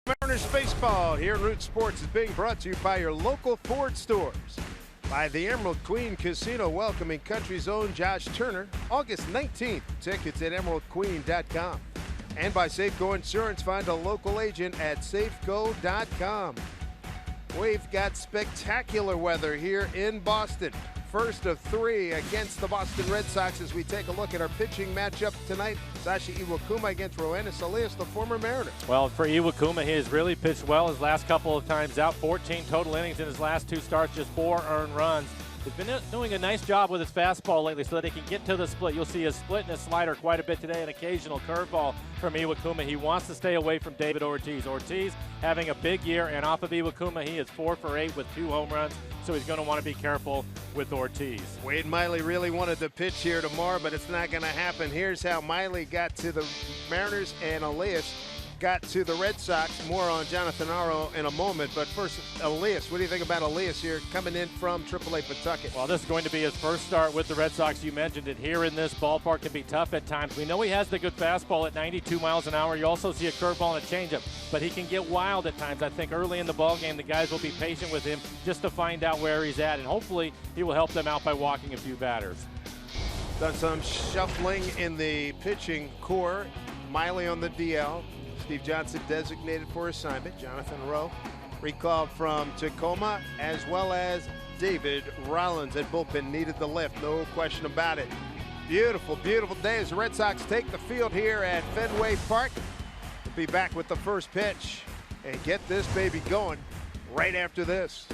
Mariners baseball here in Root Sports is being brought to you by your local Ford stores. By the Emerald Queen Casino welcoming country's own Josh Turner, August 19th. Tickets at emeraldqueen.com. And by Safeco Insurance, find a local agent at safeco.com. We've got spectacular weather here in Boston. First of three against the Boston Red Sox as we take a look at our pitching matchup tonight. Sashi Iwakuma against Roenis Elias, the former Mariner. Well, for Iwakuma, he has really pitched well his last couple of times out. 14 total innings in his last two starts, just 4 earned runs. He's been doing a nice job with his fastball lately so that he can get to the split. You'll see a split and a slider quite a bit today, an occasional curveball from Iwakuma. He wants to stay away from David Ortiz. Ortiz having a big year, and off of Iwakuma, he is 4 for 8 with 2 home runs, so he's going to want to be careful with Ortiz. Wade Miley really wanted to pitch here tomorrow, but it's not going to happen. Here's how Miley got to the Mariners and Elias got to the Red Sox. More on Jonathan Aro in a moment, but first, Elias. What do you think about Elias here coming in from AAA Pawtucket? Well, this is going to be his first start with the Red Sox. You mentioned it here in this ballpark can be tough at times. We know he has the good fastball at 92 miles an hour. You also see a curveball and a changeup, but he can get wild at times. I think early in the ballgame, the guys will be patient with him just to find out where he's at, and hopefully he will help them out by walking a few batters. Done some shuffling in the pitching core. Miley on the DL. Steve Johnson designated for assignment. Jonathan Rowe recalled from Tacoma, as well as David Rollins at bullpen. Needed the lift, no question about it. Beautiful, beautiful day as the Red Sox take the field here at Fenway Park. We'll be back with the first pitch and get this baby going right after this.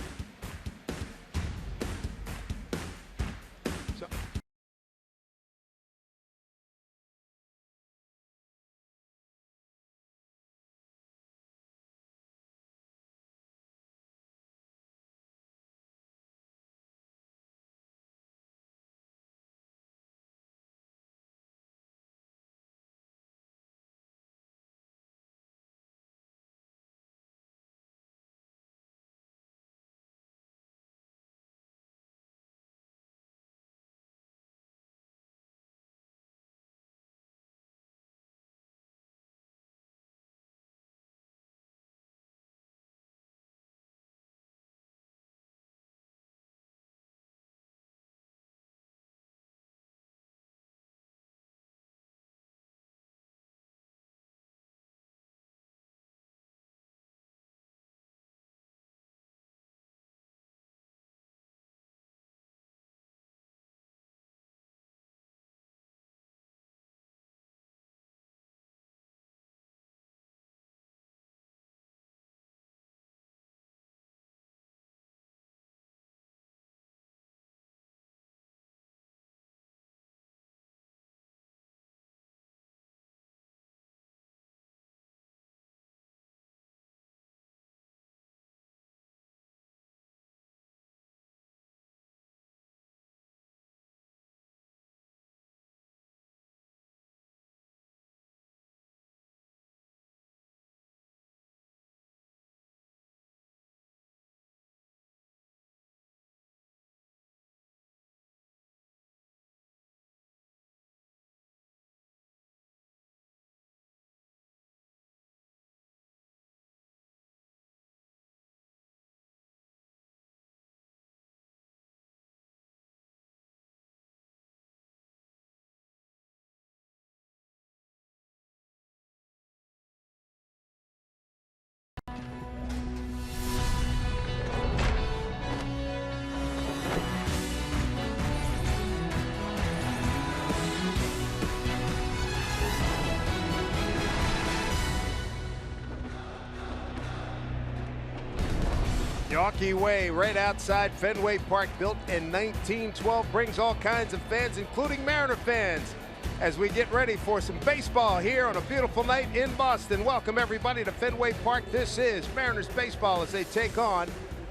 Milwaukee Way, right outside Fenway Park, built in 1912, brings all kinds of fans, including Mariner fans, as we get ready for some baseball here on a beautiful night in Boston. Welcome everybody to Fenway Park. This is Mariners baseball as they take on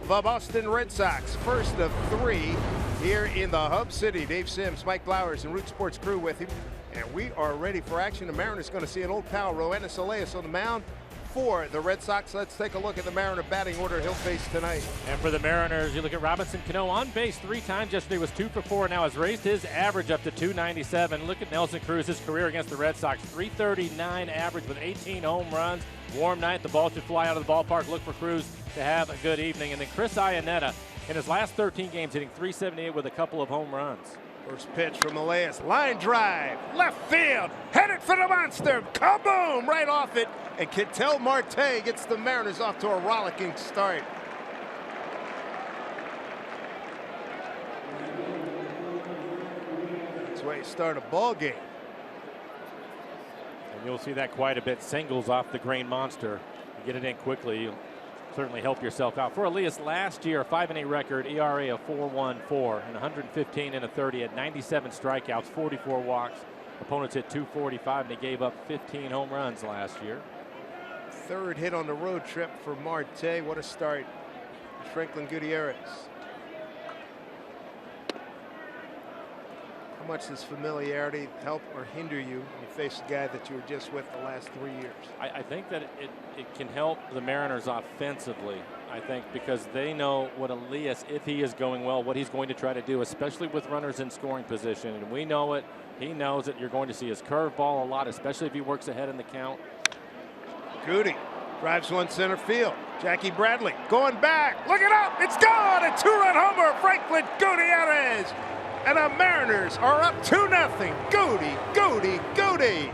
the Boston Red Sox. First of three here in the Hub City. Dave Sims, Mike Blowers, and Root Sports crew with him. And we are ready for action. The Mariners going to see an old pal, Roenis Elias, on the mound for the Red Sox. Let's take a look at the Mariner batting order he'll face tonight. And for the Mariners, you look at Robinson Cano on base 3 times yesterday, was 2 for 4. Now has raised his average up to 297. Look at Nelson Cruz, his career against the Red Sox, 339 average with 18 home runs. Warm night, the ball should fly out of the ballpark. Look for Cruz to have a good evening. And then Chris Iannetta, in his last 13 games, hitting .378 with a couple of home runs. First pitch from Elias, line drive, left field, headed for the monster, kaboom, right off it, and Ketel Marte gets the Mariners off to a rollicking start. That's the way you start a ball game. And you'll see that quite a bit. Singles off the Green Monster. You get it in quickly, you'll certainly help yourself out. For Elias last year, a 5-8 record, ERA of 4.14, and 115 in a 30 at 97 strikeouts, 44 walks. Opponents hit .245, and he gave up 15 home runs last year. Third hit on the road trip for Marte. What a start. Franklin Gutierrez. How much does familiarity help or hinder you when you face a guy that you were just with the last 3 years? I think that it can help the Mariners offensively, I think, because they know what Elias, if he is going well, what he's going to try to do, especially with runners in scoring position. And we know it. He knows that you're going to see his curveball a lot, especially if he works ahead in the count. Goody drives one center field. Jackie Bradley going back. Look it up. It's gone. A 2-run homer. Franklin Gutierrez. And the Mariners are up 2-0. Goody.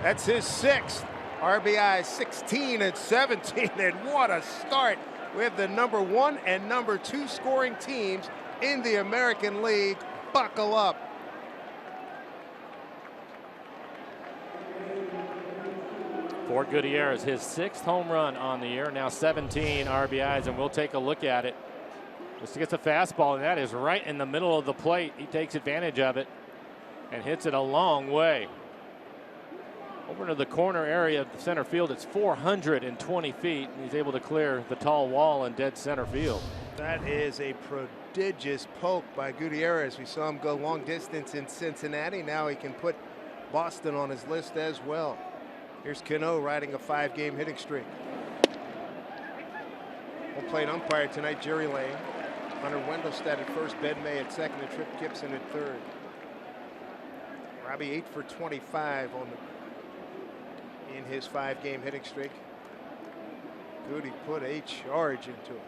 That's his 6th. RBI 16 and 17. And what a start with the number 1 and number 2 scoring teams in the American League. Buckle up. For Gutierrez, his 6th home run on the year, now 17 RBIs, and we'll take a look at it. Just gets a fastball, and that is right in the middle of the plate. He takes advantage of it and hits it a long way. Over to the corner area of the center field, it's 420 feet, and he's able to clear the tall wall in dead center field. That is a prodigious poke by Gutierrez. We saw him go long distance in Cincinnati. Now he can put Boston on his list as well. Here's Cano riding a 5-game hitting streak. Home plate umpire tonight, Jerry Lane. Hunter Wendelstedt at first, Ben May at second, and Trip Gibson at third. Robbie 8 for 25 in his 5-game hitting streak. Goody put a charge into it.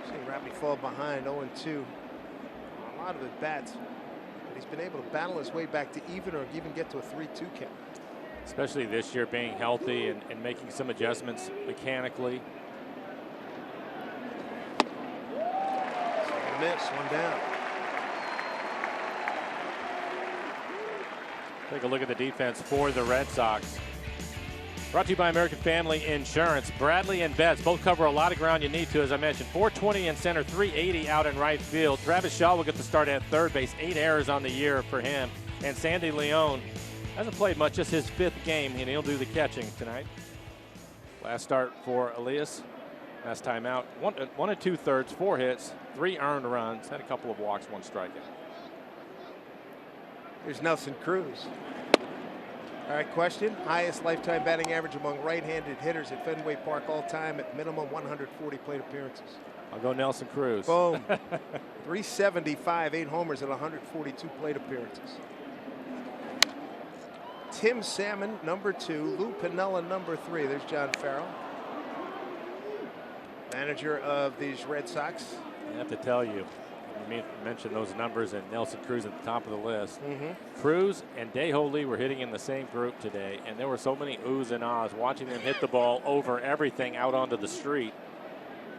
Seeing Robbie fall behind 0-2. A lot of at bats, but he's been able to battle his way back to even or even get to a 3-2 count. Especially this year, being healthy and making some adjustments mechanically. Second miss, one down. Take a look at the defense for the Red Sox. Brought to you by American Family Insurance. Bradley and Betts both cover a lot of ground you need to, as I mentioned. 420 in center, 380 out in right field. Travis Shaw will get the start at third base. 8 errors on the year for him. And Sandy Leon hasn't played much, just his 5th game, and he'll do the catching tonight. Last start for Elias. Last time out, 1 2/3, 4 hits, 3 earned runs, had a couple of walks, 1 strikeout. Here's Nelson Cruz. All right, question. Highest lifetime batting average among right-handed hitters at Fenway Park all time at minimum 140 plate appearances. I'll go Nelson Cruz. Boom. 375, 8 homers and 142 plate appearances. Tim Salmon, number 2. Lou Piniella, number 3. There's John Farrell, manager of these Red Sox. I have to tell you, you mentioned those numbers, and Nelson Cruz at the top of the list. Cruz and Dae-Ho Lee were hitting in the same group today, and there were so many oohs and ahs watching them hit the ball over everything out onto the street.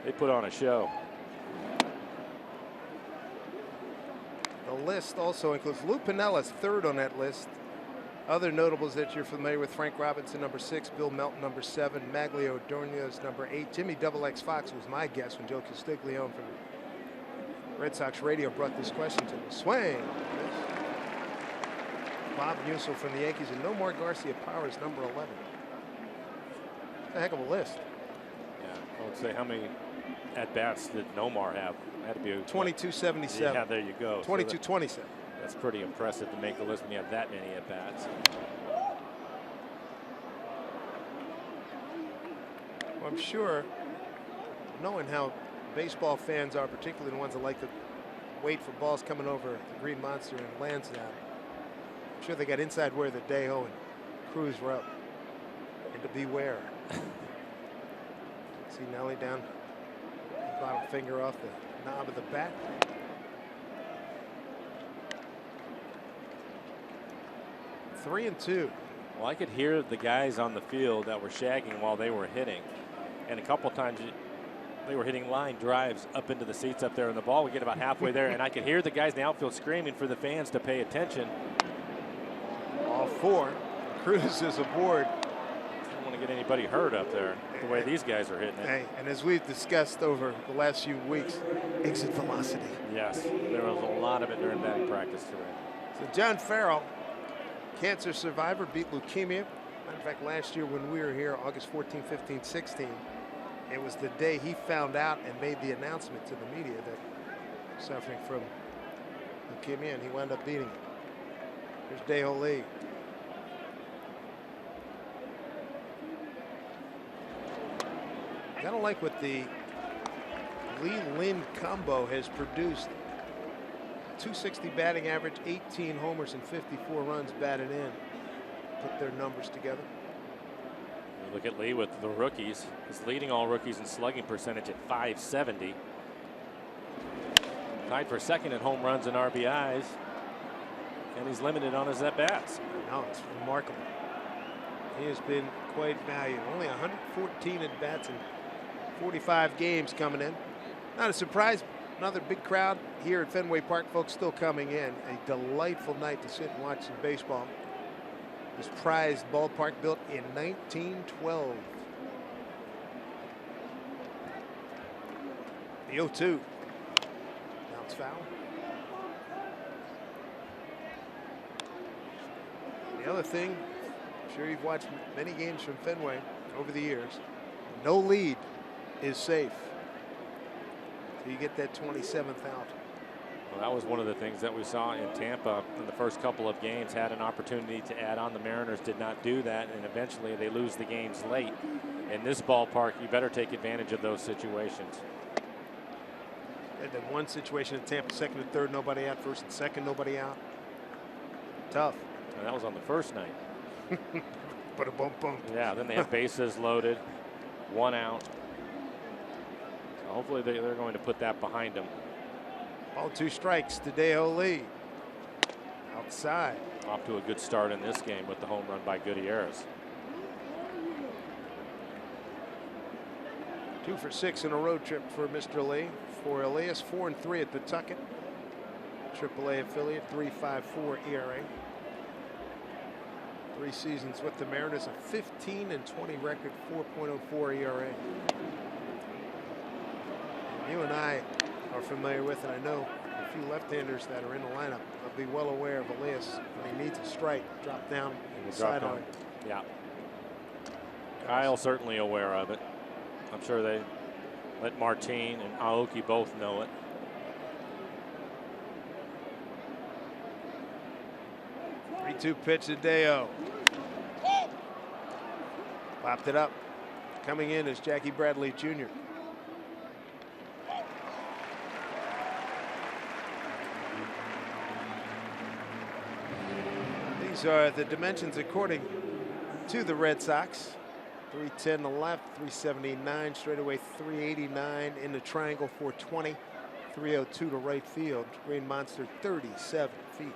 They put on a show. The list also includes Lou Piniella's 3rd on that list. Other notables that you're familiar with: Frank Robinson, number 6, Bill Melton, number 7, Maglio Ordonez, number 8, Jimmy XX Fox was my guess when Joe Castiglione from Red Sox radio brought this question to me. Swing. Bob Musil from the Yankees, and Nomar Garcia Powers, number 11. That's a heck of a list. Yeah, I would say how many at-bats did Nomar have? Had to be 22-77. Yeah, there you go. 22-27. That's pretty impressive to make the list when you have that many at-bats. Well, I'm sure, knowing how baseball fans are, particularly the ones that like to wait for balls coming over the Green Monster and Lansdowne, I'm sure they got inside where the Dejo and Cruz were up. And to beware. See Nelly down, bottom finger off the knob of the bat. Three and two. Well, I could hear the guys on the field that were shagging while they were hitting. And a couple times they were hitting line drives up into the seats up there, and the ball would get about halfway there, and I could hear the guys in the outfield screaming for the fans to pay attention. All four. Cruz is aboard. Don't want to get anybody hurt up there the way these guys are hitting it. Hey, and as we've discussed over the last few weeks, exit velocity. Yes, there was a lot of it during batting practice today. So John Farrell, cancer survivor, beat leukemia. Matter of fact, last year when we were here, August 14, 15, 16, it was the day he found out and made the announcement to the media that he was suffering from leukemia, and he wound up beating it. Here's Dejo Lee. I don't like what the Lee-Lynn combo has produced. 260 batting average, 18 homers and 54 runs batted in. Put their numbers together. You look at Lee with the rookies. He's leading all rookies in slugging percentage at .570. Tied for second in home runs and RBIs. And he's limited on his at-bats. No, it's remarkable. He has been quite valuable. Only 114 at-bats in 45 games coming in. Not a surprise. Another big crowd here at Fenway Park. Folks still coming in. A delightful night to sit and watch some baseball. This prized ballpark built in 1912. The 0-2. Bounce foul. The other thing, I'm sure you've watched many games from Fenway over the years. No lead is safe. So you get that 27th out. Well, that was one of the things that we saw in Tampa in the first couple of games. Had an opportunity to add on. The Mariners did not do that, and eventually they lose the games late. In this ballpark, you better take advantage of those situations. Had that one situation in Tampa, second and third, nobody out. First and second, nobody out. Tough. And that was on the first night. But a bump, bump. Yeah, then they have bases loaded, one out. So hopefully they're going to put that behind them. All 2 strikes to Dejo Lee. Outside. Off to a good start in this game with the home run by Gutierrez. 2 for 6 in a road trip for Mr. Lee. For Elias, 4 and 3 at Pawtucket. AAA affiliate, 3.54 ERA. 3 seasons with the Mariners, a 15 and 20 record, 4.04 ERA. You and I are familiar with, and I know a few left-handers that are in the lineup will be well aware of Elias when he needs a strike, drop down the sideline. Yeah. Kyle's certainly aware of it. I'm sure they let Martin and Aoki both know it. Two pitch to Dejo. Popped it up. Coming in is Jackie Bradley Jr. These are the dimensions according to the Red Sox. 310 to left, 379 straightaway, 389 in the triangle, 420, 302 to right field. Green Monster 37 feet.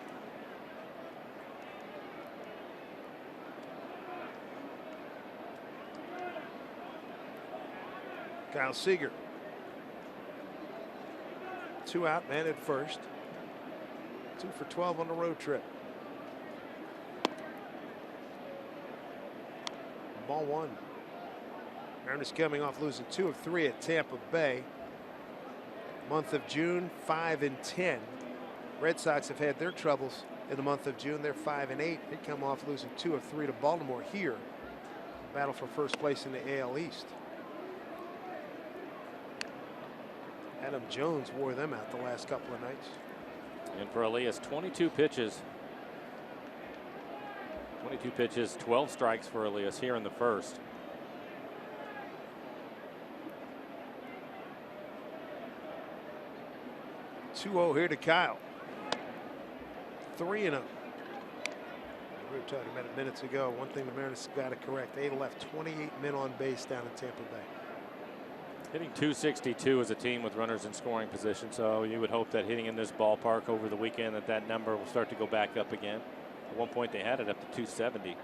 Kyle Seager. 2 out, man at first. 2 for 12 on the road trip. Ball 1. Mariners coming off losing 2 of 3 at Tampa Bay. Month of June, 5 and 10. Red Sox have had their troubles in the month of June. They're 5 and 8. They come off losing 2 of 3 to Baltimore here. Battle for first place in the AL East. Adam Jones wore them out the last couple of nights. And for Elias, 22 pitches. 22 pitches, 12 strikes for Elias here in the first. (2-0) here to Kyle. 3-0. We were talking about it minutes ago. One thing the Mariners got to correct. They left 28 men on base down in Tampa Bay. Hitting .262 as a team with runners in scoring position, so you would hope that hitting in this ballpark over the weekend that number will start to go back up again. At one point they had it up to .270.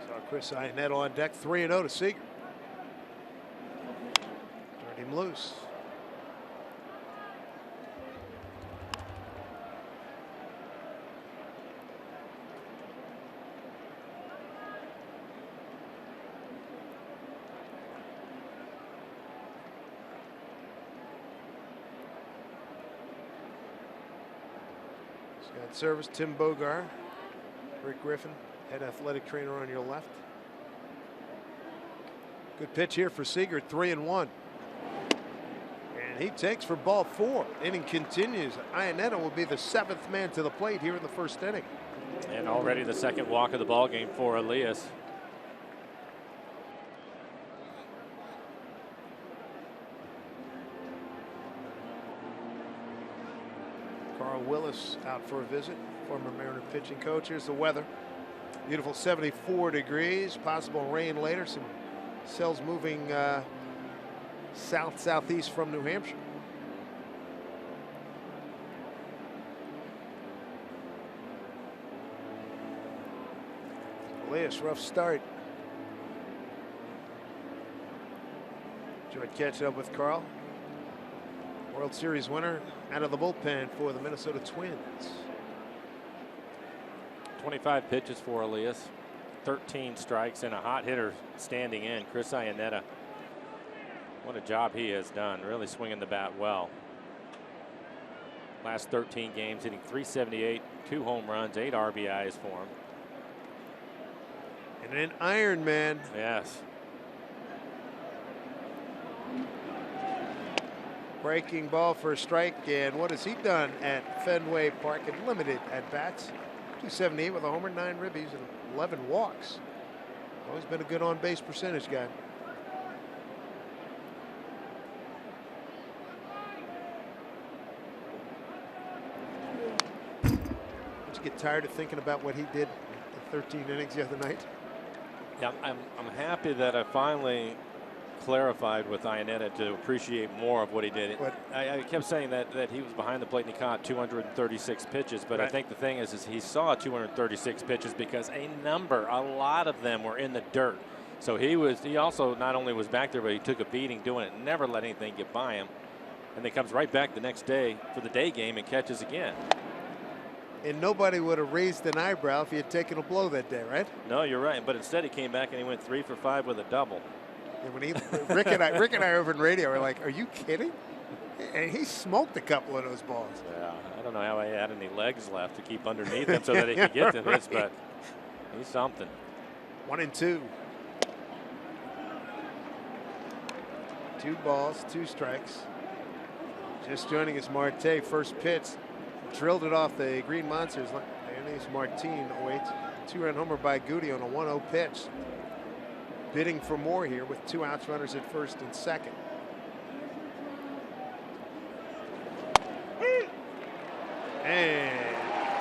Saw Chris Iannetta on deck. 3-0 to Seager. Turned him loose. Got service, Tim Bogar, Rick Griffin, head athletic trainer on your left. Good pitch here for Seager, 3-1. And he takes for ball 4. Inning continues. Iannetta will be the 7th man to the plate here in the first inning. And already the second walk of the ball game for Elias. Carl Willis out for a visit, former Mariner pitching coach. Here's the weather. Beautiful 74 degrees, possible rain later. Some cells moving southeast from New Hampshire. Elias, rough start. Enjoyed catching up with Carl. World Series winner out of the bullpen for the Minnesota Twins. 25 pitches for Elias, 13 strikes, and a hot hitter standing in, Chris Iannetta. What a job he has done, really swinging the bat well. Last 13 games, hitting .378, 2 home runs, 8 RBIs for him. And an Iron Man. Yes. Breaking ball for a strike, and what has he done at Fenway Park in limited at bats? .278 with a homer, 9 ribbies, and 11 walks. Always been a good on base percentage guy. Did you get tired of thinking about what he did in 13 innings the other night? Yeah, I'm happy that I finally clarified with Iannetta to appreciate more of what he did. I kept saying that he was behind the plate and he caught 236 pitches, but right. I think the thing is he saw 236 pitches because a lot of them were in the dirt. So he also not only was back there, but he took a beating doing it, never let anything get by him. And then comes right back the next day for the day game and catches again. And nobody would have raised an eyebrow if he had taken a blow that day, right? No, you're right. But instead he came back and he went 3 for 5 with a double. When Rick and I over in radio are like, are you kidding? And he smoked a couple of those balls. Yeah, I don't know how he had any legs left to keep underneath him so that he could get to this, but he's something. 1-2. 2 balls, 2 strikes. Just joining us, Marte. First pitch, drilled it off the Green Monsters. Ernest Martin awaits. 2-run homer by Goody on a 1-0 pitch. Bidding for more here with 2 outs, runners at first and second. And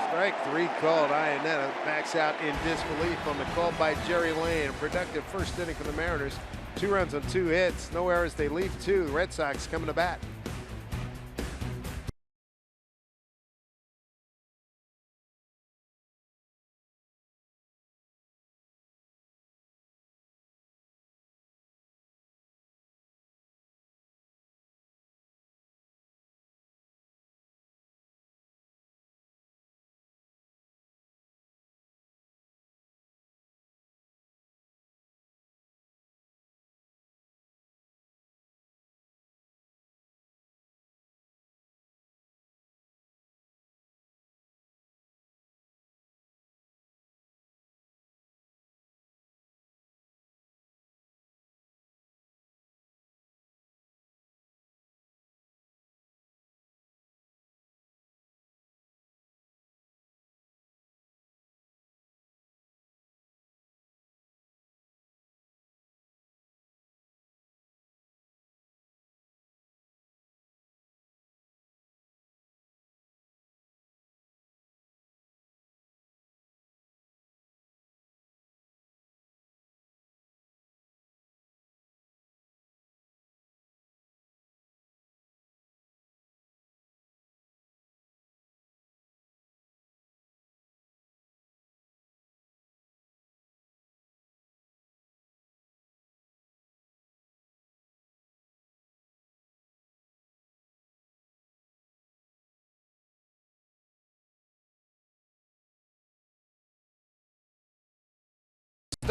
strike 3 called. Iannetta backs out in disbelief on the call by Jerry Lane. A productive first inning for the Mariners. 2 runs on 2 hits. No errors. They leave 2. The Red Sox coming to bat.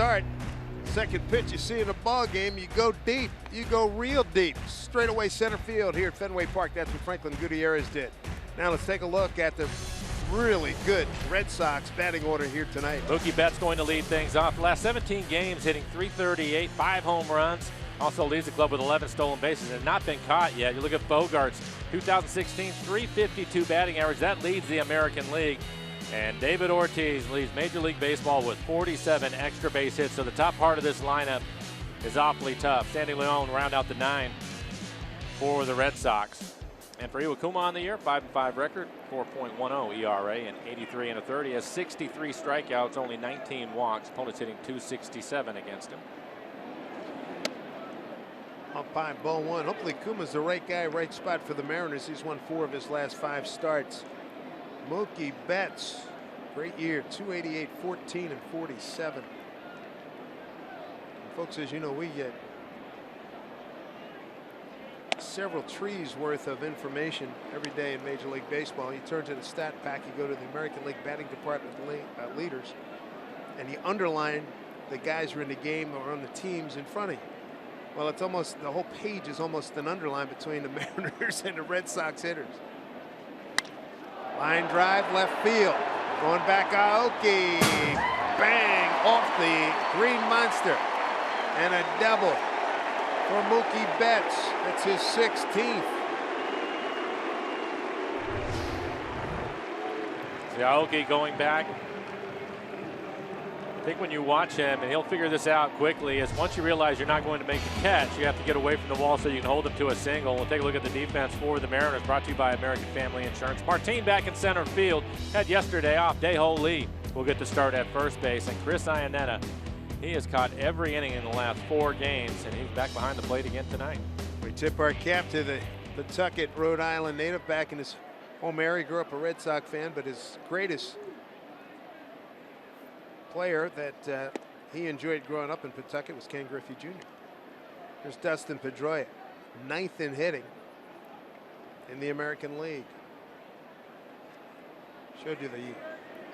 start. Second pitch you see in a ball game, you go deep. You go real deep. Straight away center field here at Fenway Park. That's what Franklin Gutierrez did. Now let's take a look at the really good Red Sox batting order here tonight. Mookie Betts going to lead things off. The last 17 games hitting .338, 5 home runs. Also leads the club with 11 stolen bases and not been caught yet. You look at Bogart's 2016 .352 batting average. That leads the American League. And David Ortiz leads Major League Baseball with 47 extra base hits. So the top part of this lineup is awfully tough. Sandy Leon round out the 9 for the Red Sox. And for Iwakuma on the year, 5-5 record, 4.10 ERA, and 83 1/3. He has 63 strikeouts, only 19 walks. Opponents hitting .267 against him. Umpire ball one. Hopefully Kuma's the right guy, right spot for the Mariners. He's won 4 of his last 5 starts. Mookie Betts, great year, 288, 14, and 47. And folks, as you know, we get several trees worth of information every day in Major League Baseball. You turn to the stat pack, you go to the American League batting department leaders, and you underline the guys who are in the game or on the teams in front of you. Well, it's almost, the whole page is almost an underline between the Mariners and the Red Sox hitters. Line drive left field. Going back Aoki. Bang off the Green Monster. And a double for Mookie Betts. That's his 16th. Aoki going back. I think when you watch him, and he'll figure this out quickly, is once you realize you're not going to make the catch, you have to get away from the wall so you can hold him to a single. We'll take a look at the defense for the Mariners, brought to you by American Family Insurance. Martin back in center field. Had yesterday off. Dae-Ho Lee will get to start at first base. And Chris Iannetta, he has caught every inning in the last 4 games, and he's back behind the plate again tonight. We tip our cap to the Pawtucket, Rhode Island native back in his home area. Grew up a Red Sox fan, but his greatest player that he enjoyed growing up in Pawtucket was Ken Griffey Jr. Here's Dustin Pedroia, 9th in hitting in the American League. Showed you the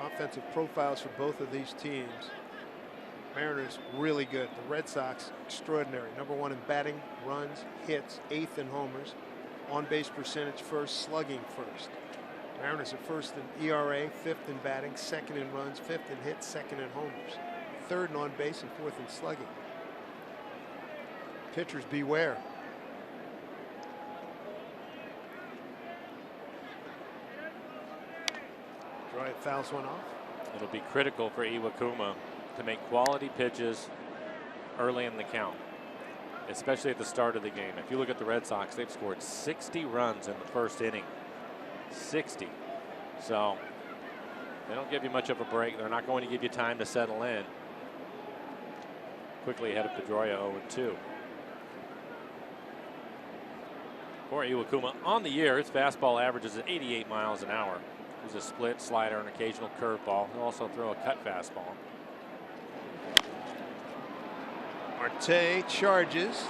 offensive profiles for both of these teams. Mariners really good. The Red Sox extraordinary. Number 1 in batting, runs, hits, 8th in homers, on base percentage first, slugging first. Mariners are 1st in ERA, 5th in batting, 2nd in runs, 5th in hits, 2nd in homers, 3rd in on base, and 4th in slugging. Pitchers beware. Droy fouls one off. It'll be critical for Iwakuma to make quality pitches early in the count, especially at the start of the game. If you look at the Red Sox, they've scored 60 runs in the first inning. 60. So they don't give you much of a break. They're not going to give you time to settle in. Quickly ahead of Pedroia, 0-2. For Iwakuma on the year, his fastball averages at 88 miles an hour. There's a split, slider, and occasional curveball. He'll also throw a cut fastball. Marte charges.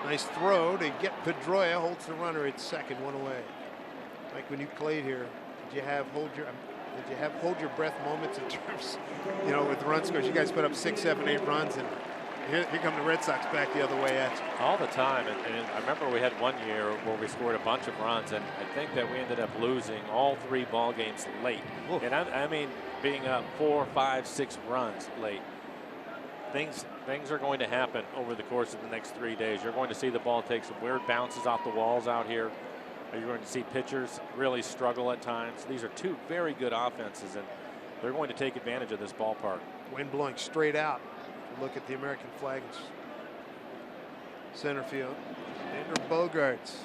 Nice throw to get Pedroia. Holds the runner at second, 1 away. Like when you played here, did you have hold your breath moments in terms, you know, with run scores? You guys put up 6, 7, 8 runs, and here come the Red Sox back the other way at you. All the time. And I remember we had one year where we scored a bunch of runs, and I think that we ended up losing all 3 ball games late. Oof. And I mean being up 4, 5, 6 runs late. Things are going to happen over the course of the next 3 days. You're going to see the ball take some weird bounces off the walls out here. You're going to see pitchers really struggle at times. These are 2 very good offenses, and they're going to take advantage of this ballpark. Wind blowing straight out. Look at the American flag in center field. Xander Bogaerts,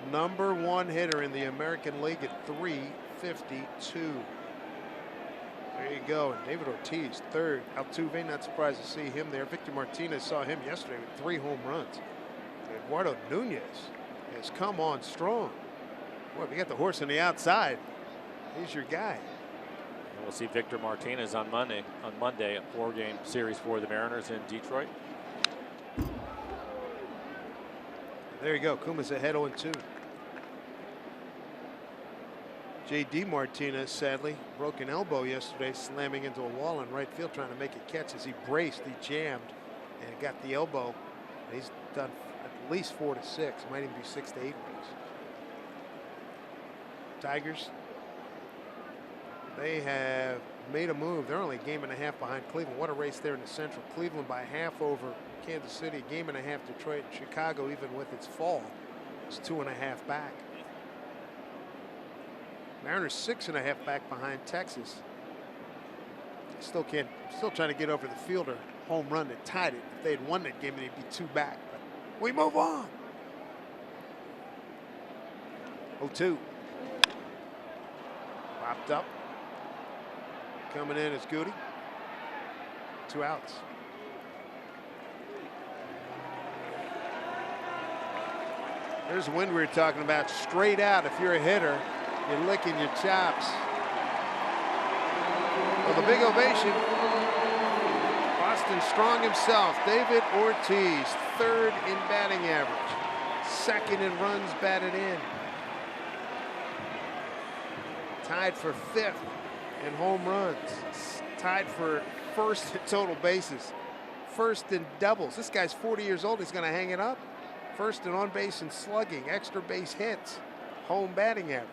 number 1 hitter in the American League at 352. There you go. And David Ortiz, 3rd. Altuve, not surprised to see him there. Victor Martinez saw him yesterday with 3 home runs. Eduardo Nunez has come on strong. Boy, if you got the horse on the outside, he's your guy. And we'll see Victor Martinez on Monday, a 4-game series for the Mariners in Detroit. There you go. Kuma's ahead 0-2. J.D. Martinez, sadly, broke an elbow yesterday, slamming into a wall in right field, trying to make a catch. As he braced, he jammed and got the elbow. He's done at least 4 to 6, might even be 6 to 8 weeks. Tigers, they have made a move. They're only a game and a half behind Cleveland. What a race there in the Central. Cleveland by half over Kansas City, a game and a half Detroit. Chicago, even with its fall, is 2.5 back. Mariners 6.5 back behind Texas. Still trying to get over the Fielder home run that tied it. If they had won that game, they'd be 2 back. But we move on. 0-2. Popped up. Coming in is Goody. 2 outs. There's the wind we were talking about. Straight out. If you're a hitter, you're licking your chops. Well, the big ovation. Boston Strong himself, David Ortiz, 3rd in batting average, 2nd in runs batted in. Tied for 5th in home runs. Tied for 1st in total bases. 1st in doubles. This guy's 40 years old. He's going to hang it up. 1st in on base and slugging, extra base hits, home batting average.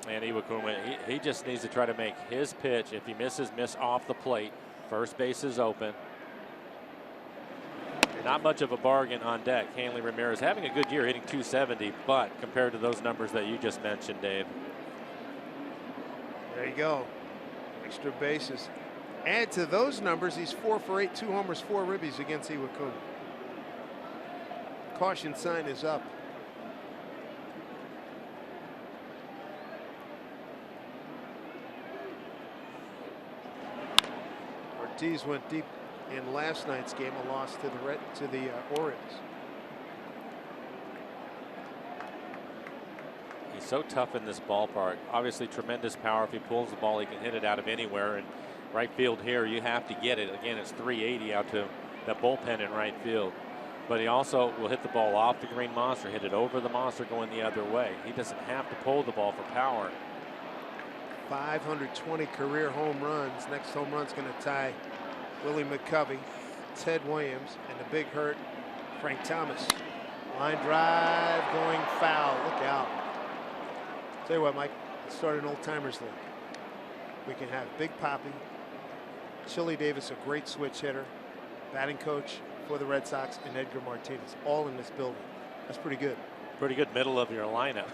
And Iwakuma, he just needs to try to make his pitch. If he misses, miss off the plate. First base is open. Not much of a bargain on deck. Hanley Ramirez having a good year, hitting .270, but compared to those numbers that you just mentioned, Dave. There you go. Extra bases. Add to those numbers, he's 4 for 8, 2 homers, 4 ribbies against Iwakuma. Caution sign is up. Ortiz went deep in last night's game, a loss to the Orioles. He's so tough in this ballpark. Obviously, tremendous power. If he pulls the ball, he can hit it out of anywhere. And right field here, you have to get it. Again, it's 380 out to that bullpen in right field. But he also will hit the ball off the green monster, hit it over the monster going the other way. He doesn't have to pull the ball for power. 520 career home runs. Next home run's going to tie Willie McCovey, Ted Williams, and the big hurt, Frank Thomas. Line drive going foul. Look out. Tell you what, Mike, let's start an old timers league. We can have Big Papi, Chili Davis, a great switch hitter, batting coach for the Red Sox, and Edgar Martinez, all in this building. That's pretty good. Pretty good middle of your lineup.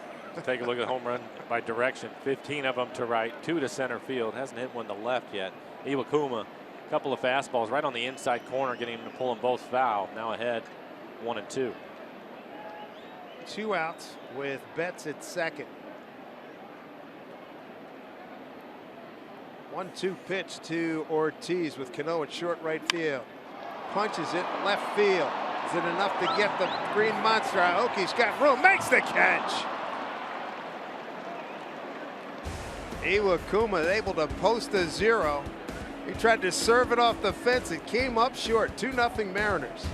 Take a look at home run by direction. 15 of them to right, 2 to center field. Hasn't hit one to left yet. Iwakuma, a couple of fastballs right on the inside corner, getting him to pull them both foul. Now ahead, 1-2. 2 outs with Betts at second. 1-2 pitch to Ortiz with Cano at short right field. Punches it left field. Is it enough to get the green monster? Aoki's got room, makes the catch. Iwakuma able to post a 0. He tried to serve it off the fence. It came up short. 2-0 Mariners.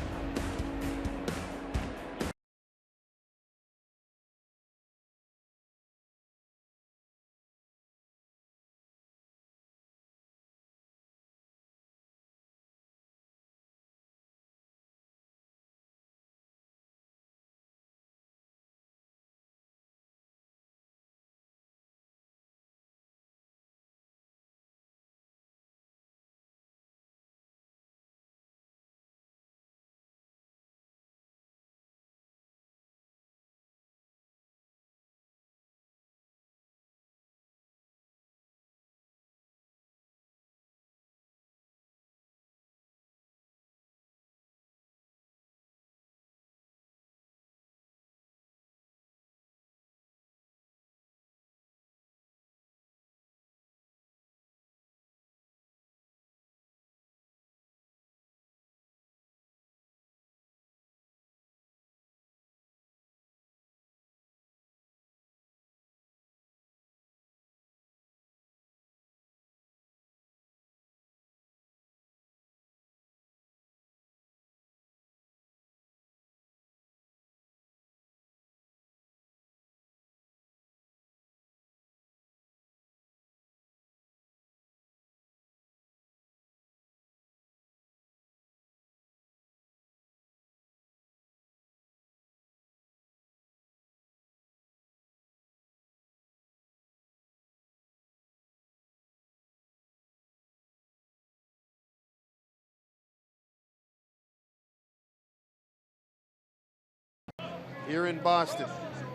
here in Boston.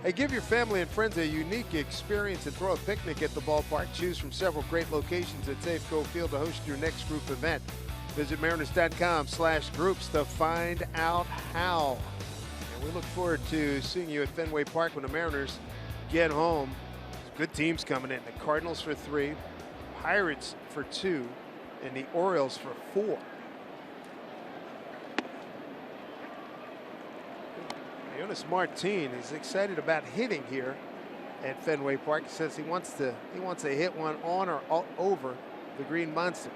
Hey, give your family and friends a unique experience and throw a picnic at the ballpark. Choose from several great locations at Safeco Field to host your next group event. Visit mariners.com/groups to find out how. And we look forward to seeing you at Fenway Park when the Mariners get home. Good teams coming in. The Cardinals for 3, Pirates for 2, and the Orioles for 4. Jonas Martin is excited about hitting here at Fenway Park. He says he wants to hit one on or over the Green Monster.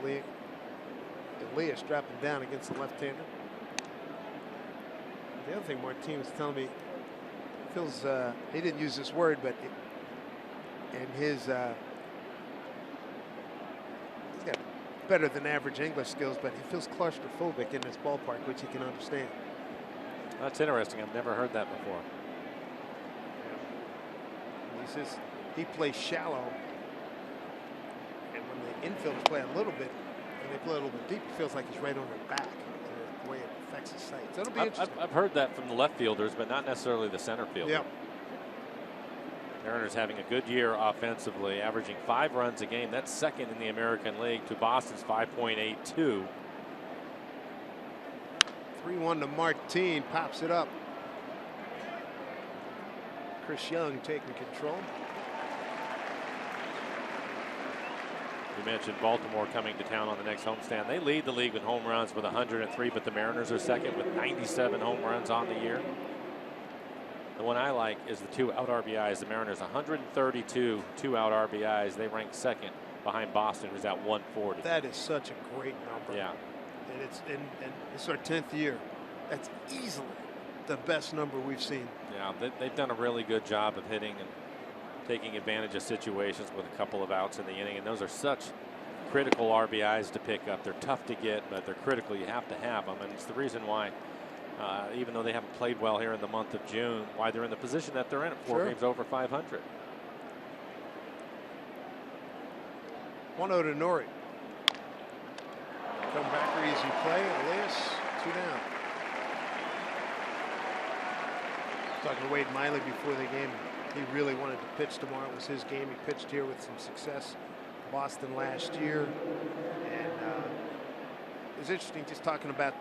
There's Elias dropping down against the left-hander. The other thing Martin was telling me, feels he didn't use this word, but he's got better than average English skills, but he feels claustrophobic in this ballpark, which he can understand. That's interesting. I've never heard that before. He says he plays shallow, and when the infielders play a little bit, and they play a little bit deep, it feels like he's right on their back. The way it affects his sight. So it'll be interesting. I've heard that from the left fielders, but not necessarily the center fielder. Yeah. Mariners having a good year offensively, averaging 5 runs a game. That's second in the American League to Boston's 5.82. 3-1 to Martin, pops it up. Chris Young taking control. You mentioned Baltimore coming to town on the next homestand. They lead the league with home runs with 103, but the Mariners are second with 97 home runs on the year. The one I like is the 2-out RBIs. The Mariners 132 2-out RBIs. They rank second behind Boston, who's at 140. That is such a great number. Yeah. And it's our 10th year. That's easily the best number we've seen. Yeah, they've done a really good job of hitting and taking advantage of situations with a couple of outs in the inning, and those are such critical RBIs to pick up. They're tough to get, but they're critical. You have to have them, and it's the reason why, even though they haven't played well here in the month of June, why they're in the position that they're in at 4 games over 500. 1-0 to Nori. Come back, easy play. Elias, 2 down. Talking to Wade Miley before the game. He really wanted to pitch tomorrow. It was his game. He pitched here with some success. Boston last year. And it was interesting just talking about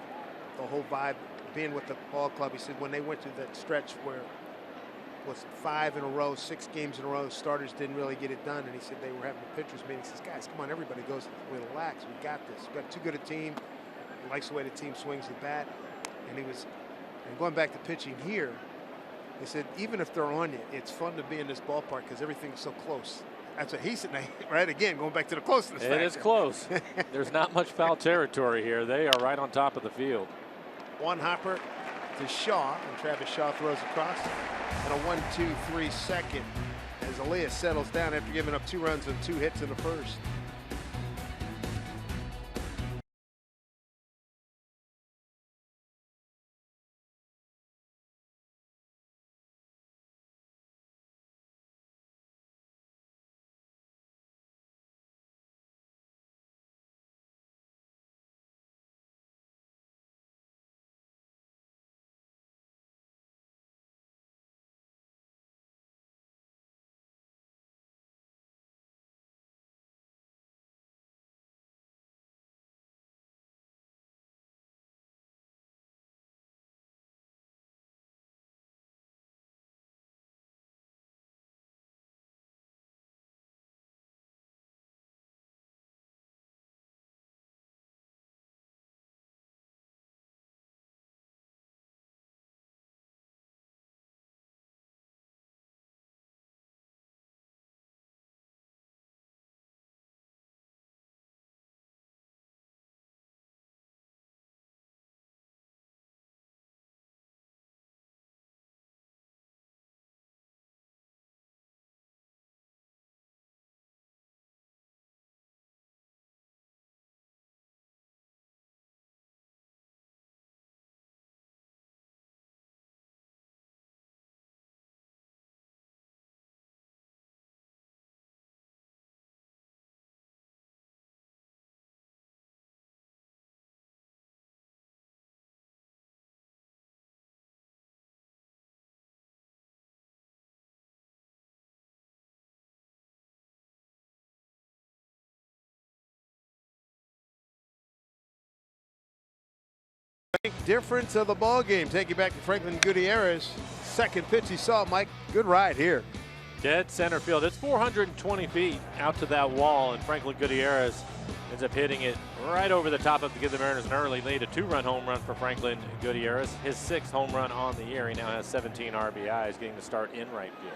the whole vibe, being with the ball club. He said when they went through that stretch where it was 5 in a row, 6 games in a row, starters didn't really get it done. And he said they were having a pitchers meeting. He says, guys, come on, everybody goes, we relax. We got this. We've got too good a team. He likes the way the team swings the bat. And going back to pitching here, he said, even if they're on you, it's fun to be in this ballpark because everything's so close. That's what he said, right? Again, going back to the closeness factor. It is close. There's not much foul territory here. They are right on top of the field. One hopper to Shaw, and Travis Shaw throws across. And a 1-2-3 second as Elias settles down after giving up 2 runs and 2 hits in the first. Difference of the ball game. Take you back to Franklin Gutierrez. Second pitch he saw, Mike. Good ride here. Dead center field. It's 420 feet out to that wall, and Franklin Gutierrez ends up hitting it right over the top of to give the Mariners an early lead. A 2-run home run for Franklin Gutierrez. His 6th home run on the year. He now has 17 RBIs, getting the start in right field.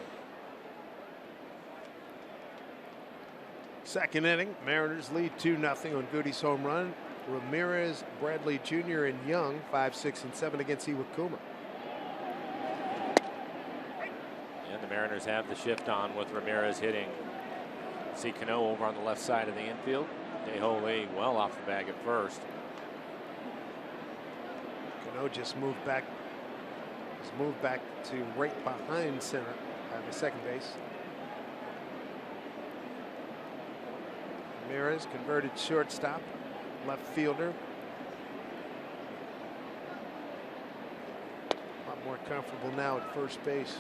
Second inning, Mariners lead 2-0 on Goody's home run. Ramirez, Bradley Jr., and Young 5, 6, and 7 against Iwakuma. And the Mariners have the shift on with Ramirez hitting. See Cano over on the left side of the infield. Dejo Lee well off the bag at first. Cano just moved back. He's moved back to right behind center at the second base. Ramirez converted shortstop, left fielder. A lot more comfortable now at first base.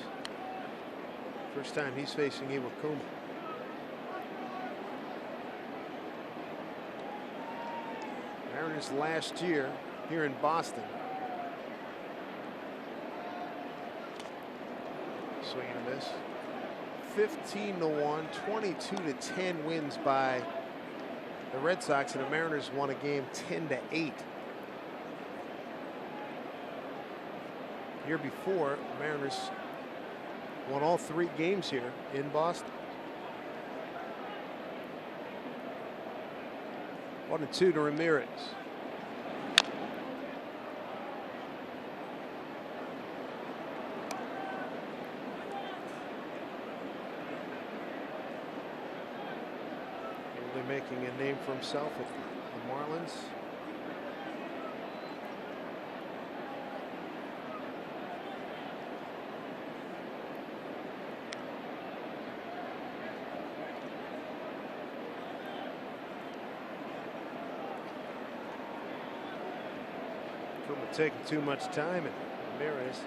First time he's facing Iwakuma. Mariners last year here in Boston. Swing and a miss. 15-1, 22-10 wins by the Red Sox, and the Mariners won a game 10-8. Year before, the Mariners won all 3 games here in Boston. 1-2 to Ramirez. Making a name for himself with the Marlins. Kuma taking too much time, and Ramirez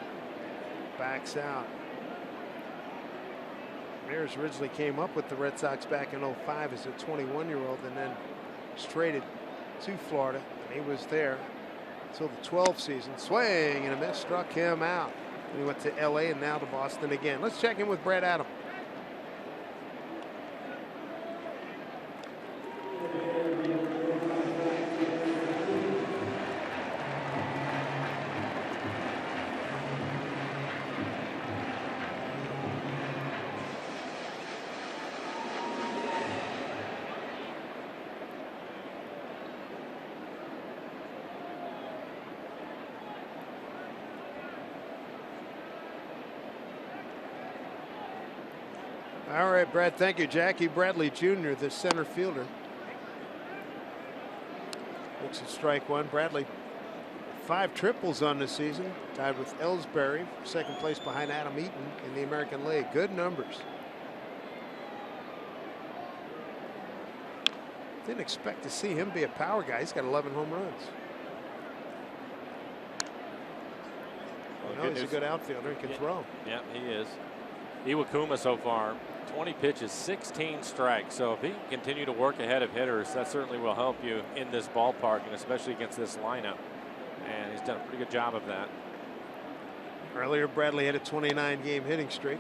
backs out. Ramirez originally came up with the Red Sox back in 05 as a 21-year-old, and then was traded to Florida, and he was there until the 12th season. Swing and a miss, struck him out. And he went to LA and now to Boston again. Let's check in with Brad Adam. All right, Brad, thank you. Jackie Bradley Jr., the center fielder. Looks at strike one. Bradley, 5 triples on the season, tied with Ellsbury, second place behind Adam Eaton in the American League. Good numbers. Didn't expect to see him be a power guy. He's got 11 home runs. Well, he's a good outfielder. He can throw. Yeah, he is. Iwakuma so far, 20 pitches, 16 strikes. So if he can continue to work ahead of hitters, that certainly will help you in this ballpark, and especially against this lineup. And he's done a pretty good job of that. Earlier, Bradley had a 29-game hitting streak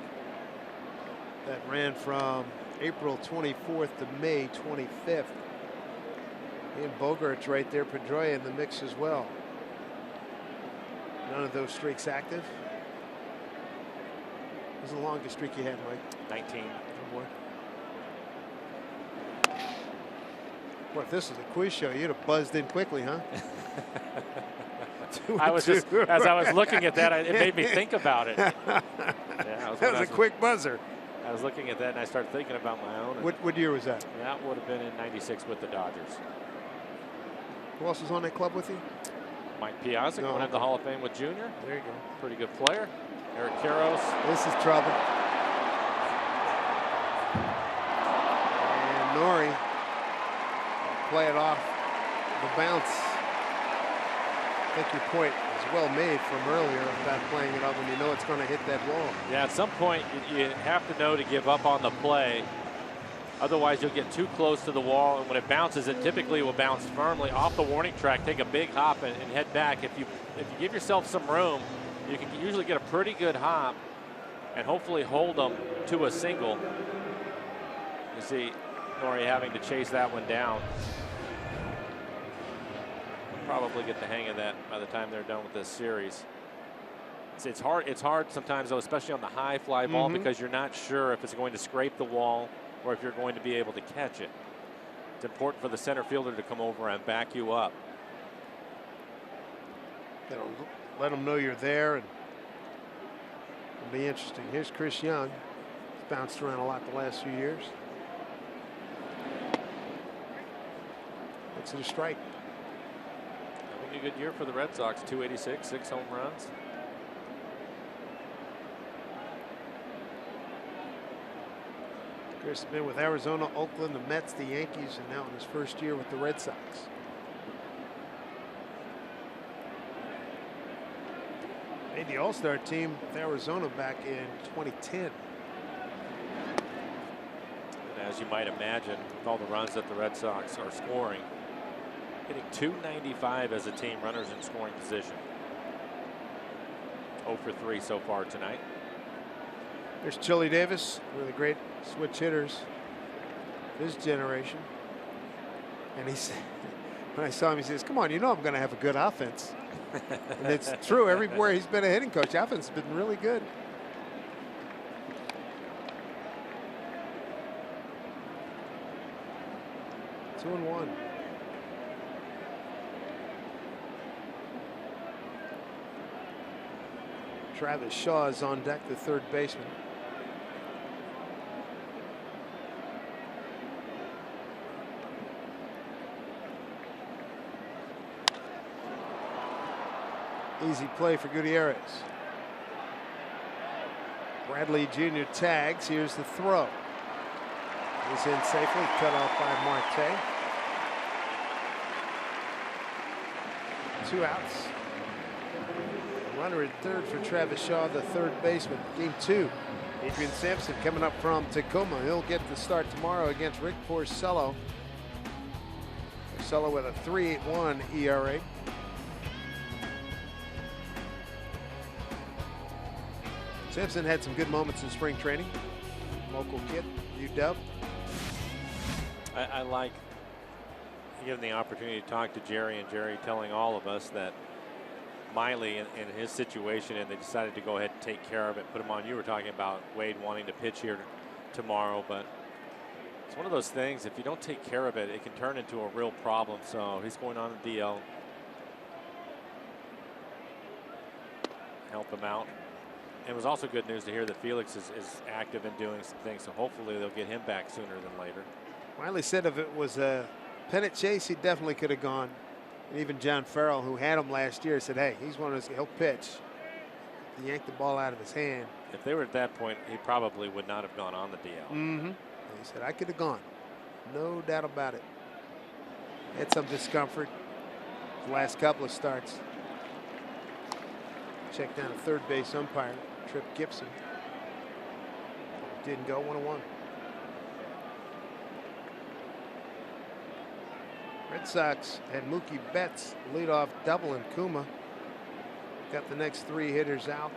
that ran from April 24th to May 25th. And Bogart's right there, Pedroia in the mix as well. None of those streaks active. What was the longest streak you had, Mike? 19. Oh boy. Boy, if this was a quiz show, you'd have buzzed in quickly, huh? I was just, as I was looking at that, it made me think about it. Yeah, that was a quick buzzer. I was looking at that and I started thinking about my own. What year was that? That would have been in '96 with the Dodgers. Who else was on that club with you? Mike Piazza going to the Hall of Fame with Junior. There you go. Pretty good player. Eric Karros. This is trouble. And Nori play it off the bounce. I think your point is well made from earlier about playing it up when you know it's going to hit that wall. Yeah, at some point you have to know to give up on the play. Otherwise, you'll get too close to the wall, and when it bounces, it typically will bounce firmly off the warning track, take a big hop, and head back. If you give yourself some room, you can usually get a pretty good hop and hopefully hold them to a single. You see Nori having to chase that one down. Probably get the hang of that by the time they're done with this series. It's hard sometimes, though, especially on the high fly ball, because you're not sure if it's going to scrape the wall or if you're going to be able to catch it. It's important for the center fielder to come over and back you up. That'll let them know you're there, and it'll be interesting. Here's Chris Young. He's bounced around a lot the last few years. Makes it a strike. Having a good year for the Red Sox. 286, 6 home runs. Chris has been with Arizona, Oakland, the Mets, the Yankees, and now in his first year with the Red Sox. Made the All-Star team with Arizona back in 2010. And as you might imagine, with all the runs that the Red Sox are scoring, hitting .295 as a team, runners in scoring position. 0 for 3 so far tonight. There's Chili Davis, one of the great switch hitters of his generation. And he said, when I saw him, he says, "Come on, you know I'm going to have a good offense." And it's true. Everywhere he's been a hitting coach, offense has been really good. Two and one. Travis Shaw is on deck, the third baseman. Easy play for Gutierrez. Bradley Jr. tags. Here's the throw. He's in safely, cut off by Marte. 2 outs. Runner at third for Travis Shaw, the third baseman. Game 2. Adrian Sampson coming up from Tacoma. He'll get the start tomorrow against Rick Porcello. Porcello with a 3.81 ERA. Sampson had some good moments in spring training. Local kid, UW. I like giving the opportunity to talk to Jerry, and Jerry telling all of us that Miley in his situation, and they decided to go ahead and take care of it, put him on. You were talking about Wade wanting to pitch here tomorrow, but it's one of those things, if you don't take care of it, it can turn into a real problem. So he's going on a DL. Help him out. It was also good news to hear that Felix is active and doing some things, so hopefully they'll get him back sooner than later. Miley said if it was a pennant chase, he definitely could have gone. And even John Farrell, who had him last year, said, hey, he's one of those, he'll pitch. He yanked the ball out of his hand. If they were at that point, he probably would not have gone on the DL. He said, I could have gone. No doubt about it. Had some discomfort the last couple of starts. Check down a third base umpire, Trip Gibson. Didn't go 1-1. Red Sox had Mookie Betts lead off double, and Kuma got the next 3 hitters out.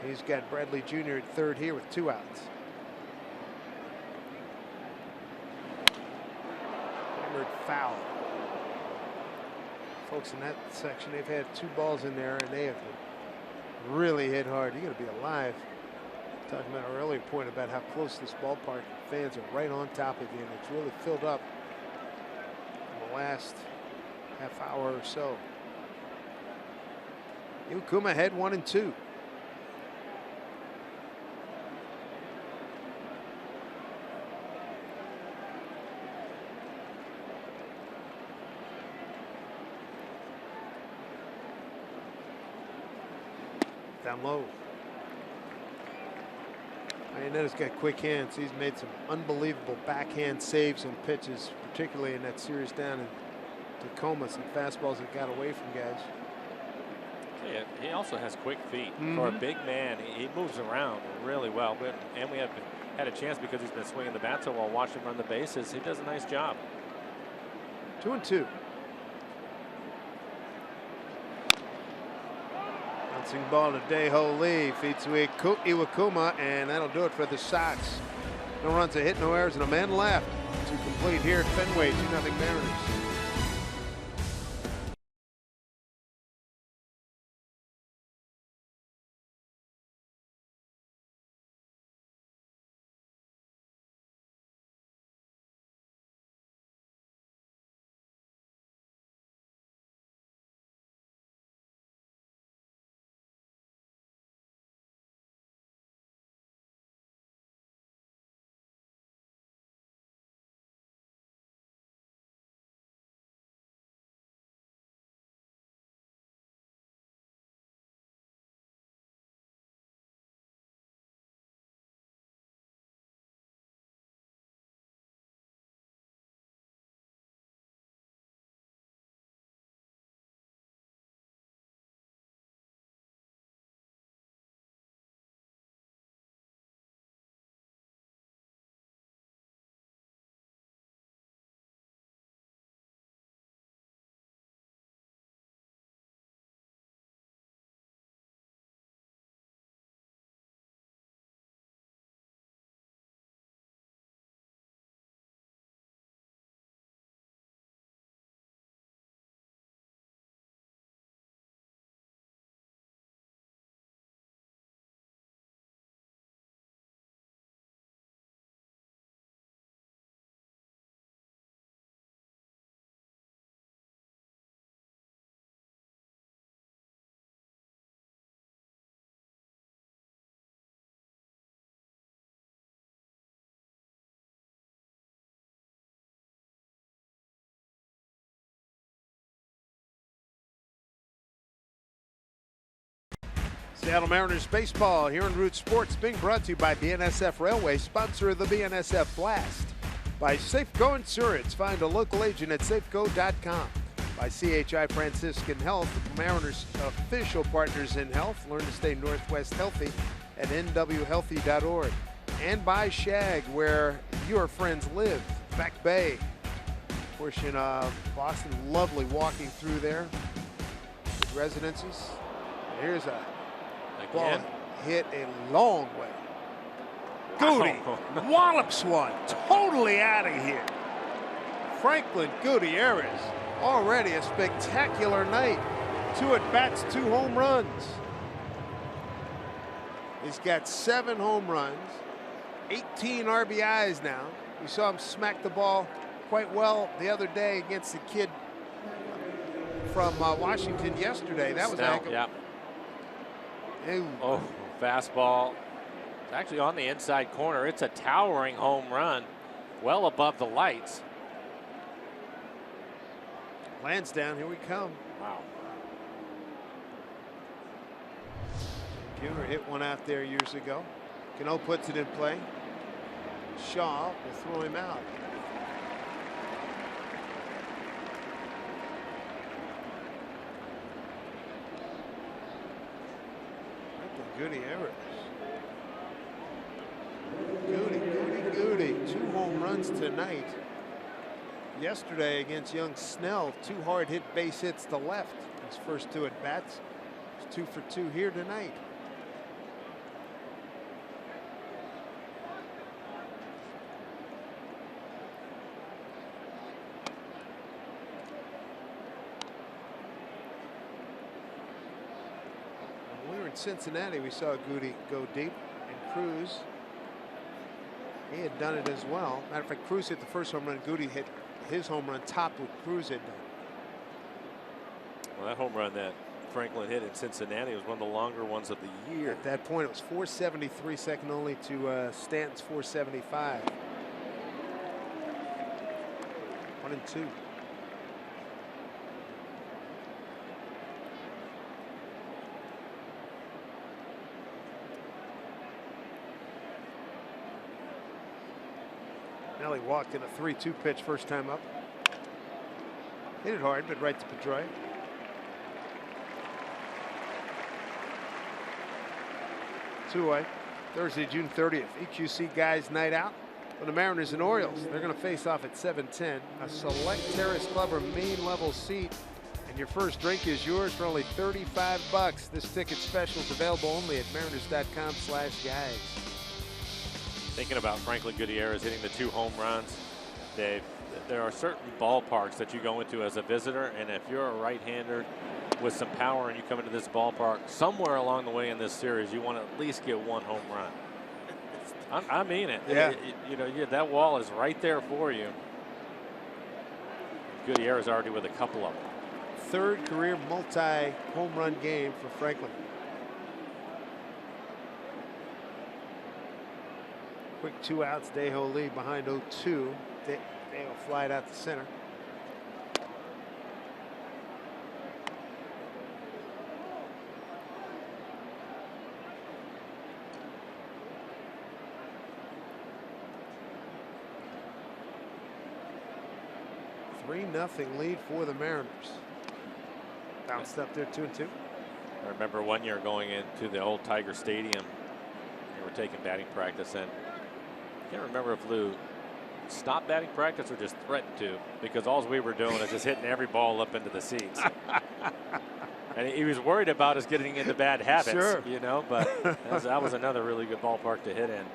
He's got Bradley Jr. at third here with 2 outs. Hammered foul. Folks in that section, they've had 2 balls in there, and they have really hit hard. You got to be alive. Talking about our earlier point about how close this ballpark, fans are right on top of you, and it's really filled up in the last half hour or so. Kuma had 1 and 2. Down low. Iannetta's got quick hands. He's made some unbelievable backhand saves on pitches, particularly in that series down in Tacoma. Some fastballs that got away from guys. Yeah, he also has quick feet. For a big man, he moves around really well. And we have had a chance because he's been swinging the bat so well. Watch him run the bases. He does a nice job. 2-2. Bouncing ball to Dae-Ho Lee. Feeds to Iwakuma, and that'll do it for the Sox. No runs, a hit, no errors, and a man left to complete here at Fenway. 2-0 Mariners. Seattle Mariners baseball here on Root Sports, being brought to you by BNSF Railway, sponsor of the BNSF Blast. By Safeco Insurance, find a local agent at safeco.com. By CHI Franciscan Health, Mariners official partners in health. Learn to stay Northwest healthy at nwhealthy.org. And by Shag, where your friends live, Back Bay. Portion of Boston, lovely walking through there. Good residences. Here's a ball hit a long way. Goody wallops one, totally out of here. Franklin Gutierrez, already a spectacular night. 2 at-bats, 2 home runs. He's got 7 home runs, 18 RBIs now. We saw him smack the ball quite well the other day against the kid from Washington yesterday. That was Oh, fastball. It's actually on the inside corner. It's a towering home run, well above the lights. Lansdowne, here we come. Wow. Buehler hit one out there years ago. Cano puts it in play. Shaw will throw him out. Gutierrez. Goody. 2 home runs tonight. Yesterday against young Snell, 2 hard hit base hits to left. His first 2 at bats. He's 2 for 2 here tonight. Cincinnati, we saw Goody go deep, and Cruz, he had done it as well. Matter of fact, Cruz hit the first home run. Goody hit his home run topped what Cruz had done. Well, that home run that Franklin hit in Cincinnati was one of the longer ones of the year. At that point, it was 473, second only to Stanton's 475. 1-2. Nelly walked in a 3-2 pitch first time up. Hit it hard, but right to Pedroia. Two away. Thursday, June 30th, EQC Guys Night Out for the Mariners and Orioles. They're going to face off at 7:10. A select Terrace Club or main level seat, and your first drink is yours for only $35. This ticket special is available only at mariners.com/guides. Thinking about Franklin Gutierrez hitting the 2 home runs, Dave, there are certain ballparks that you go into as a visitor, and if you're a right-hander with some power and you come into this ballpark, somewhere along the way in this series, you want to at least get 1 home run. I mean it. Yeah. That wall is right there for you. Gutierrez already with a couple of them. 3rd career multi-home run game for Franklin. Quick 2 outs. Dejo lead behind 0-2. Dejo fly it out to center. Nothing lead for the Mariners. Bounced up there 2-2. I remember one year going into the old Tiger Stadium. We were taking batting practice, and I can't remember if Lou stopped batting practice or just threatened to, because all we were doing is just hitting every ball up into the seats. And he was worried about us getting into bad habits, sure. But that was another really good ballpark to hit in.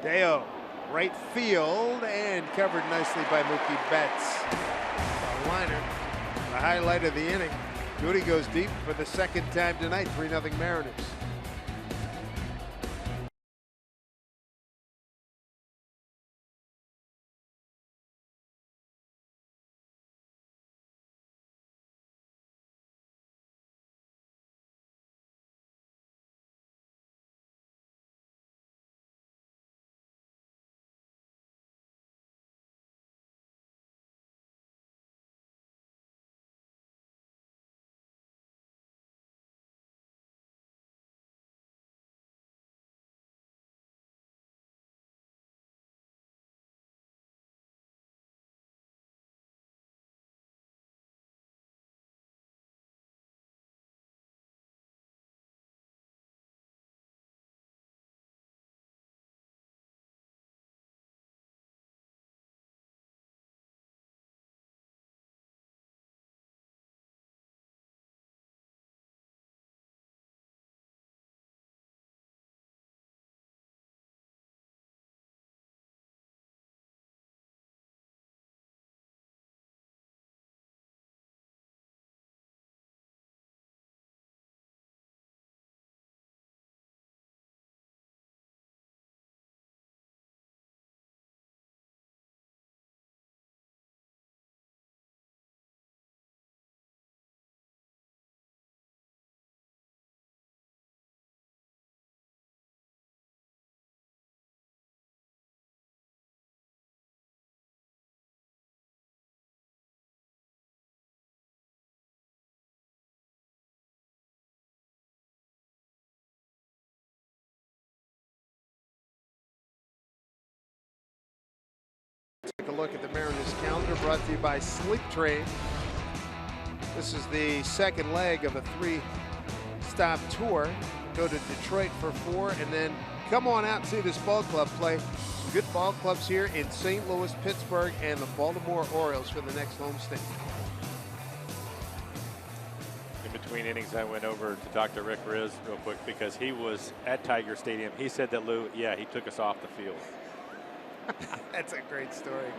Dejo, right field, and covered nicely by Mookie Betts. A liner, the highlight of the inning. Goody goes deep for the 2nd time tonight. 3-0 Mariners. Take a look at the Mariners calendar, brought to you by Sleep Train. This is the 2nd leg of a 3-stop tour. Go to Detroit for 4, and then come on out and see this ball club play. Some good ball clubs here in St. Louis, Pittsburgh, and the Baltimore Orioles for the next homestand. In between innings, I went over to Dr. Rick Riz real quick because he was at Tiger Stadium. He said that Lou, he took us off the field. That's a great story.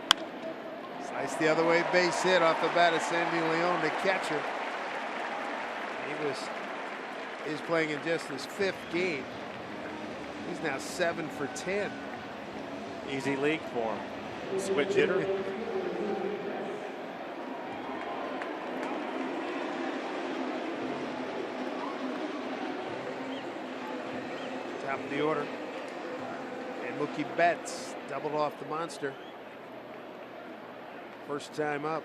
Slice the other way, base hit off the bat of Sandy Leon, the catcher. He's playing in just his 5th game. He's now 7 for 10. Easy league for him. Switch hitter. Top of the order. And Mookie Betts doubled off the monster. First time up.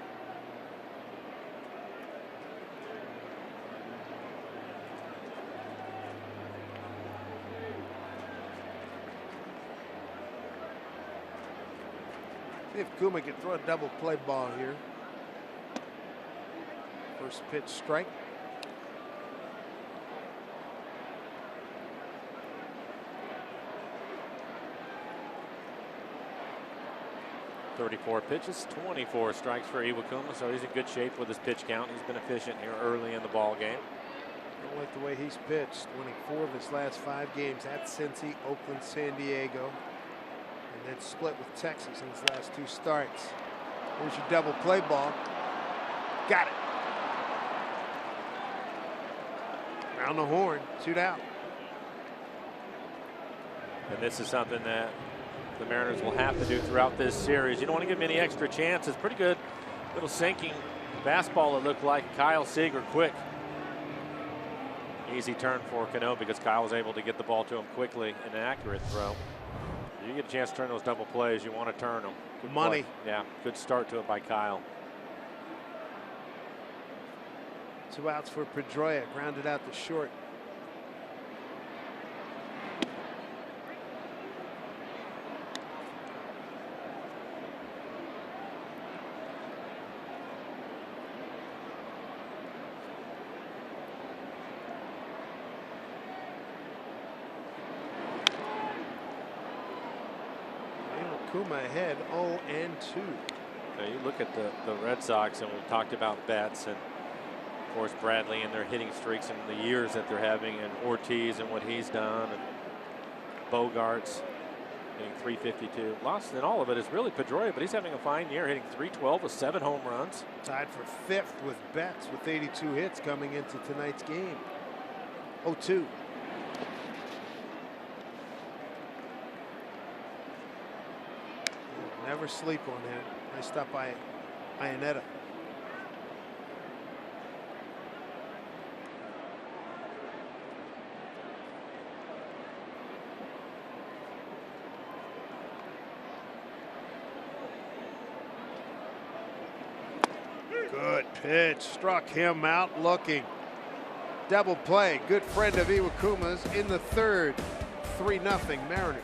See if Kuma can throw a double play ball here. First pitch strike. 34 pitches, 24 strikes for Iwakuma, so he's in good shape with his pitch count. He's been efficient here early in the ball game. Don't like the way he's pitched. Winning 4 of his last 5 games at Cincy, Oakland, San Diego, and then split with Texas in his last 2 starts. Here's your double play ball. Got it. Around the horn, 2 out. And this is something that the Mariners will have to do throughout this series. You don't want to give him any extra chances. Pretty good little sinking fastball, it looked like. Kyle Seager quick. Easy turn for Cano because Kyle was able to get the ball to him quickly and an accurate throw. You get a chance to turn those double plays, you want to turn them. Good money. Play. Yeah, good start to it by Kyle. 2 outs for Pedroia, grounded out to short. Kuma ahead 0-2. Now you look at the Red Sox, and we've talked about Betts and of course Bradley and their hitting streaks and the years that they're having, and Ortiz and what he's done, and Bogarts hitting 352. Lost in all of it is really Pedroia, but he's having a fine year, hitting 312 with 7 home runs. Tied for 5th with Betts with 82 hits coming into tonight's game. 0-2. Never sleep on him. Nice stop by Iannetta. Good pitch. Struck him out looking. Double play. Good friend of Iwakuma's in the 3rd. 3-0 Mariners.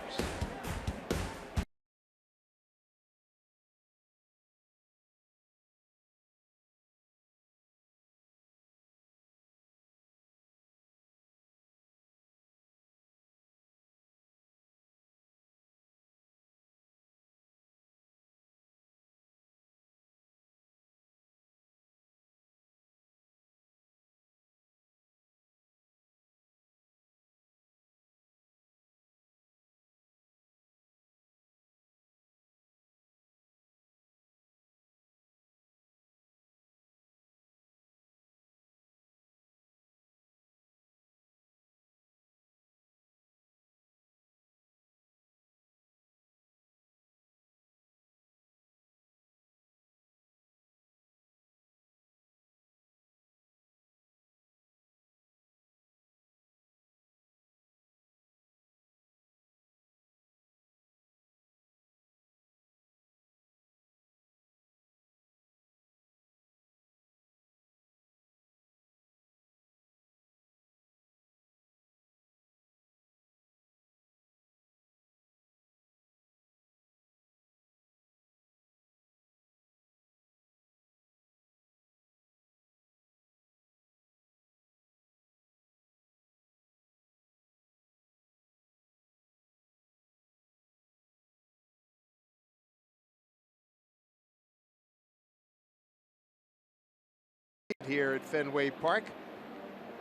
Here at Fenway Park.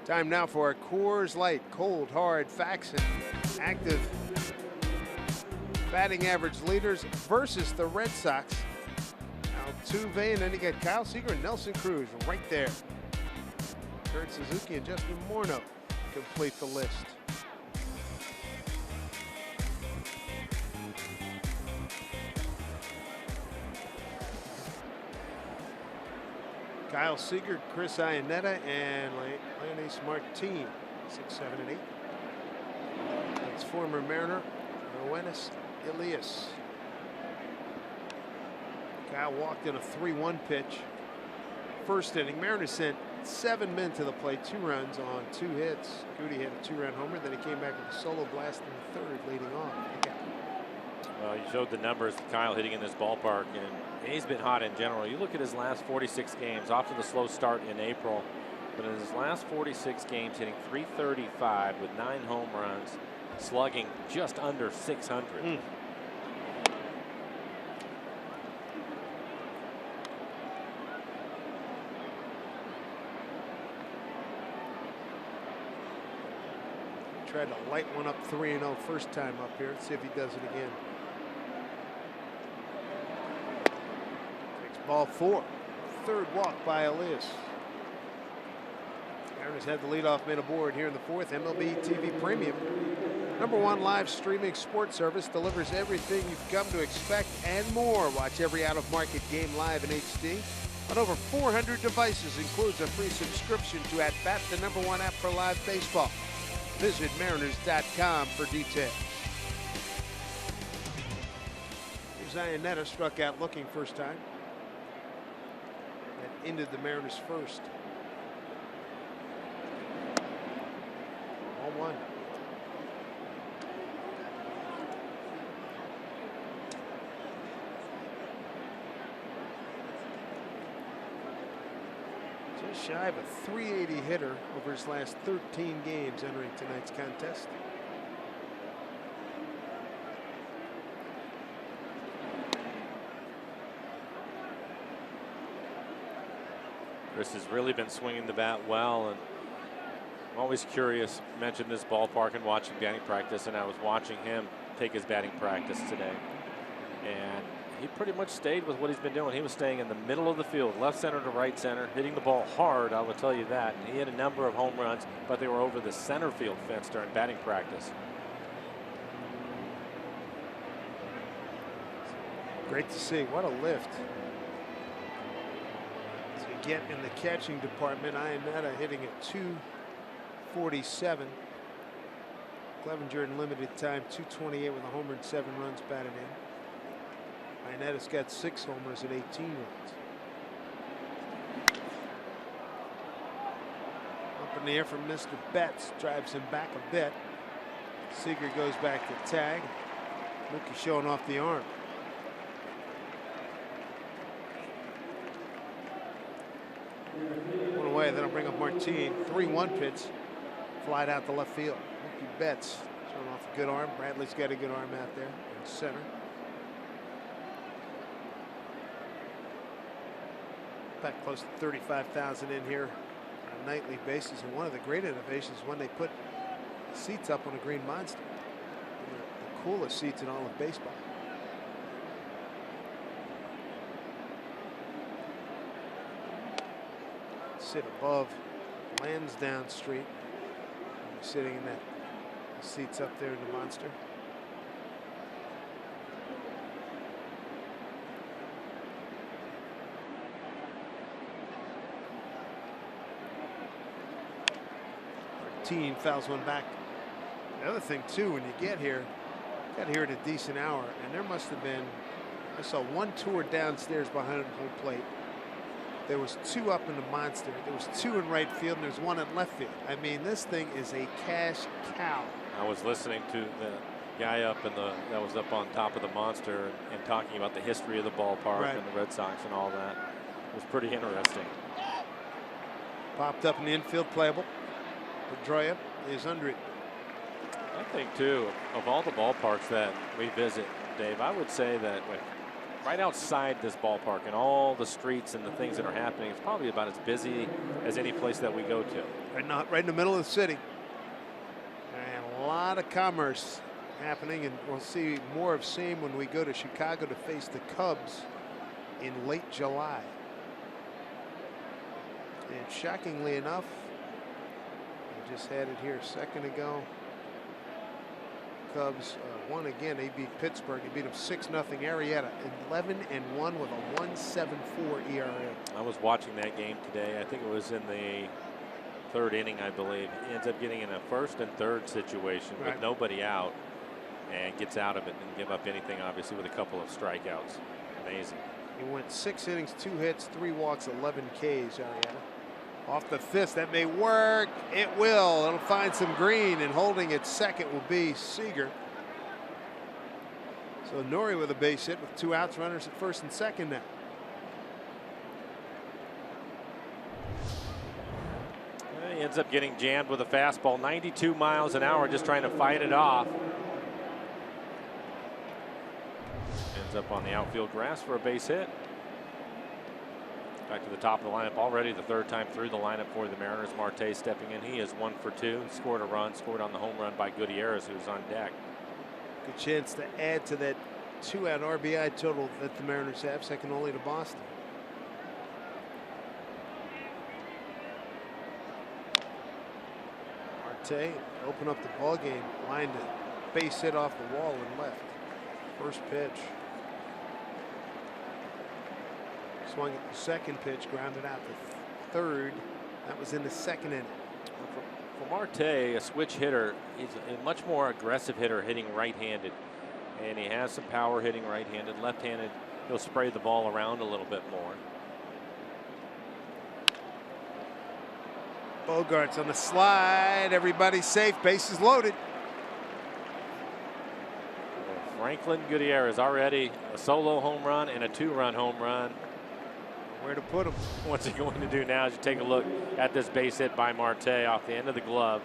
Time now for a Coors Light Cold Hard Facts and active batting average leaders versus the Red Sox. Altuve, and then you got Kyle Seager and Nelson Cruz right there. Kurt Suzuki and Justin Morneau complete the list. Kyle Seager, Chris Iannetta, and Leonis Martin, 6, 7, and 8. That's former Mariner, Roenis Elias. Kyle walked in a 3-1 pitch. First inning, Mariners sent 7 men to the plate, 2 runs on 2 hits. Goody had a 2-run homer, then he came back with a solo blast in the 3rd, leading off. Well, you showed the numbers of Kyle hitting in this ballpark, and he's been hot in general. You look at his last 46 games, off to the slow start in April, but in his last 46 games, hitting 335 with 9 home runs, slugging just under 600. tried to light one up 3-0 first time up here. Let's see if he does it again. Takes ball 4. Third walk by Elias. Mariners have the leadoff man aboard here in the 4th. MLB TV Premium, #1 live streaming sports service, delivers everything you've come to expect and more. Watch every out-of-market game live in HD on over 400 devices. Includes a free subscription to At Bat, the #1 app for live baseball. Visit Mariners.com for details. Here's Iannetta, struck out looking first time. That ended the Mariners' first. 1-1. Just shy of a .380 hitter over his last 13 games entering tonight's contest. Chris has really been swinging the bat well, and I'm always curious. Mentioned this ballpark and watching batting practice, and I was watching him take his batting practice today, and he pretty much stayed with what he's been doing. He was staying in the middle of the field, left center to right center, hitting the ball hard, I will tell you that. And he had a number of home runs, but they were over the center field fence during batting practice. Great to see. What a lift. To get in the catching department, Iannetta hitting at .247. Clevenger in limited time, .228 with a homer and 7 runs batted in. Iannetta's got 6 homers and 18 runs. Up in the air from Mr. Betts, drives him back a bit. Seager goes back to tag. Mookie showing off the arm. One away, then I'll bring up Martin. 3-1 pitch, flied out to left field. Mookie Betts showing off a good arm. Bradley's got a good arm out there in center. Back close to 35,000 in here on a nightly basis, and one of the great innovations is when they put seats up on a green monster. The coolest seats in all of baseball. Sit above Lansdowne Street. Sitting in that seats up there in the monster. Martin fouls one back. The other thing too, when you get here, got here at a decent hour, and there must have been, I saw one tour downstairs behind home plate. There was 2 up in the monster. There was 2 in right field, and there's 1 in left field. I mean, this thing is a cash cow. I was listening to the guy up in the that was up on top of the monster and talking about the history of the ballpark and the Red Sox and all that. It was pretty interesting. Popped up in the infield, playable. Pedroia is under it. I think too, of all the ballparks that we visit, Dave, I would say that right outside this ballpark and all the streets and the things that are happening, it's probably about as busy as any place that we go to. Right in the middle of the city. And a lot of commerce happening, and we'll see more of same when we go to Chicago to face the Cubs in late July. And shockingly enough, I just had it here a second ago. Cubs won again. They beat Pittsburgh. They beat them 6-0. Arrieta 11-1 with a 1.74 ERA. I was watching that game today. I think it was in the 3rd inning, I believe. He ends up getting in a 1st and 3rd situation with nobody out, and gets out of it and give up anything, obviously, with a couple of strikeouts. Amazing. He went 6 innings, 2 hits, 3 walks, 11 Ks. Arrieta. Off the fist, that may work. It will. It'll find some green, and holding at second will be Seager. So Nori with a base hit with 2 outs, runners at first and second now. He ends up getting jammed with a fastball, 92 miles an hour, just trying to fight it off. Ends up on the outfield grass for a base hit. Back to the top of the lineup already, the third time through the lineup for the Mariners. Marte stepping in. He is 1 for 2. Scored a run, scored on the home run by Gutierrez, who's on deck. Good chance to add to that 2-out RBI total that the Mariners have, second only to Boston. Marte open up the ball game, lined a base hit off the wall and left. First pitch. Swung at the second pitch, grounded out to third. That was in the second inning. For Marte, a switch hitter, he's a much more aggressive hitter hitting right-handed. And he has some power hitting right-handed. Left-handed, he'll spray the ball around a little bit more. Bogarts on the slide. Everybody's safe. Bases loaded. Franklin Gutierrez already a solo home run and a 2-run home run. Where to put him? What's he going to do now is you take a look at this base hit by Marte off the end of the glove.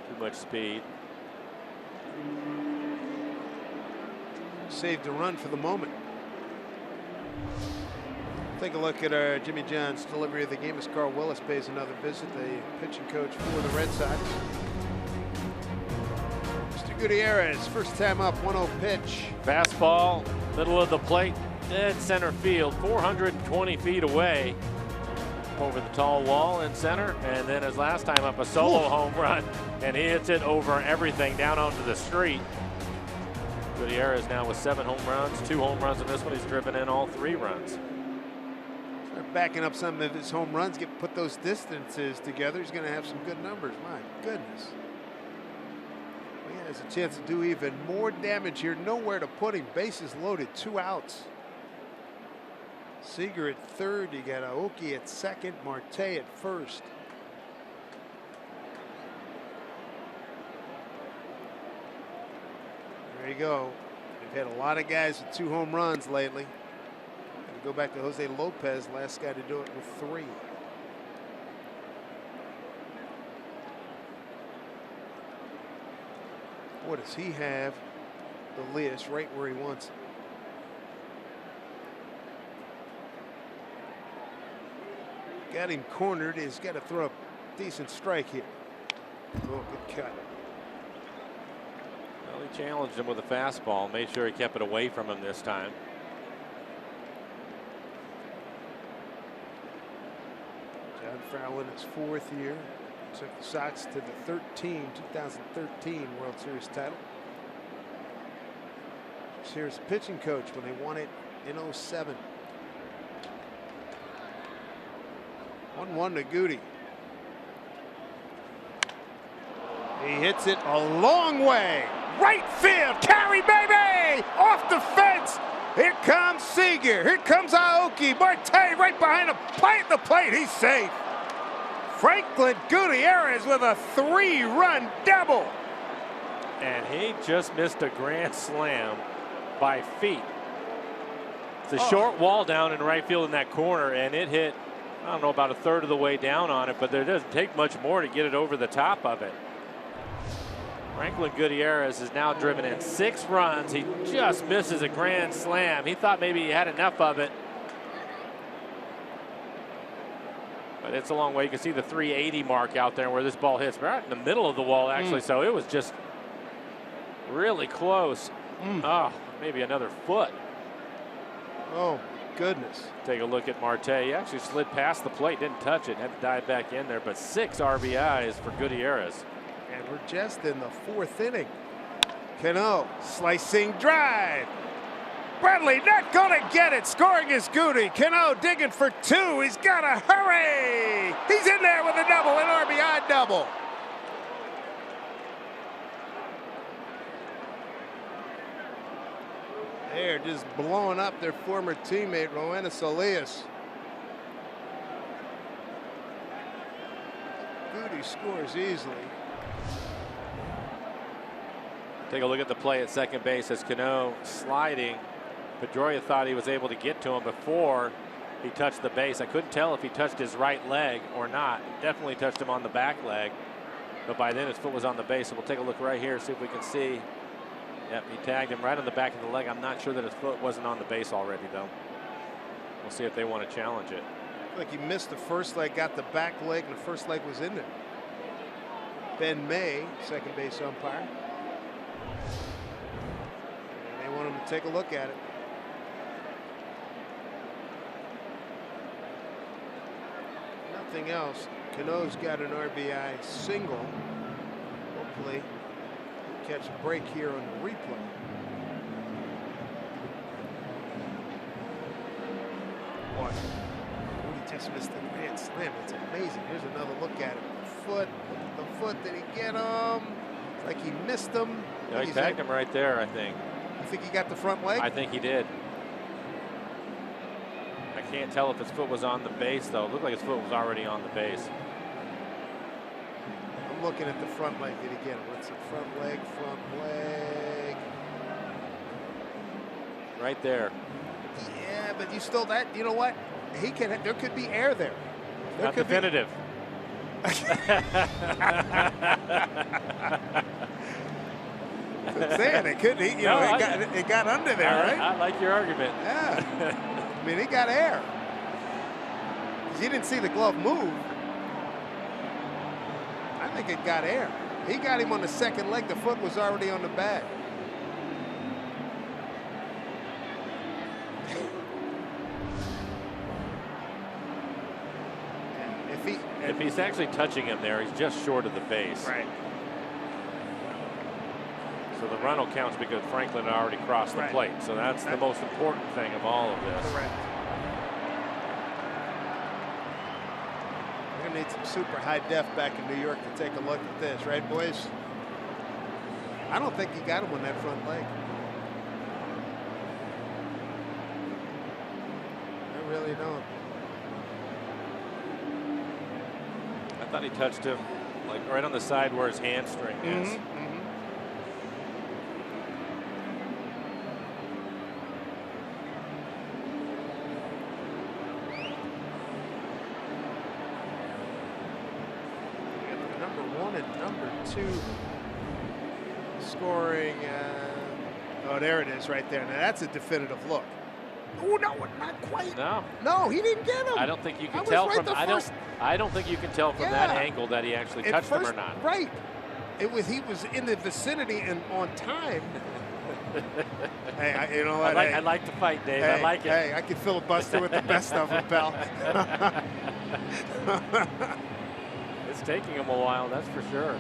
Too much speed. Saved a run for the moment. Take a look at our Jimmy John's delivery of the game as Carl Willis pays another visit, the pitching coach for the Red Sox. Mr. Gutierrez, first time up, 1-0 pitch. Fastball, middle of the plate, dead center field, 420 feet away over the tall wall in center. And then his last time up, a solo home run, and he hits it over everything down onto the street. Gutierrez now with 7 home runs, 2 home runs in this one. He's driven in all 3 runs. Backing up some of his home runs, put those distances together, he's going to have some good numbers. My goodness. He has a chance to do even more damage here. Nowhere to put him. Bases loaded, 2 outs. Seager at third. You got Aoki at second. Marte at first. There you go. We've had a lot of guys with 2 home runs lately. Go back to Jose Lopez, last guy to do it with 3. What does he have? The list right where he wants it. Got him cornered. He's got to throw a decent strike here. Oh, good cut. Well, he challenged him with a fastball, made sure he kept it away from him this time. John Farrell in his 4th year. Took the Sox to the 2013 World Series title. Here's pitching coach when they won it in 07. 1-1 to Goody. He hits it a long way. Right field. Carry, baby! Off the fence. Here comes Seager. Here comes Aoki. Marte right behind the plate. He's safe. Franklin Gutierrez with a 3-run double. And he just missed a grand slam by feet. It's a short wall down in right field in that corner, and it hit, I don't know, about a third of the way down on it, but there doesn't take much more to get it over the top of it. Franklin Gutierrez has now driven in 6 runs. He just misses a grand slam. He thought maybe he had enough of it. But it's a long way. You can see the 380 mark out there where this ball hits. Right in the middle of the wall, actually. So it was just really close. Oh, maybe another foot. Oh, goodness. Take a look at Marte. He actually slid past the plate, didn't touch it, had to dive back in there. But 6 RBIs for Gutierrez. And we're just in the 4th inning. Cano, slicing drive. Bradley not going to get it. Scoring is Goody. Cano digging for 2. He's got to hurry. He's in there with a double, an RBI double. They're just blowing up their former teammate, Roena Solis. Goody scores easily. Take a look at the play at second base as Cano sliding. Pedroia thought he was able to get to him before he touched the base. I couldn't tell if he touched his right leg or not. Definitely touched him on the back leg. But by then his foot was on the base. So we'll take a look right here, see if we can see. Yep, he tagged him right on the back of the leg. I'm not sure that his foot wasn't on the base already, though. We'll see if they want to challenge it. Like he missed the first leg, got the back leg, and the first leg was in there. Ben May, second base umpire. And they want him to take a look at it. Nothing else. Cano's got an RBI single. Hopefully, he'll catch a break here on the replay. Watch. He just missed the grand slam. It's amazing. Here's another look at it. Foot. Look at the foot. Did he get him? It's like he missed him. Yeah, he tagged him right there, I think. You think he got the front leg? I think he did. I can't tell if his foot was on the base, though. It looked like his foot was already on the base. I'm looking at the front leg. Did he get him? What's the front leg? Front leg. Right there. Yeah, but you still that. You know what? He can. There could be air there. Not definitive. I'm saying it could. You know, it got under there, right? I like your argument. Yeah. I mean, he got air. You didn't see the glove move. I think it got air. He got him on the second leg. The foot was already on the bag. If he's actually touching him there, he's just short of the base. Right. So the run will count because Franklin had already crossed the plate. So that's the most important thing of all of this. Correct. We're going to need some super high def back in New York to take a look at this, right, boys? I don't think he got him on that front leg. I really don't. I thought he touched him like right on the side where his hamstring is. Number 1 and number 2 scoring. Oh, there it is right there. Now that's a definitive look. Oh no, not quite. No, he didn't get him. I don't think you can tell from. I don't think you can tell from that angle that he actually touched him or not. Right. It was. He was in the vicinity and on time. Hey, you know what? I like to fight, Dave. I like it. Hey, I can filibuster with the best of them, pal. It's taking him a while, that's for sure.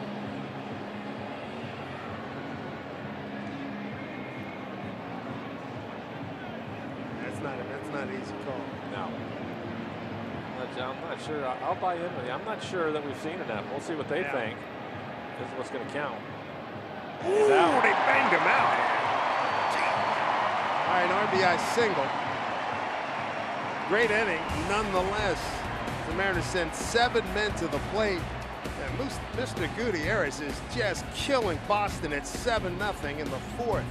That's not an easy call. No. I'm not sure. I'll buy in with you. I'm not sure that we've seen enough. We'll see what they think. This is what's going to count. He's out. They banged him out. All right, an RBI single. Great inning, nonetheless. The Mariners send 7 men to the plate. And Mr. Gutierrez is just killing Boston at 7-0 in the 4th.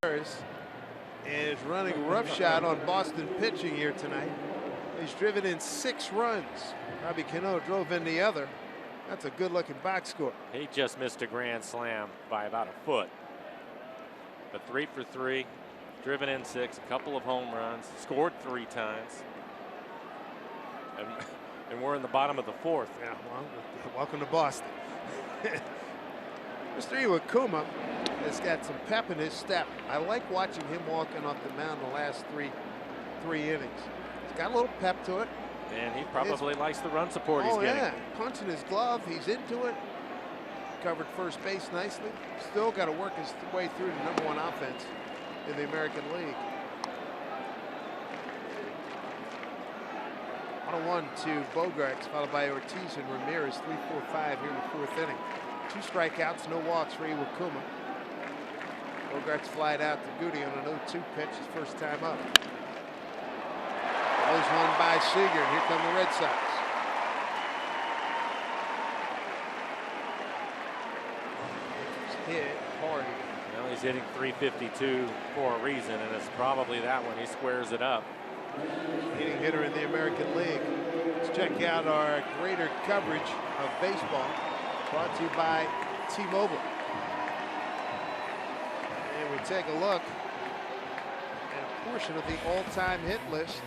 is running roughshod on Boston pitching here tonight. He's driven in 6 runs. Robbie Cano drove in the other. That's a good-looking box score. He just missed a grand slam by about a foot. But 3 for 3, driven in 6, a couple of home runs, scored 3 times. And we're in the bottom of the 4th. Yeah, well, welcome to Boston. Mr. Iwakuma has got some pep in his step. I like watching him walking off the mound the last three innings. He's got a little pep to it. And he probably likes the run support he's getting. Yeah, punching his glove. He's into it. Covered first base nicely. Still got to work his way through the #1 offense in the American League. 1-1 to Bogarts, followed by Ortiz and Ramirez. 3-4-5 here in the 4th inning. 2 strikeouts, no walks for Iwakuma. Bogarts flied out to Goody on an 0-2 pitch, his first time up. That was won by Seager, and here come the Red Sox. Hit hard. Well, he's hitting .352 for a reason, and it's probably that one. He squares it up. Leading hitter in the American League. Let's check out our greater coverage of baseball, brought to you by T-Mobile. And we take a look at a portion of the all-time hit list.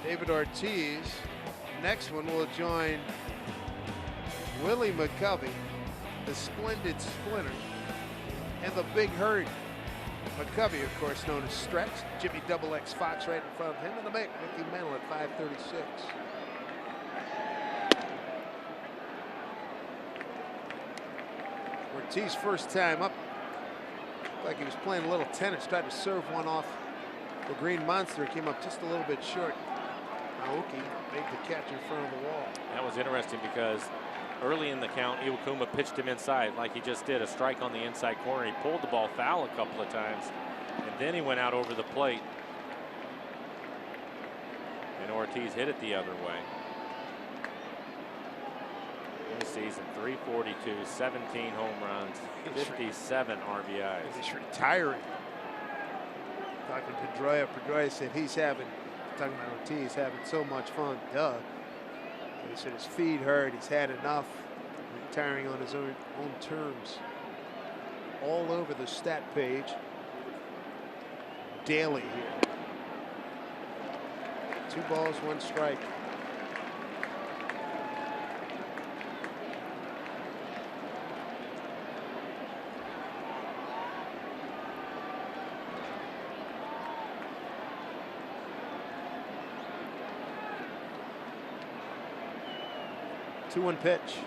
David Ortiz. Next one will join Willie McCovey, the Splendid Splinter, and the Big Hurt. McCovey, of course, known as Stretch. Jimmy Double X Fox right in front of him. And the Mickey Mantle at 536. Ortiz first time up. Looked like he was playing a little tennis. Tried to serve one off the Green Monster. Came up just a little bit short. Naoki made the catch in front of the wall. That was interesting because early in the count, Iwakuma pitched him inside like he just did, a strike on the inside corner. He pulled the ball foul a couple of times, and then he went out over the plate. And Ortiz hit it the other way. In the season, 342, 17 home runs, 57 RBIs. He's retiring. Talking to Pedroia. Pedroia said he's having, talking about Ortiz, having so much fun. Duh. He said his feet hurt. He's had enough. Retiring on his own terms. All over the stat page. Daily here. 2 balls, 1 strike. Two-one pitch.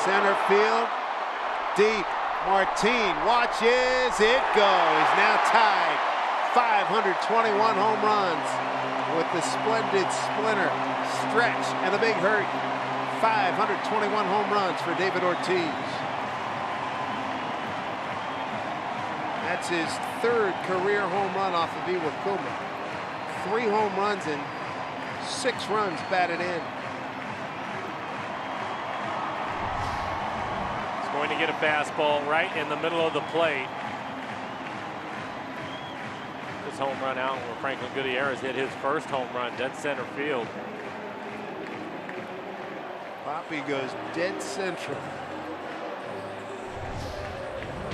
Center field, deep. Martin watches it go. He's now tied 521 home runs with the Splendid Splinter, Stretch, and the Big Hurt. 521 home runs for David Ortiz. That's his 3rd career home run off of Iwakuma. 3 home runs and 6 runs batted in. He's going to get a fastball right in the middle of the plate. This home run out where Franklin Gutierrez hit his first home run, dead center field. Poppy goes dead central.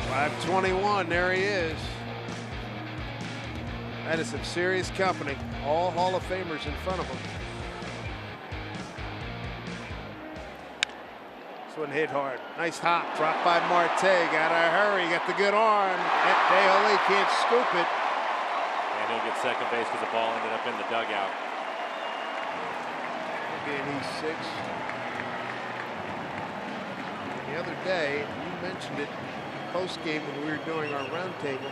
521, there he is. That is some serious company. All Hall of Famers in front of him. This one hit hard. Nice hop. Dropped by Marte. Got to hurry. Got the good arm. Deoli can't scoop it. And he'll get second base because the ball ended up in the dugout. Again, he's 6. The other day, you mentioned it post-game when we were doing our roundtable.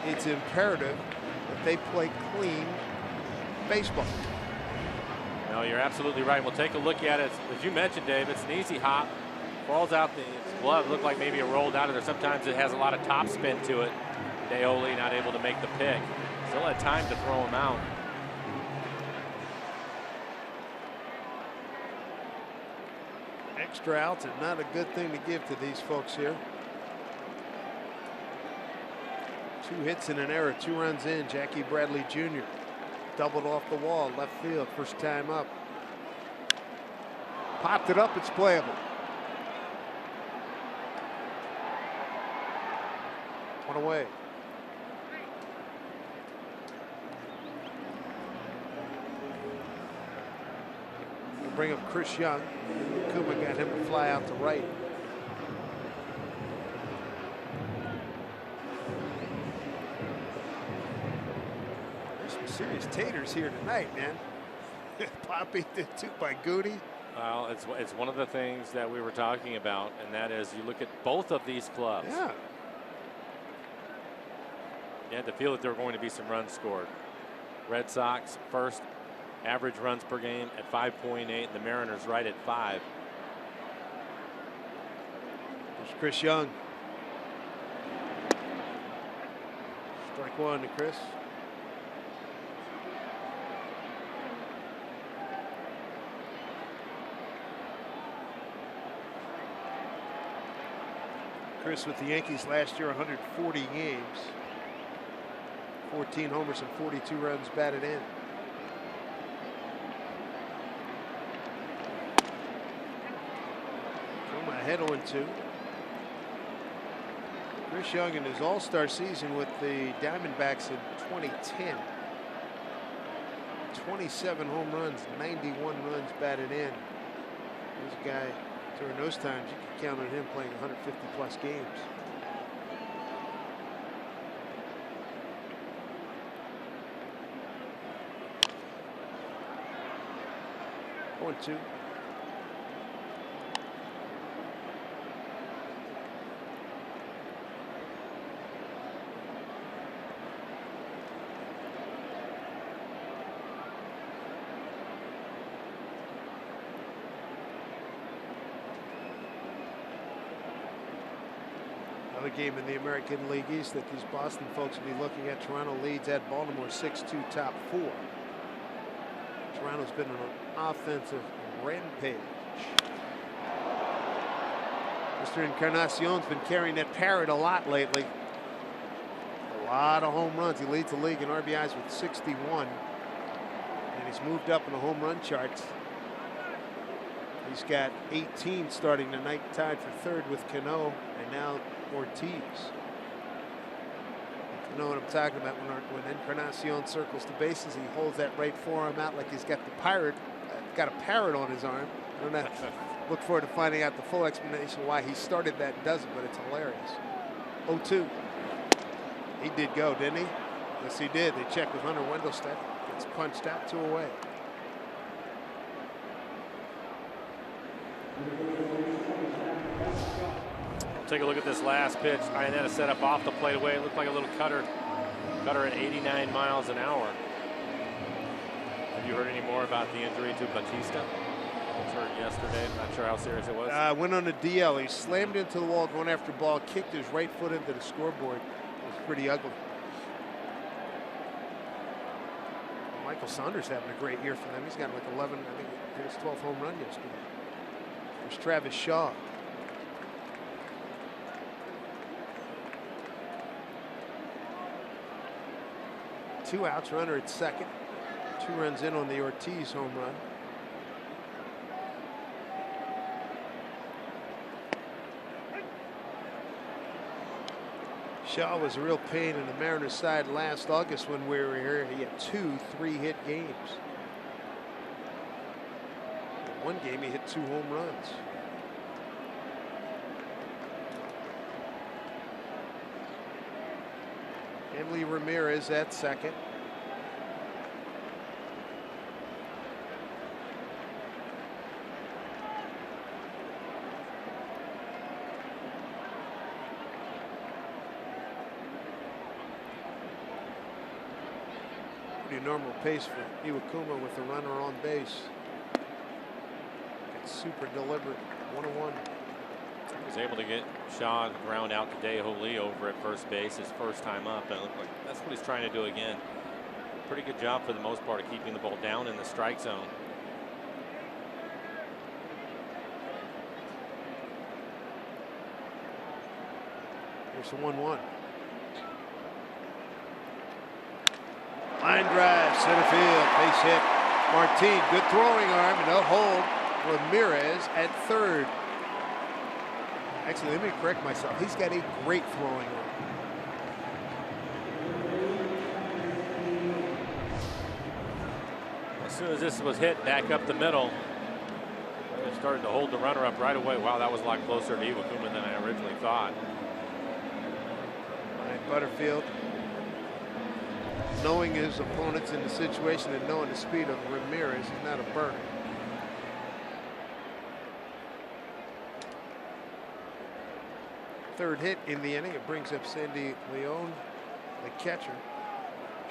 It's imperative that they play clean baseball. No, you're absolutely right. We'll take a look at it. As you mentioned, Dave, it's an easy hop. Falls out the glove. Looked like maybe it rolled out of there. Sometimes it has a lot of top spin to it. Deoli not able to make the pick. Still had time to throw him out. Extra outs is not a good thing to give to these folks here. 2 hits and an error, 2 runs in. Jackie Bradley Jr. doubled off the wall, left field, first time up. Popped it up, it's playable. 1 away. We'll bring up Chris Young. Kuma got him to fly out to right. There's some serious taters here tonight, man. Poppy did 2 by Goody. Well, it's one of the things that we were talking about, and that is you look at both of these clubs. Yeah. You had to feel that there were going to be some runs scored. Red Sox first average runs per game at 5.8. The Mariners right at 5. There's Chris Young. Strike 1 to Chris. Chris with the Yankees last year, 140 games. 14 homers and 42 runs batted in. Come ahead 0-2. Chris Young in his All-Star season with the Diamondbacks in 2010. 27 home runs, 91 runs batted in. This guy, during those times, you could count on him playing 150 plus games. One, 2. Another game in the American League East that these Boston folks will be looking at. Toronto leads at Baltimore 6-2, top 4. Toronto's been on an offensive rampage. Mr. Encarnacion's been carrying that parrot a lot lately. A lot of home runs. He leads the league in RBIs with 61. And he's moved up in the home run charts. He's got 18 starting tonight, tied for 3rd with Cano and now Ortiz. You know what I'm talking about when Encarnacion circles the bases, he holds that right forearm out like he's got the got a parrot on his arm. I don't know. Look forward to finding out the full explanation why he started that and doesn't, but it's hilarious. 0-2. He did go, didn't he? Yes, he did. They checked with Hunter Wendelstedt. Gets punched out, 2 away. Take a look at this last pitch. Iannetta set up off the plate away. It looked like a little cutter at 89 miles an hour. Have you heard any more about the injury to Batista? It was hurt yesterday. Not sure how serious it was. Went on a DL. He slammed into the wall going after the ball, kicked his right foot into the scoreboard. It was pretty ugly. Michael Saunders having a great year for them. He's got like 11, I think he hit his 12th home run yesterday. There's Travis Shaw. Two outs, runner at second. 2 runs in on the Ortiz home run. Shaw was a real pain in the Mariners side last August when we were here. He had 2 3-hit games. In one game he hit 2 home runs. Emily Ramirez at second. Pretty normal pace for Iwakuma with the runner on base. It's super deliberate. 1-1. He was able to get Shaw ground out to Deholi over at first base his first time up, and it looked like that's what he's trying to do again. Pretty good job for the most part of keeping the ball down in the strike zone. Here's the 1-1. Line drive, center field, base hit. Martin, good throwing arm, and they'll hold Ramirez at third. Actually, let me correct myself. He's got a great throwing arm. As soon as this was hit back up the middle, they started to hold the runner up right away. Wow, that was a lot closer to Iwakuma than I originally thought. Ryan Butterfield, knowing his opponents in the situation and knowing the speed of Ramirez, he's not a burner. Third hit in the inning. It brings up Sandy Leon, the catcher.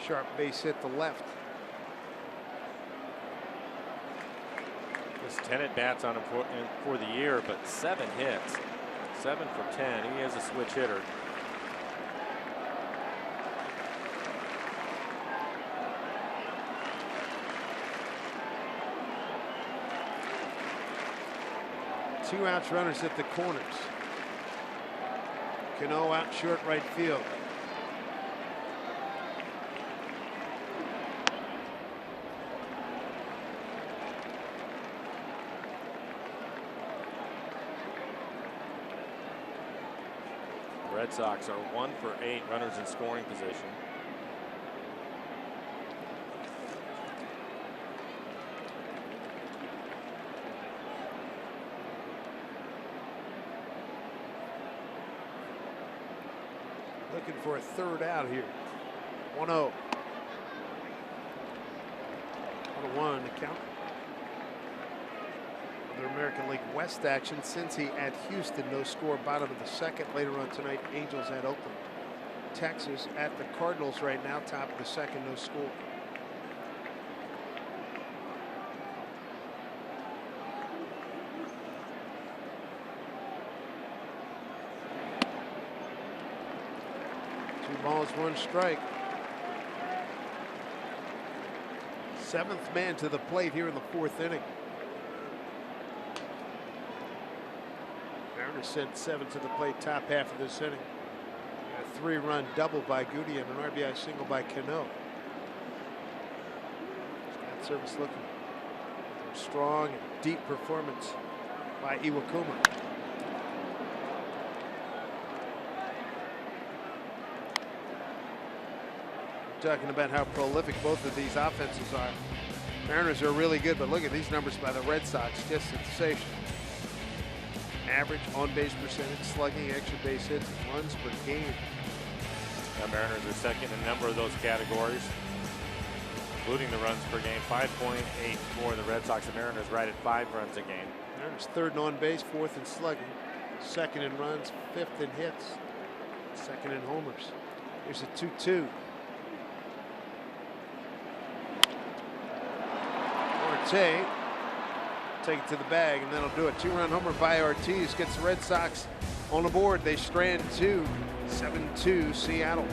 Sharp base hit to left. Just 10 at-bats on him for the year, but 7 hits. 7 for 10. He is a switch hitter. Two outs, runners at the corners. Cano out short right field. Red Sox are 1 for 8 runners in scoring position. Looking for a third out here. 1-0. 1-1 the count. Other American League West action. Cincy at Houston, no score. Bottom of the second. Later on tonight, Angels at Oakland. Texas at the Cardinals right now. Top of the second, no score. Balls, 1 strike. 7th man to the plate here in the 4th inning. Mariners sent 7 to the plate top half of this inning. A 3-run double by Goody and an RBI single by Cano. That service looking for a strong and deep performance by Iwakuma. Talking about how prolific both of these offenses are. Mariners are really good, but look at these numbers by the Red Sox, just sensational. Average on-base percentage, slugging, extra base hits, and runs per game. The Mariners are second in a number of those categories, including the runs per game. 5.8 more than the Red Sox. The Mariners right at 5 runs a game. Mariners 3rd in on-base, 4th in slugging, 2nd in runs, 5th in hits, 2nd in homers. Here's a 2-2. Take it to the bag, and that'll do it. 2-run homer by Ortiz gets the Red Sox on the board. They strand 2, 7-2 Seattle.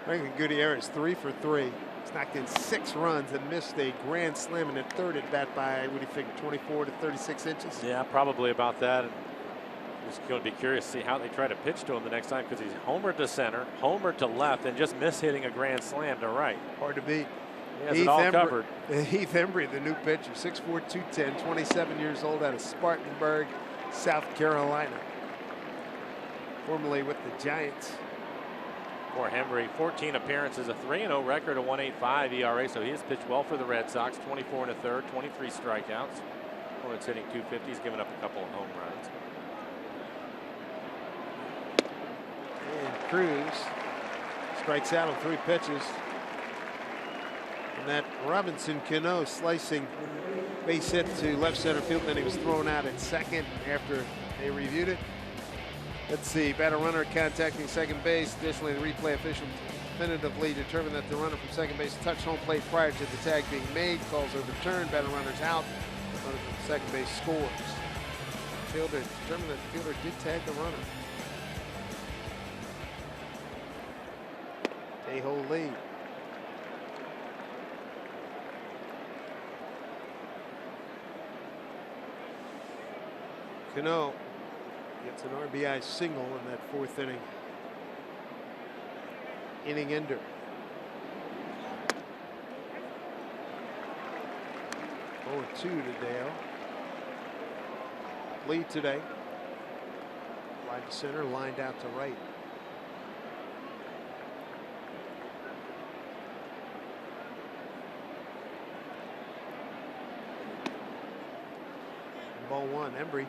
Franklin Gutierrez 3 for 3. He's knocked in 6 runs and missed a grand slam in the third at bat by, what do you figure, 24 to 36 inches? Yeah, probably about that. Just going to be curious to see how they try to pitch to him the next time, because he's homered to center, homered to left, and just missed hitting a grand slam to right. Hard to beat. He has it all covered. Heath Embry, the new pitcher, 6'4", 210, 27 years old, out of Spartanburg, South Carolina. Formerly with the Giants. For Embry, 14 appearances, a 3-0 record, a 1.85 ERA, so he has pitched well for the Red Sox. 24 1/3, 23 strikeouts. Opponent's hitting .250. He's given up a couple of home runs. And Cruz strikes out on 3 pitches. And that Robinson Cano slicing base hit to left center field. Then he was thrown out at second after they reviewed it. Let's see, batter runner contacting second base. Additionally, the replay official definitively determined that the runner from second base touched home plate prior to the tag being made. Calls overturned. Batter runner's out. Runner from second base scores. Fielder determined that the fielder did tag the runner. Tejo lead. Cano gets an RBI single in that 4th inning. Inning ender. Oh, 2 to Dale. Lead today. Wide to center, lined out to right. Ball 1, Embry.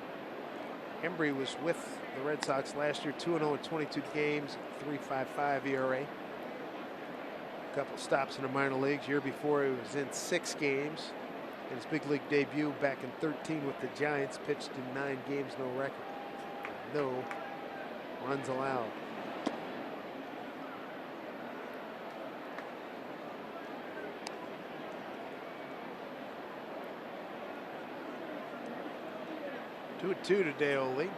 Embry was with the Red Sox last year, 2-0 in 22 games, 3.55 ERA. A couple stops in the minor leagues. Year before, he was in 6 games. In his big league debut back in 13 with the Giants, pitched in 9 games, no record. No runs allowed. Two to Deoli.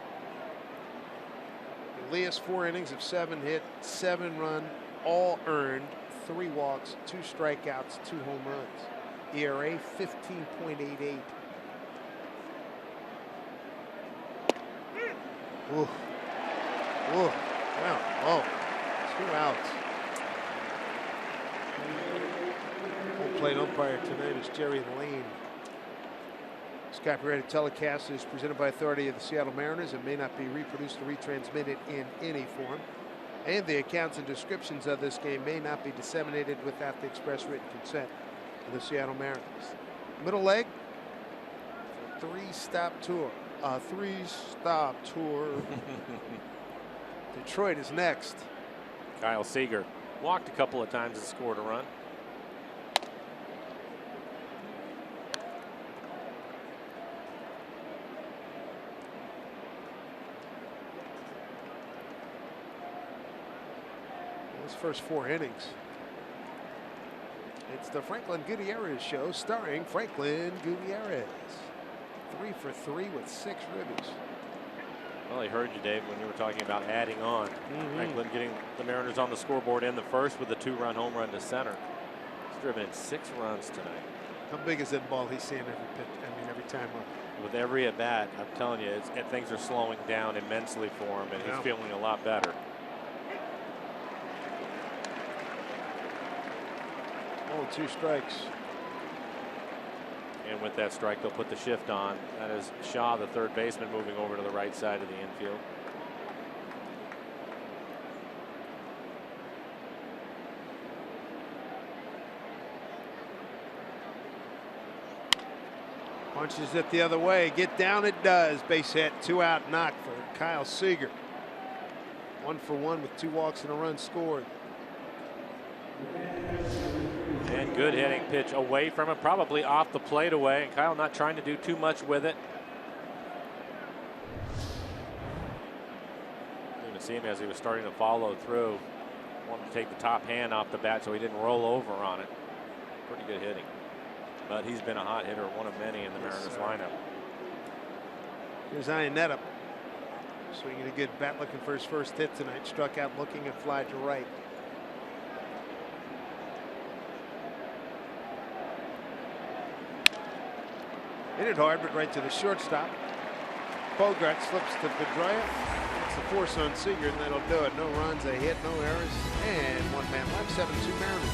Elias, 4 innings of 7 hit, 7 run, all earned, 3 walks, 2 strikeouts, 2 home runs. ERA 15.88. Ooh. Ooh. Wow. Oh. 2 outs. Home plate umpire tonight is Jerry Lane. This copyrighted telecast is presented by authority of the Seattle Mariners and may not be reproduced or retransmitted in any form. And the accounts and descriptions of this game may not be disseminated without the express written consent of the Seattle Mariners. Middle leg, 3-stop tour. Detroit is next. Kyle Seager walked a couple of times and scored a run. His first 4 innings. It's the Franklin Gutierrez Show starring Franklin Gutierrez. 3 for 3 with 6 ribbies. Well, I heard you, Dave, when you were talking about adding on. Franklin getting the Mariners on the scoreboard in the first with a 2-run home run to center. He's driven in 6 runs tonight. How big is that ball he's seeing every pitch? I mean, every time up. With every at bat, I'm telling you, things are slowing down immensely for him, and he's feeling a lot better. Oh, 2 strikes. And with that strike, they'll put the shift on. That is Shaw, the third baseman, moving over to the right side of the infield. Punches it the other way. Get down it does. Base hit. 2 out knock for Kyle Seager. 1 for 1 with 2 walks and a run scored. And good hitting pitch away from him, probably off the plate away. And Kyle not trying to do too much with it. You can see him as he was starting to follow through. Wanted to take the top hand off the bat so he didn't roll over on it. Pretty good hitting. But he's been a hot hitter, one of many in the Mariners lineup. Here's Iannetta. Swinging a good bat, looking for his first hit tonight. Struck out looking and fly to right. Hit it hard, but right to the shortstop. Bogart slips to Pedroia. It's the force on Seager, and that'll do it. No runs, a hit, no errors, and one man left. 7-2 Mariners.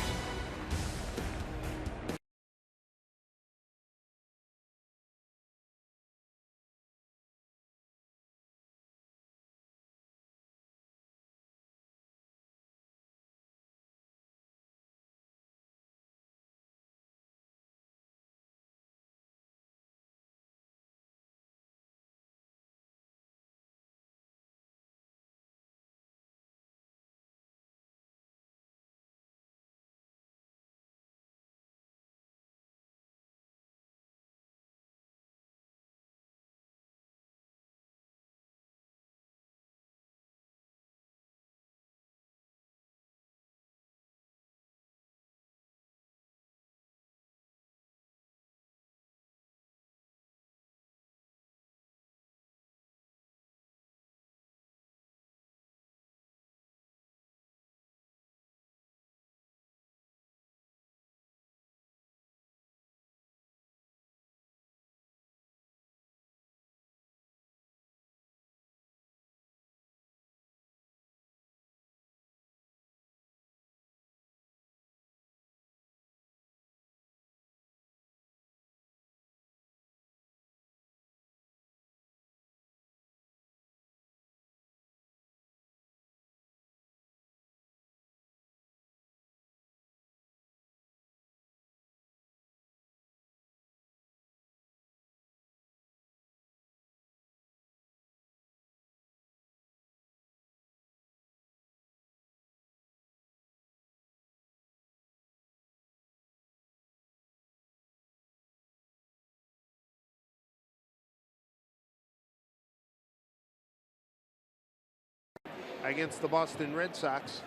Against the Boston Red Sox.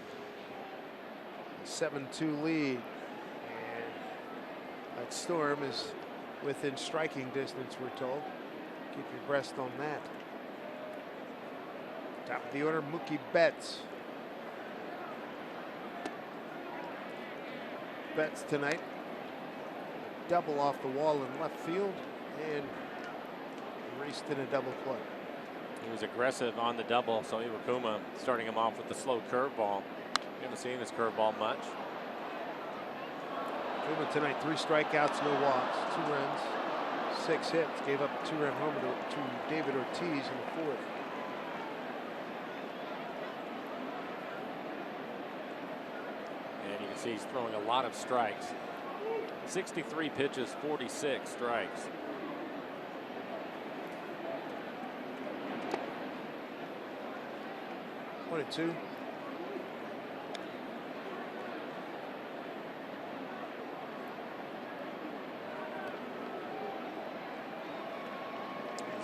7-2 lead. And that Storm is within striking distance, we're told. Keep your breast on that. Top of the order, Mookie Betts. Betts tonight. Double off the wall in left field and raced in a double play. He was aggressive on the double, so Iwakuma starting him off with the slow curveball. We haven't seen this curveball much. Iwakuma tonight, 3 strikeouts, no walks, 2 runs, 6 hits. Gave up a 2-run homer to David Ortiz in the 4th. And you can see he's throwing a lot of strikes. 63 pitches, 46 strikes. Two.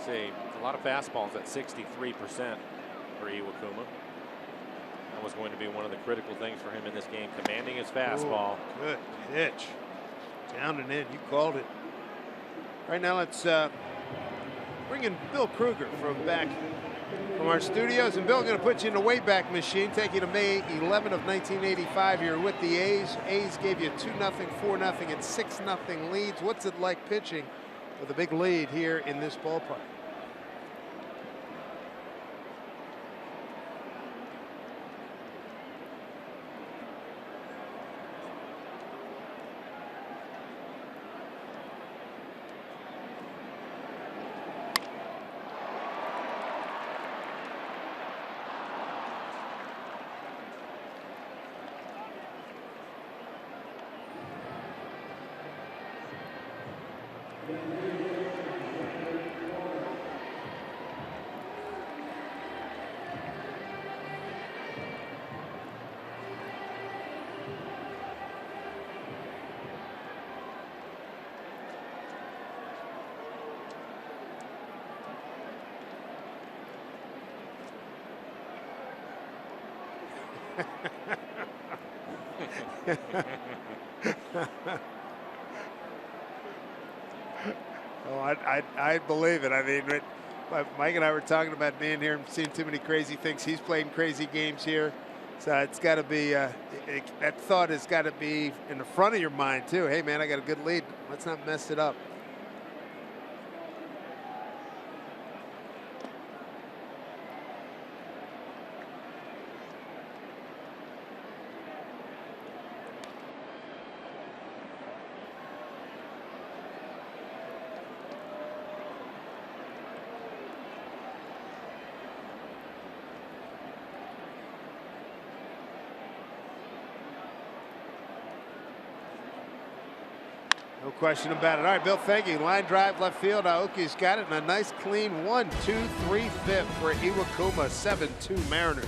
See a lot of fastballs at 63% for Iwakuma. That was going to be one of the critical things for him in this game, commanding his fastball. Ooh, good pitch. Down and in. You called it. Right now, let's bring in Bill Kruger from our studios. And Bill, going to put you in the Wayback Machine, take you to May 11 of 1985. You're with the A's. A's gave you 2-0, 4-0, and 6-0 leads. What's it like pitching with a big lead here in this ballpark? Oh, I believe it. I mean, Mike and I were talking about being here and seeing too many crazy things. He's playing crazy games here. So it's got to be, that thought has got to be in the front of your mind, too. Hey, man, I got a good lead. Let's not mess it up. No question about it. All right, Bill, thank you. Line drive left field. Aoki's got it, and a nice clean 1-2-3 fifth for Iwakuma. 7-2 Mariners.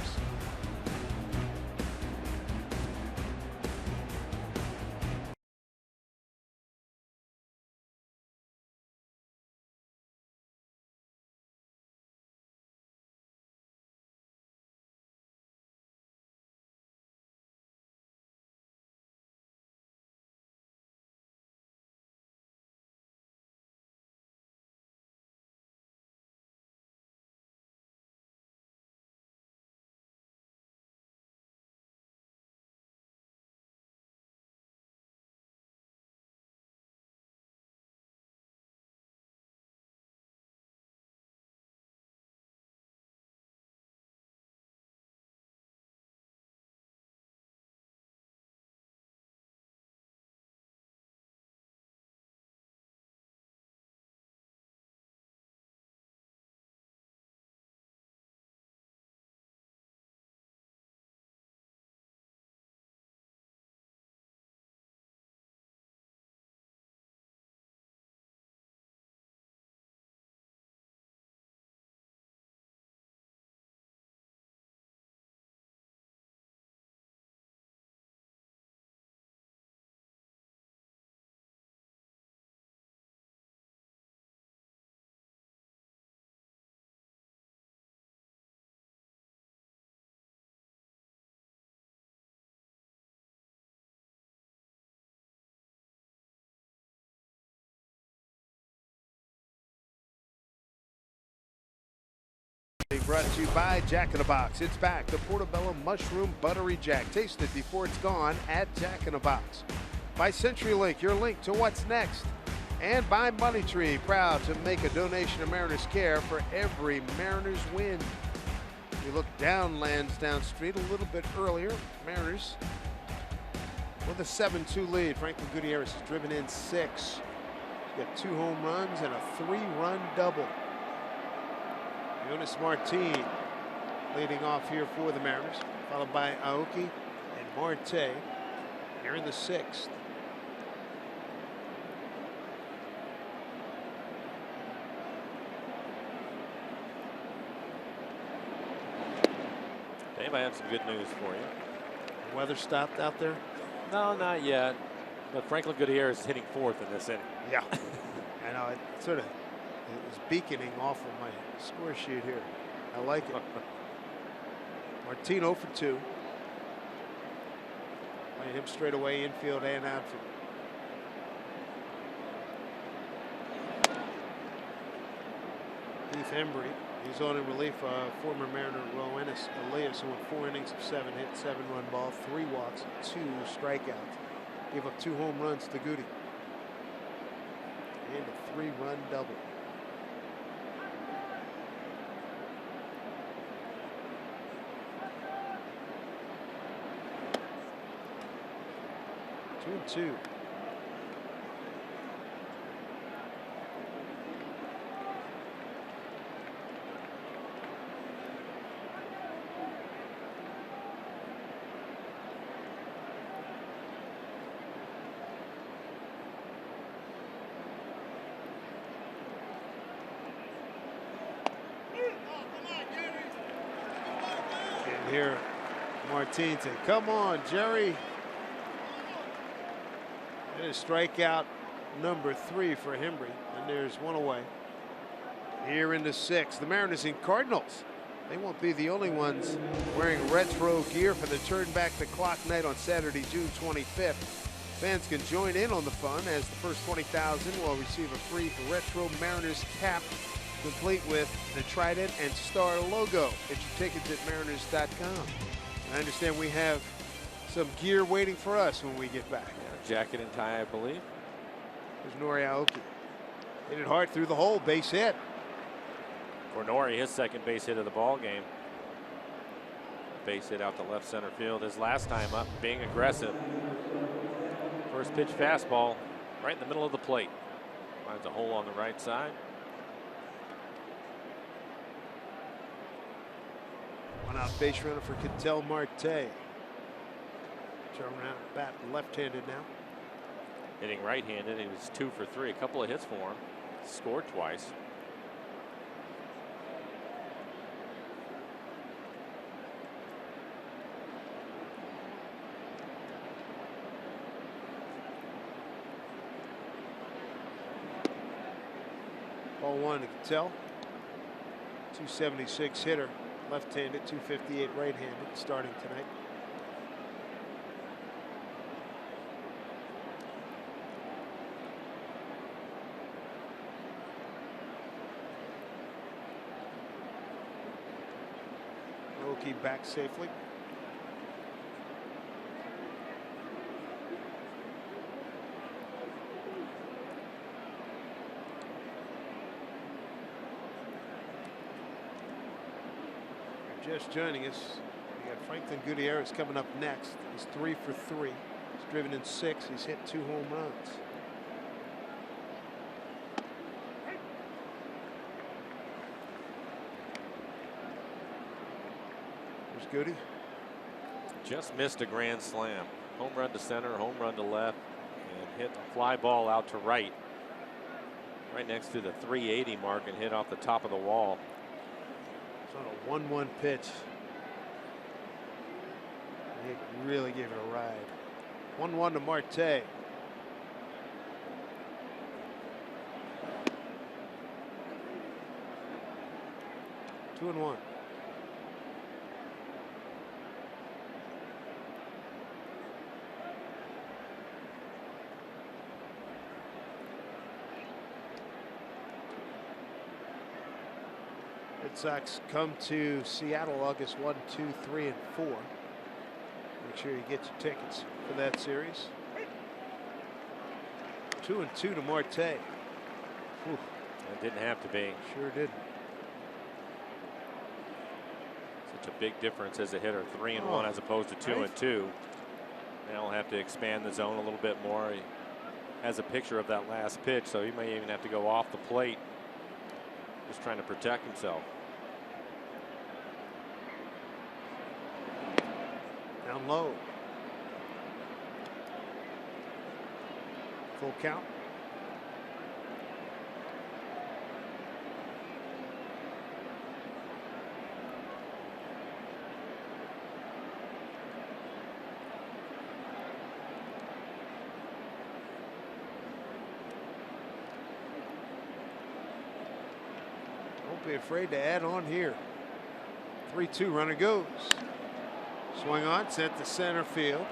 Brought to you by Jack in the Box. It's back. The Portobello Mushroom Buttery Jack. Taste it before it's gone at Jack in the Box. By CenturyLink, your link to what's next. And by Money Tree, proud to make a donation to Mariners Care for every Mariners win. We look downlands down street a little bit earlier. Mariners with a 7-2 lead. Franklin Gutierrez has driven in 6. He's got 2 home runs and a 3-run double. Jonas Martin leading off here for the Mariners, followed by Aoki and Marte here in the 6th. Dave, I have some good news for you. The weather stopped out there? No, not yet. But Franklin Gutierrez is hitting 4th in this inning. Yeah. I know. It sort of is beaconing off of my score sheet here. I like it. Martin 0 for 2. Playing him straight away, infield and outfield. Keith Embry, he's on in relief of former Mariner Roenis Elias, who went 4 innings of 7 hits, 7-run ball, 3 walks, 2 strikeouts. Gave up 2 home runs to Goody. And a 3-run double. Two. And here, Martin said, "Come on, Jerry." That is strikeout number 3 for Embry, and there's 1 away. Here in the 6th, the Mariners and Cardinals. They won't be the only ones wearing retro gear for the Turn Back the Clock night on Saturday, June 25th. Fans can join in on the fun as the first 20,000 will receive a free retro Mariners cap, complete with the Trident and Star logo. Get your tickets at mariners.com. I understand we have some gear waiting for us when we get back. Jacket and tie, I believe. There's Nori Aoki. Hit it hard through the hole, base hit. For Nori, his second base hit of the ball game. Base hit out to left center field. His last time up, being aggressive. First pitch fastball right in the middle of the plate. Finds a hole on the right side. One out base runner for Ketel Marte. Turn around, bat left-handed now. Hitting right-handed, he was 2 for 3. A couple of hits for him. Scored twice. Ball 1 to Cattell. 276 hitter, left-handed, 258 right-handed, starting tonight. Milwaukee back safely. Just joining us, we got Franklin Gutierrez coming up next. He's 3 for 3. He's driven in 6. He's hit 2 home runs. There's Goody. Just missed a grand slam. Home run to center, home run to left, and hit a fly ball out to right next to the 380 mark, and hit off the top of the wall. On a 1-1 pitch. He really gave it a ride. 1-1 to Marte. Two and 1. Red Sox come to Seattle August 1, 2, 3, and 4. Make sure you get your tickets for that series. 2-2 to Marte. It didn't have to be. Sure didn't. Such a big difference as a hitter. 3 and 1 as opposed to 2 and 2. Now he'll have to expand the zone a little bit more. He has a picture of that last pitch, so he may even have to go off the plate, just trying to protect himself. Down low. Full count. Don't be afraid to add on here. 3-2, runner goes. Swing on, sent to center field.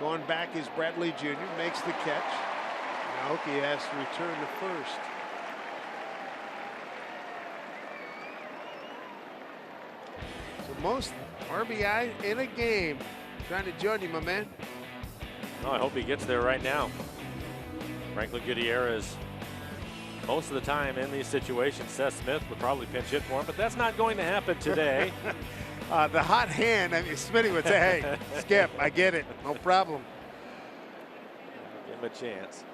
Going back is Bradley Jr. Makes the catch. Now he has to return to first. So most RBI in a game. Trying to join you, my man. Oh, I hope he gets there right now. Franklin Gutierrez, most of the time in these situations, Seth Smith would probably pinch hit for him, but that's not going to happen today. The hot hand, I mean, Smitty would say, hey, Skip, I get it. No problem. Give him a chance.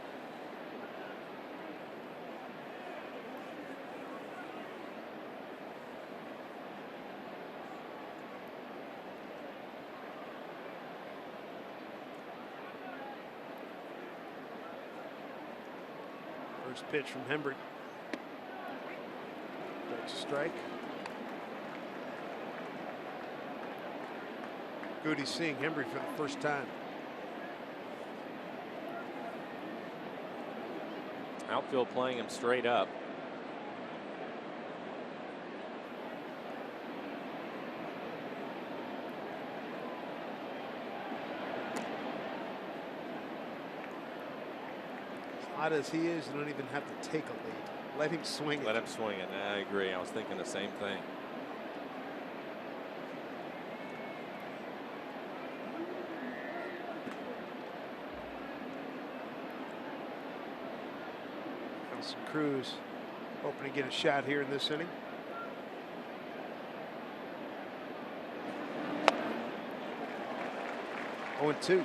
First pitch from Hembree. That's a strike. Goody's seeing Hembree for the first time. Outfield playing him straight up. As hot as he is, you don't even have to take a lead. Let him swing it. Let him swing it. I agree. I was thinking the same thing. Cruz hoping to get a shot here in this inning. Oh, 2. We'll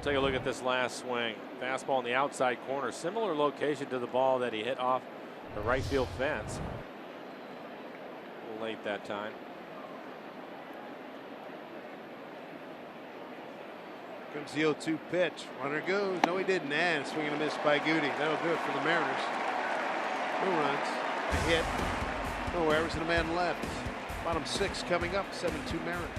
take a look at this last swing. Fastball in the outside corner, similar location to the ball that he hit off the right field fence. A little late that time. Comes the 0-2 pitch. Runner goes. No, he didn't. And swing and a miss by Goody. That'll do it for the Mariners. No runs. A hit. No errors and a man left. Bottom 6 coming up. 7-2 Mariners.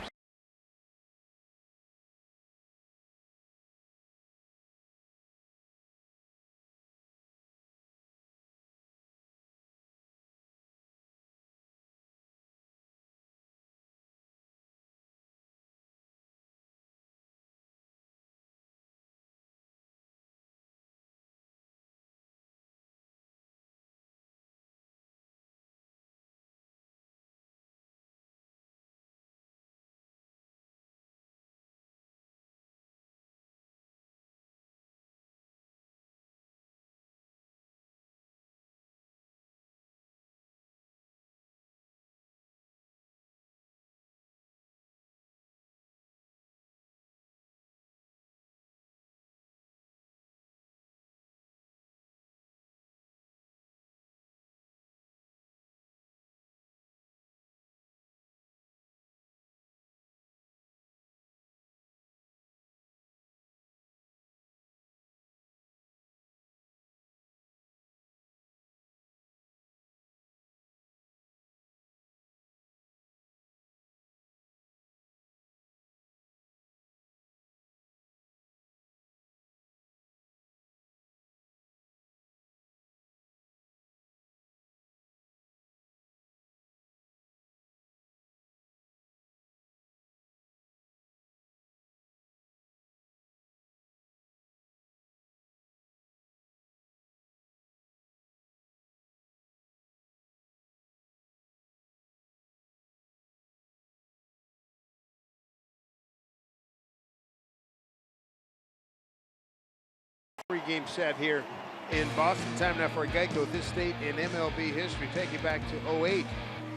Three-game set here in Boston. Time now for a Geico. This state in MLB history. Take you back to 08.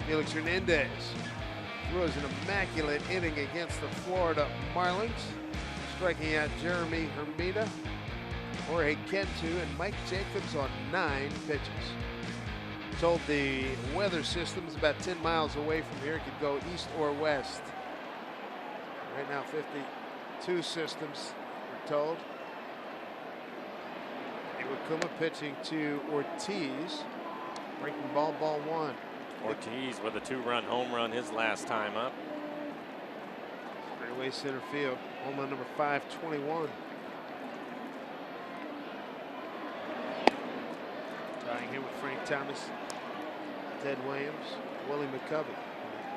Felix Hernandez throws an immaculate inning against the Florida Marlins, striking out Jeremy Hermida, Jorge Cantu, and Mike Jacobs on 9 pitches. Told the weather system is about 10 miles away from here. It could go east or west. Right now, 52 systems, we're told. Iwakuma pitching to Ortiz. Breaking ball, ball 1. Ortiz with a 2-run home run his last time up. Straightaway center field. Home run number 521. Tying here with Frank Thomas, Ted Williams, Willie McCovey.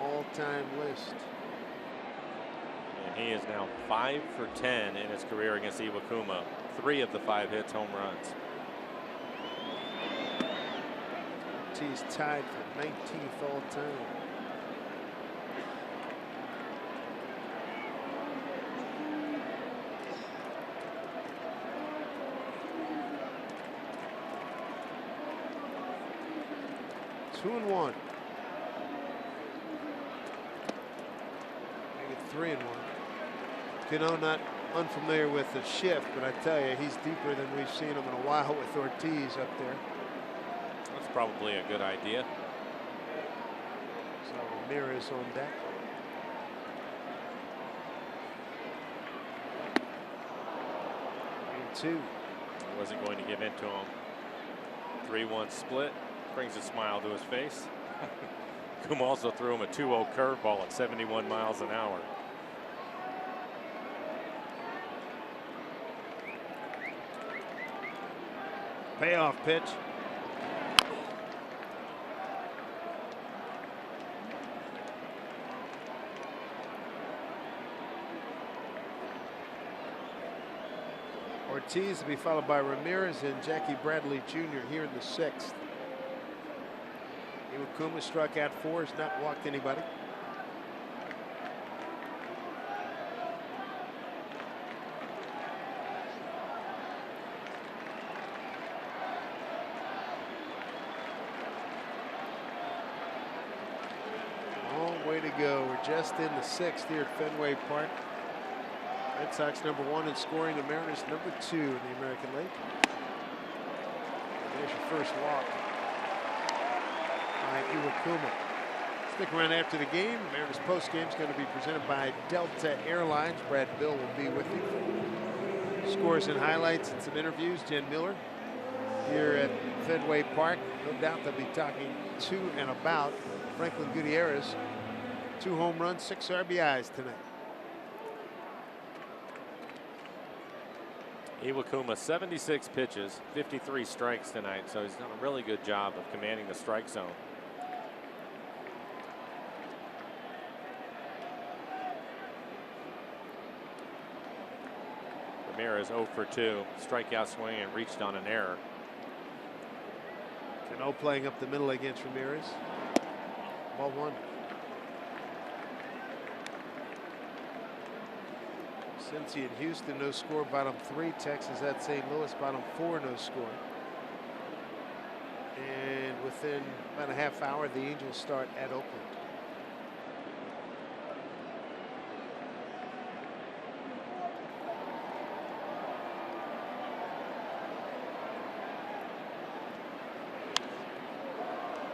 All-time list. And he is now 5 for 10 in his career against Iwakuma. 3 of the 5 hits, home runs. Ortiz tied for 19th all time. Two and 1. Maybe 3 and 1. Cano not unfamiliar with the shift, but I tell you, he's deeper than we've seen him in a while with Ortiz up there. That's probably a good idea. So Ramirez on deck. And 2. I wasn't going to give in to him. 3-1 split. Brings a smile to his face. Kuma also threw him a 2-0 curveball at 71 miles an hour. Payoff pitch. Ortiz to be followed by Ramirez and Jackie Bradley Jr. here in the 6th. Iwakuma struck out 4, has not walked anybody. Long way to go. We're just in the 6th here at Fenway Park. Red Sox #1 in scoring, the Mariners #2 in the American League. There's your first walk. by Iwakuma. Stick around after the game. Mariners postgame is going to be presented by Delta Airlines. Brad Bill will be with you. Scores and highlights and some interviews. Jen Miller here at Fenway Park. No doubt they'll be talking to and about Franklin Gutierrez. 2 home runs, 6 RBIs tonight. Iwakuma, 76 pitches, 53 strikes tonight, so he's done a really good job of commanding the strike zone. Ramirez 0 for 2, strikeout swing and reached on an error. Cano playing up the middle against Ramirez. Ball 1. Cincy and Houston, no score, bottom 3. Texas at St. Louis, bottom 4, no score. And within about a half hour, the Angels start at Oakland.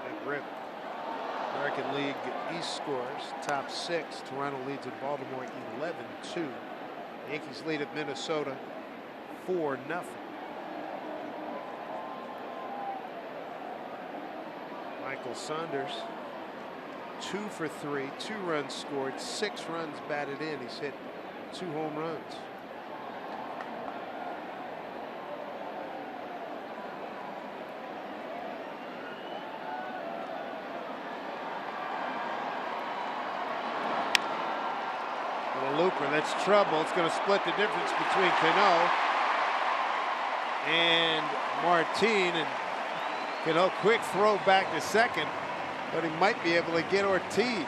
Big rip. American League East scores. Top 6. Toronto leads at Baltimore 11-2. Yankees lead at Minnesota 4-0. Michael Saunders 2 for 3, 2 runs scored, 6 runs batted in. He's hit 2 home runs. Looper, that's trouble. It's going to split the difference between Cano and Martin. And Cano, quick throw back to second, but he might be able to get Ortiz.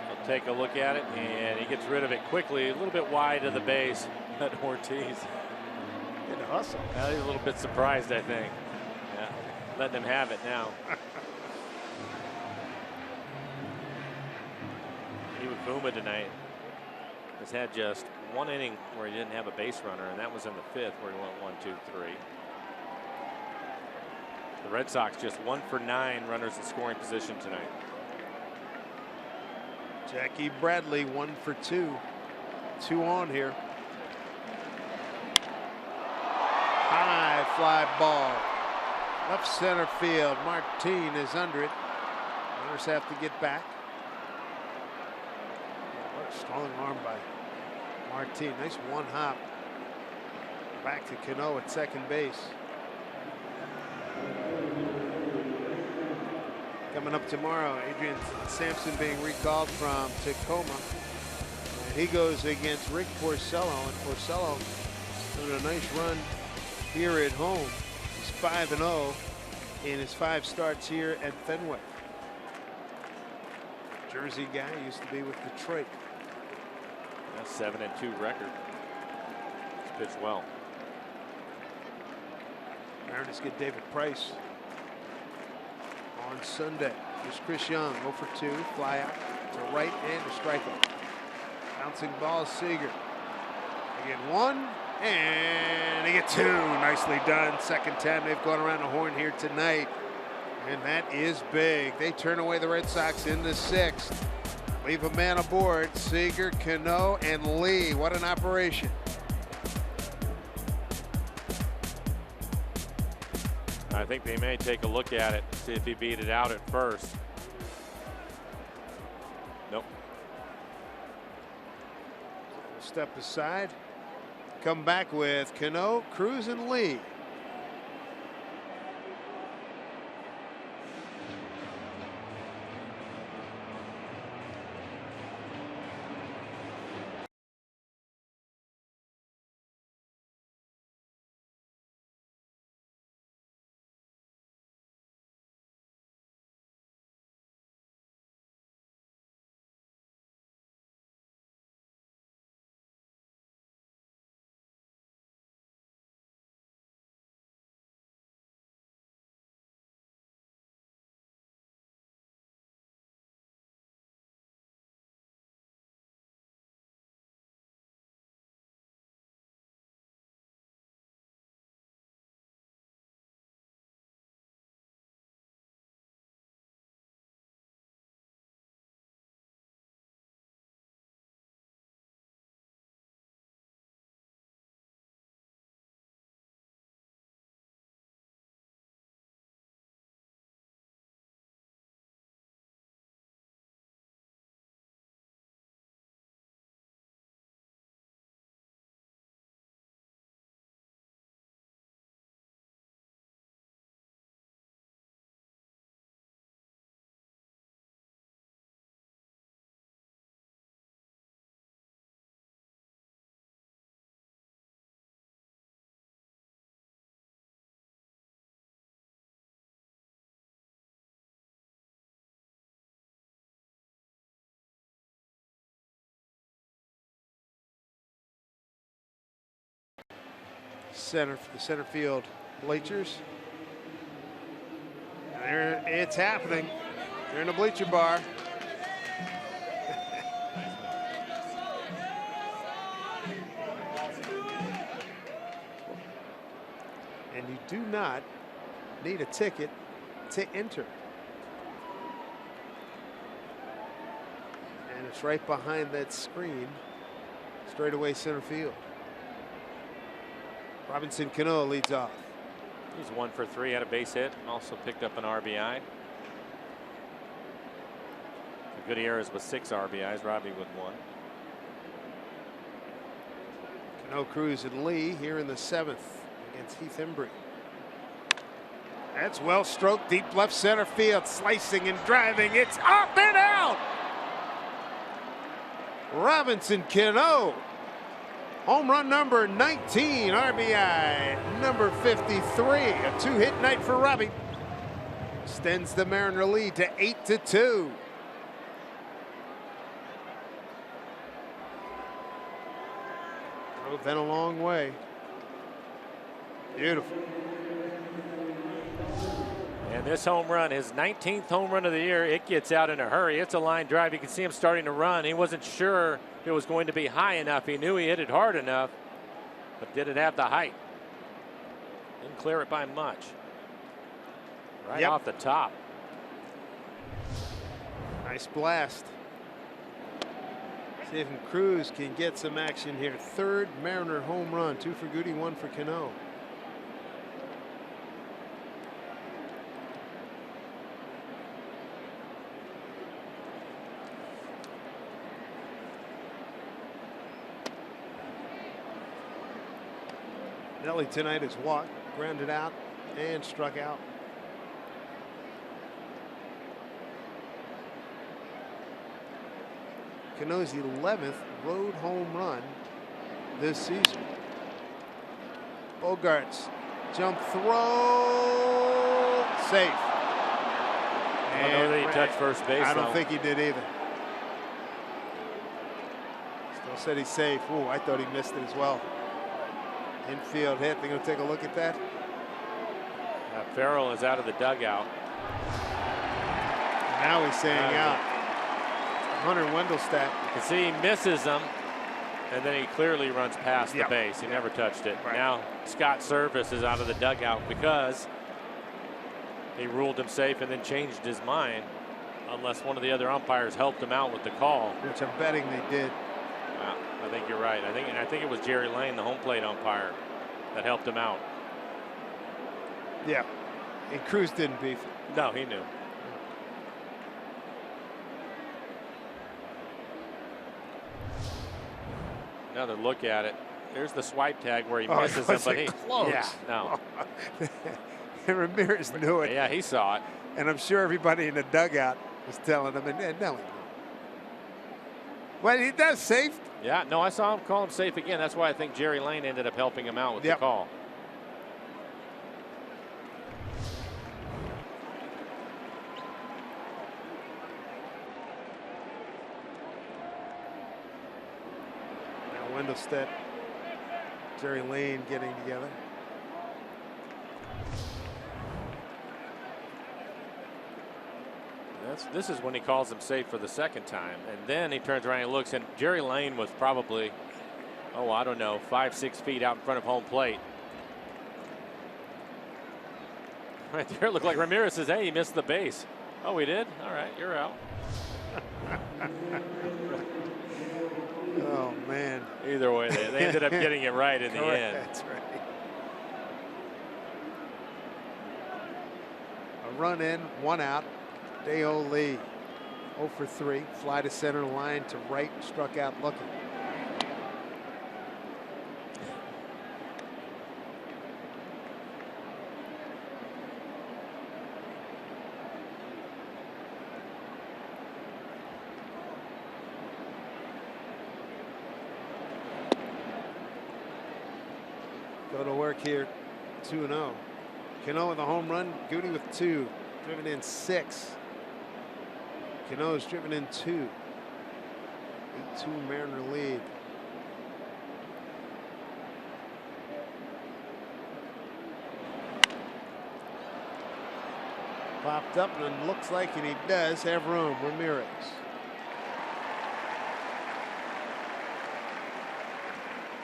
He'll take a look at it, and he gets rid of it quickly, a little bit wide of the base. Ortiz. Good hustle. Well, he's a little bit surprised, I think. Yeah, letting him have it now. Iwakuma tonight has had just 1 inning where he didn't have a base runner, and that was in the 5th where he went 1, 2, 3. The Red Sox just 1 for 9 runners in scoring position tonight. Jackie Bradley 1 for 2. 2 on here. High fly ball. Left center field. Martin is under it. Runners have to get back. What a strong arm by Martin. Nice one hop. Back to Cano at second base. Coming up tomorrow, Adrian Sampson being recalled from Tacoma. And he goes against Rick Porcello. And Porcello doing a nice run here at home. He's 5-0 in his 5 starts here at Fenway. Jersey guy, used to be with Detroit. That's 7-2 record. He's pitched well. Mariners get David Price on Sunday. Here's Chris Young, 0 for 2, fly out to right and a strikeout. Bouncing ball, Seager. They get 1. And they get 2. Nicely done. Second time they've gone around the horn here tonight. And that is big. They turn away the Red Sox in the 6th. Leave a man aboard. Seager, Cano, and Lee. What an operation. I think they may take a look at it, see if he beat it out at first. Nope. Step aside. Come back with Cano, Cruz, and Lee. the center field bleachers. And there, it's happening. They're in the bleacher bar. And you do not need a ticket to enter. And it's right behind that screen, straightaway center field. Robinson Cano leads off. He's 1 for 3, had a base hit, and also picked up an RBI. Gutierrez with 6 RBIs, Robbie with 1. Cano, Cruz, and Lee here in the 7th against Heath Embry. That's well stroked, deep left center field, slicing and driving. It's up and out. Robinson Cano, home run number 19, RBI number 53. A 2-hit night for Robbie. Extends the Mariner lead to 8-2. Drove that a long way. Beautiful. And this home run, his 19th home run of the year, it gets out in a hurry. It's a line drive. You can see him starting to run. He wasn't sure if it was going to be high enough. He knew he hit it hard enough, but didn't have the height. Didn't clear it by much. Right off the top. Nice blast. See if Cruz can get some action here. 3rd Mariner home run. 2 for Goody, 1 for Cano. Nelly tonight has walked, grounded out, and struck out. Cano's 11th road home run this season. Bogarts, jump throw, safe. I don't know that he touched first base. I don't think he did either. Still said he's safe. Ooh, I thought he missed it as well. Infield hit. They're going to take a look at that. Farrell is out of the dugout. Now he's saying out. Hunter Wendelstedt. You can see he misses him, and then he clearly runs past the base. He never touched it. Right. Now Scott Service is out of the dugout because he ruled him safe and then changed his mind, unless one of the other umpires helped him out with the call. Which I'm betting they did. Well, I think you're right. I think it was Jerry Lane, the home plate umpire, that helped him out. Yeah. And Cruz didn't beef it. No, he knew. Another look at it. There's the swipe tag where he misses him, but he close. Yeah, no. And Ramirez knew it. Yeah, he saw it. And I'm sure everybody in the dugout was telling him, and no. Well, he does safe. Yeah, no, I saw him call him safe again. That's why I think Jerry Lane ended up helping him out with the call. Wendelstedt, Jerry Lane getting together. This is when he calls him safe for the 2nd time, and then he turns around and looks, and Jerry Lane was probably, oh, I don't know, 5-6 feet out in front of home plate. Right there, it looked like Ramirez says, "Hey, he missed the base." Oh, we did? All right, you're out. Oh, man. Either way, they ended up getting it right in the end. That's right. A run in, 1 out. Dale Lee, 0 for 3. Fly to center line to right, struck out looking. Go to work here, 2-0. Cano with a home run, Goody with 2, driven in 6. Cano's driven in 2. 8-2 Mariner lead. Popped up, and it looks like he does have room. Ramirez.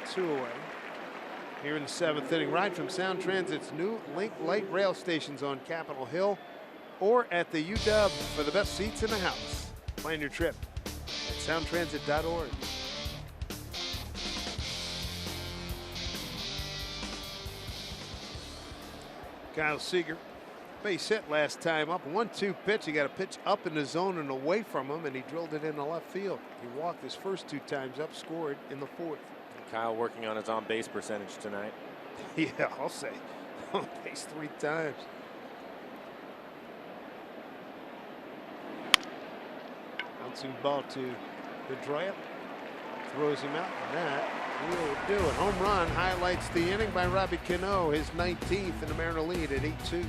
Two away. Here in the 7th inning, ride from Sound Transit's new Link Light Rail stations on Capitol Hill or at the UW for the best seats in the house. Plan your trip at soundtransit.org. Kyle Seager, base hit last time up. 1-2 pitch. He got a pitch up in the zone and away from him, and he drilled it into left field. He walked his first 2 times up, scored in the 4th. Kyle working on his on-base percentage tonight. Yeah, I'll say. On base 3 times. Bouncing ball to Pedroia. Throws him out, and that will do it. Home run highlights the inning by Robbie Cano, his 19th, in the Mariner lead at 8-2.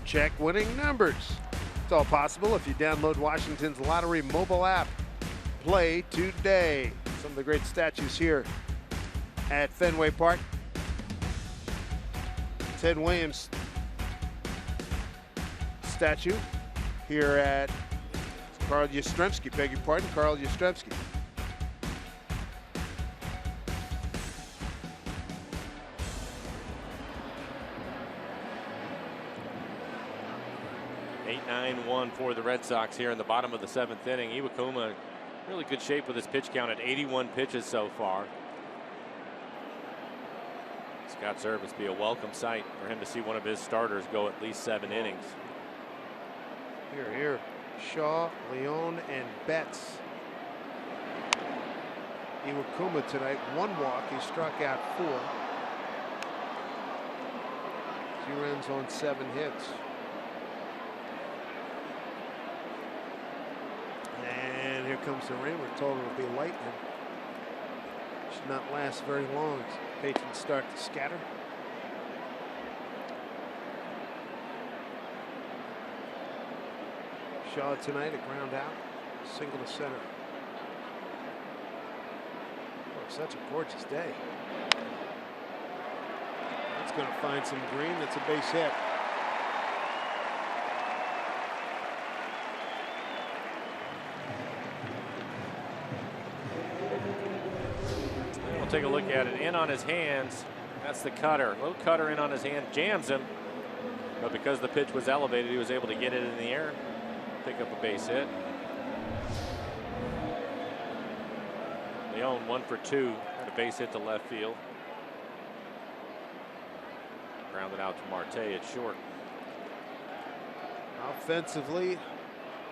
Check winning numbers. It's all possible if you download Washington's Lottery mobile app. Play today. Some of the great statues here at Fenway Park. Ted Williams statue here at Carl Yastrzemski. Beg your pardon, Carl Yastrzemski. Eight, 9-1 for the Red Sox here in the bottom of the 7th inning. Iwakuma really good shape with his pitch count at 81 pitches so far. Scott Servais be a welcome sight for him to see one of his starters go at least 7 innings. Here. Shaw, Leone, and Betts. Iwakuma tonight, 1 walk. He struck out 4. 2 runs on 7 hits. And here comes the rain. We're told it'll be lightning. Should not last very long as patrons start to scatter. Shaw tonight, a ground out, single to center. Oh, such a gorgeous day. That's going to find some green. That's a base hit. We'll take a look at it. In on his hands. That's the cutter. Low cutter in on his hand. Jams him. But because the pitch was elevated, he was able to get it in the air. Pick up a base hit. Leone 1 for 2. Had a base hit to left field. Grounded out to Marte at short. Offensively,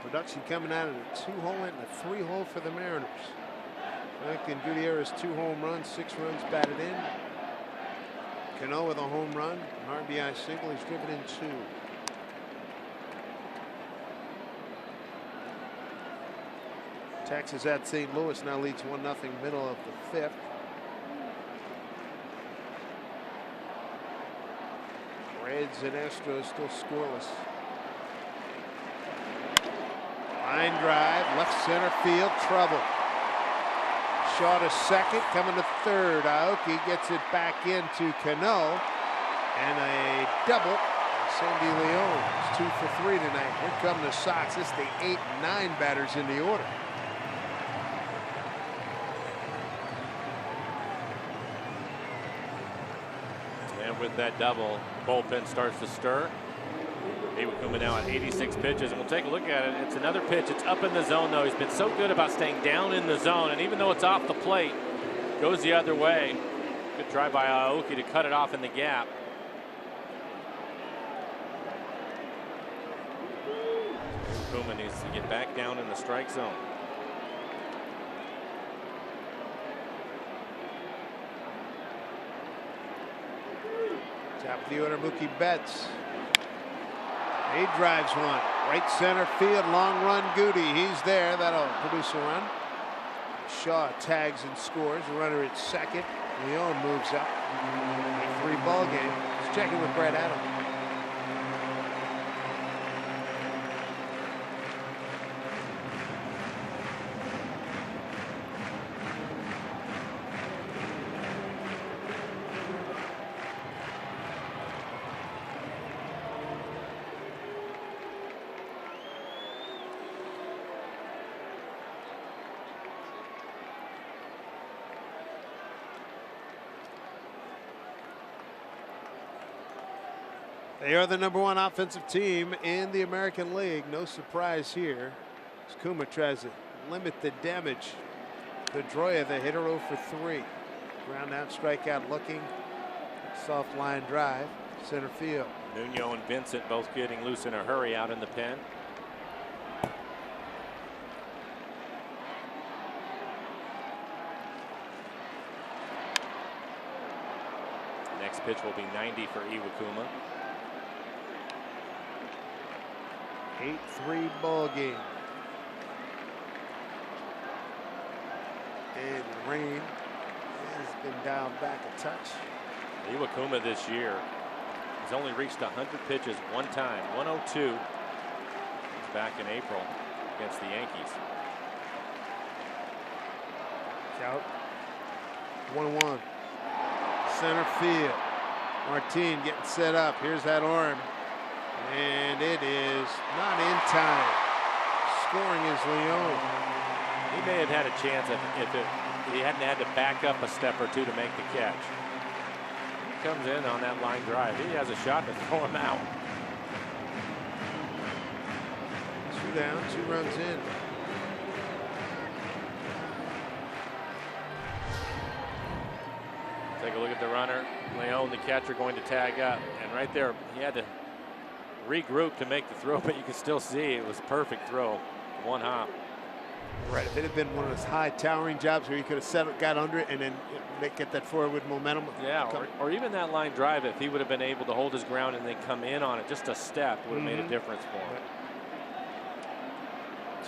production coming out of the 2-hole and the 3-hole for the Mariners. Franklin Gutierrez 2 home runs, 6 runs batted in. Cano with a home run, an RBI single. He's driven in 2. Texas at St. Louis now leads 1-0 middle of the 5th. Reds and Astros still scoreless. Line drive, left center field, trouble. Shaw to second, coming to third. Aoki gets it back into Cano, and a double. Sandy Leon is 2 for 3 tonight. Here come the Sox. This is the 8 and 9 batters in the order. And with that double, bullpen starts to stir. Iwakuma now at 86 pitches, and we'll take a look at it. It's another pitch. It's up in the zone, though. He's been so good about staying down in the zone, and even though it's off the plate, goes the other way. Good try by Aoki to cut it off in the gap. Iwakuma needs to get back down in the strike zone. Top of the order, Mookie Betts. He drives one. Right center field, long run, Goody. He's there. That'll produce a run. Shaw tags and scores. The runner at second. Leon moves up. A 3-ball game. Let's check in with Brett Adams. They are the #1 offensive team in the American League. No surprise here. As Kuma tries to limit the damage. Pedroia, the hitter, 0 for 3. Ground out, strikeout looking. Soft line drive. Center field. Nuno and Vincent both getting loose in a hurry out in the pen. Next pitch will be 90 for Iwakuma. 8-3 ball game. And rain has been dialed back a touch. Iwakuma this year has only reached 100 pitches one time, 102. He's back in April against the Yankees. Out. 1-1. Center field. Martin getting set up. Here's that arm. And it is not in time. Scoring is Leon. He may have had a chance if he hadn't had to back up a step or two to make the catch. He comes in on that line drive. He has a shot to throw him out. 2 down, 2 runs in. Take a look at the runner. Leon, the catcher, going to tag up. And right there, he had to regroup to make the throw, but you can still see it was a perfect throw. One hop. Right. If it had been one of those high towering jobs where you could have got under it and then get that forward momentum. Yeah, or even that line drive, if he would have been able to hold his ground and then come in on it just a step, would have made a difference for him.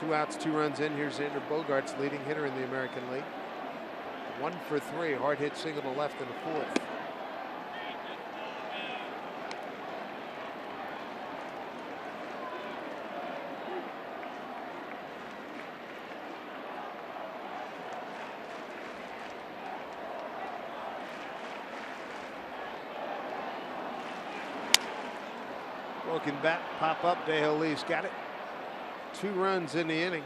2 outs, 2 runs in. Here's Xander Bogaerts, leading hitter in the American League. 1 for 3. Hard hit single to left in the 4th. Broken bat, pop up. Dale Lee's got it. 2 runs in the inning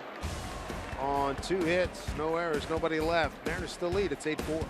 on 2 hits, no errors, nobody left. Mariners still lead. It's 8-4.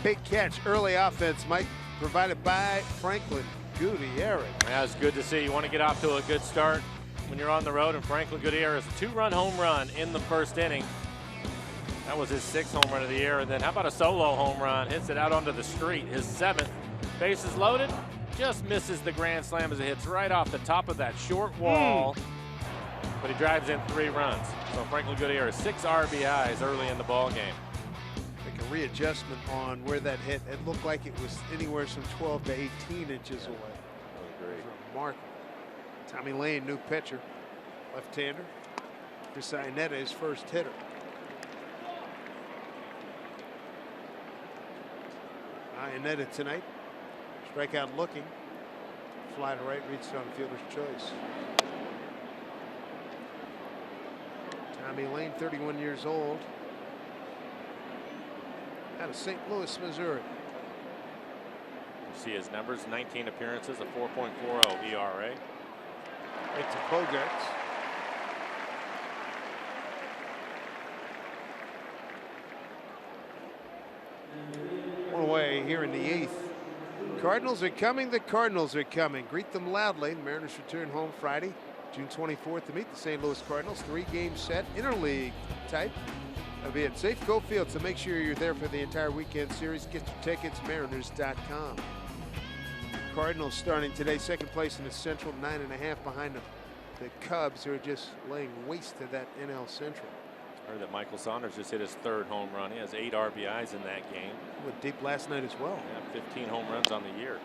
Big catch, early offense, Mike, provided by Franklin Gutierrez. Yeah, it's good to see. You want to get off to a good start when you're on the road, and Franklin Gutierrez, a 2-run home run in the first inning. That was his 6th home run of the year. And then how about a solo home run? Hits it out onto the street, his 7th. Bases loaded, just misses the grand slam as it hits right off the top of that short wall. But he drives in 3 runs. So Franklin Gutierrez, 6 RBIs early in the ball game. Like a readjustment on where that hit. It looked like it was anywhere from 12 to 18 inches away. Great. Remarkable. Tommy Lane, new pitcher, left-hander. Chris Iannetta, his first hitter. Iannetta tonight. Strikeout looking. Fly to right, reached on fielder's choice. Tommy Lane, 31 years old. Out of St. Louis, Missouri. You see his numbers, 19 appearances, a 4.40 ERA. Right to Bogarts. One away here in the 8th. Cardinals are coming. The Cardinals are coming. Greet them loudly. The Mariners return home Friday, June 24th to meet the St. Louis Cardinals. 3-game set, interleague type. That'll be at Safeco Field, so make sure you're there for the entire weekend series. Get your tickets, mariners.com. Cardinals starting today, 2nd place in the Central, 9.5 behind the Cubs, who are just laying waste to that NL Central. I heard that Michael Saunders just hit his 3rd home run. He has 8 RBIs in that game. Went deep last night as well. Yeah, 15 home runs on the year.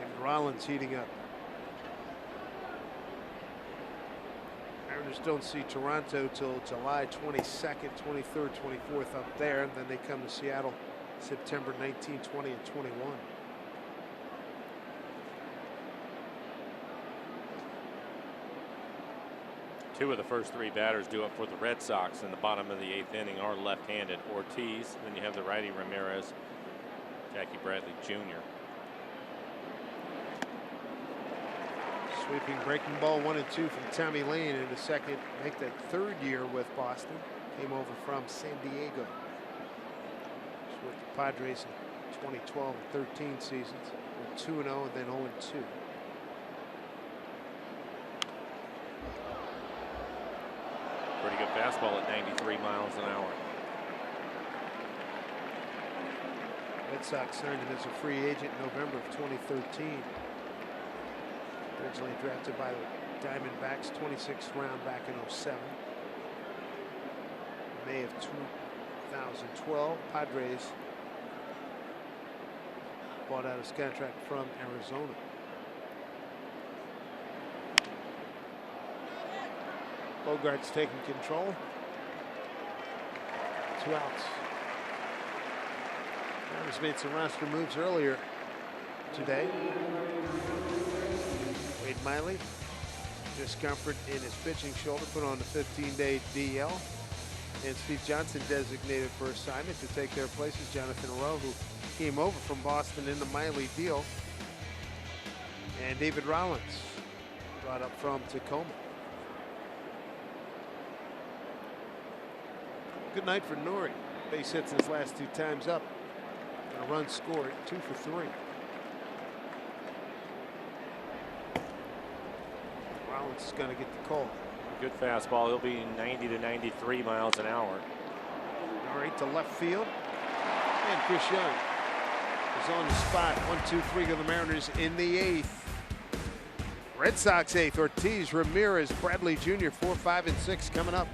And Rollins heating up. Mariners don't see Toronto till July 22nd, 23rd, 24th up there, and then they come to Seattle September 19, 20, and 21. Two of the first 3 batters due up for the Red Sox in the bottom of the 8th inning are left-handed. Ortiz, then you have the righty Ramirez, Jackie Bradley Jr. Sweeping breaking ball 1 and 2 from Tommy Lane in the second. Make that 3rd year with Boston. Came over from San Diego. He's with the Padres in 2012 and 13 seasons. Went 2-0 and then 0-2. Pretty good fastball at 93 miles an hour. Red Sox signed him as a free agent in November of 2013. Originally drafted by the Diamondbacks, 26th round back in 07. May of 2012, Padres bought out his contract from Arizona. Bogart's taking control. 2 outs. Mariners made some roster moves earlier today. Wade Miley, discomfort in his pitching shoulder, put on the 15-day DL. And Steve Johnson designated for assignment to take their places. Jonathan Rowe, who came over from Boston in the Miley deal. And David Rollins, brought up from Tacoma. Good night for Nori. Base hits his last 2 times up. And a run scored, 2 for 3. Rollins is going to get the call. Good fastball. He'll be 90 to 93 miles an hour. Nori to left field. And Chris Young is on the spot. 1-2-3 go the Mariners in the 8th. Red Sox 8th. Ortiz, Ramirez, Bradley Jr. 4, 5, and 6 coming up.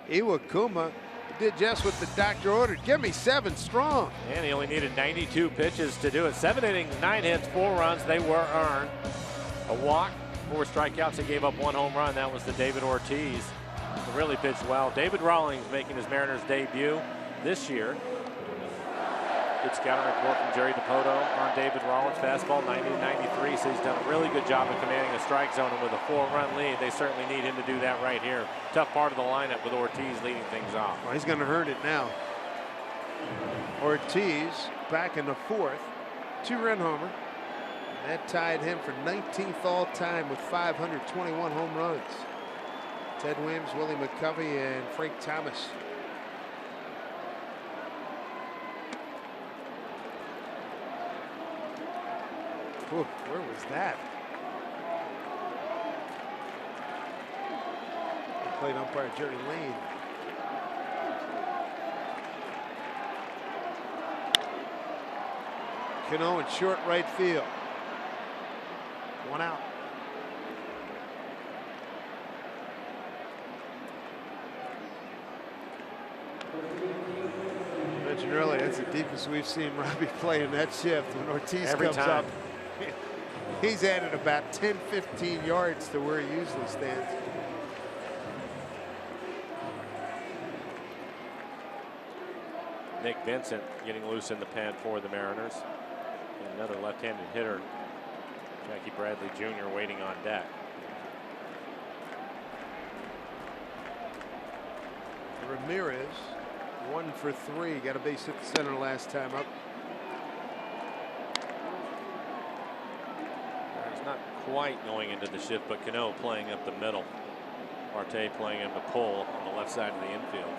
Iwakuma did just what the doctor ordered. Give me 7 strong. And he only needed 92 pitches to do it. 7 innings, 9 hits, 4 runs. They were earned. A walk, 4 strikeouts. He gave up 1 home run. That was to David Ortiz. He really pitched well. David Rawlings making his Mariners debut this year. Good scouting report from Jerry DiPoto on David Rawlings. Fastball 90-93. So he's done a really good job of commanding the strike zone, and with a 4-run lead, they certainly need him to do that right here. Tough part of the lineup with Ortiz leading things off. Well, he's going to hurt it now. Ortiz back in the 4th, 2-run homer. And that tied him for 19th all-time with 521 home runs. Ted Williams, Willie McCovey, and Frank Thomas. Ooh, where was that? Plate umpire Jerry Lane. Cano in short right field. 1 out. I mentioned earlier, that's the deepest we've seen Robbie play in that shift. When Ortiz comes up, he's added about 10-15 yards to where he usually stands. Nick Vincent getting loose in the pen for the Mariners. And another left-handed hitter, Jackie Bradley Jr., waiting on deck. Ramirez, 1 for 3. Got a base hit the center last time up. He's not quite going into the shift, but Cano playing up the middle. Marte playing him the pull on the left side of the infield.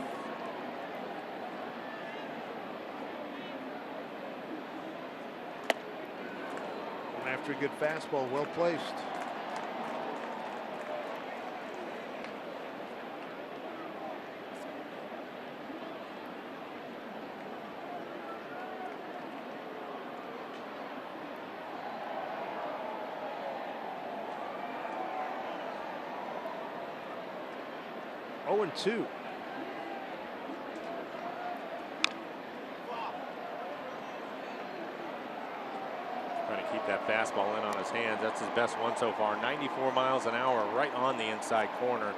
After a good fastball, well placed. Oh, and 2. Trying to keep that fastball in on his hands. That's his best one so far. 94 miles an hour right on the inside corner.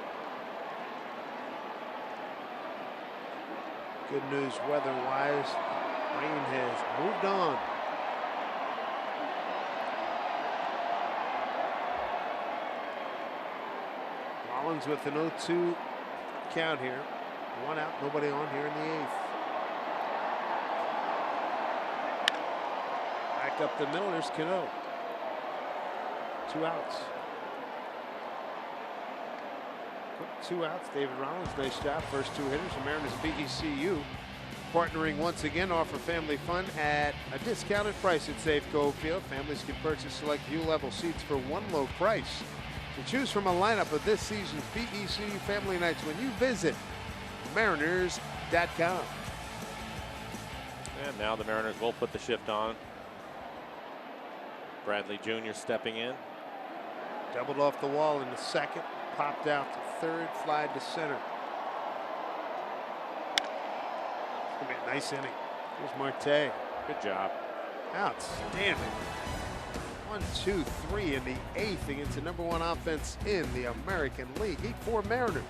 Good news weather-wise. Rain has moved on. Rollins with an 0-2 count here. 1 out, nobody on here in the 8th. Back up the middle, there's Cano. 2 outs. Quick 2 outs. David Rollins, nice job. First 2 hitters. The Mariners BECU partnering once again, offer family fun at a discounted price at Safeco Field. Families can purchase select view level seats for 1 low price. To choose from a lineup of this season's BECU Family Nights when you visit Mariners.com. And now the Mariners will put the shift on. Bradley Jr. stepping in. Doubled off the wall in the 2nd. Popped out to 3rd. Fly to center. It's going to be a nice inning. Here's Marte. Good job. Outstanding. 1, 2, 3 in the 8th against the #1 offense in the American League. 8-4 Mariners.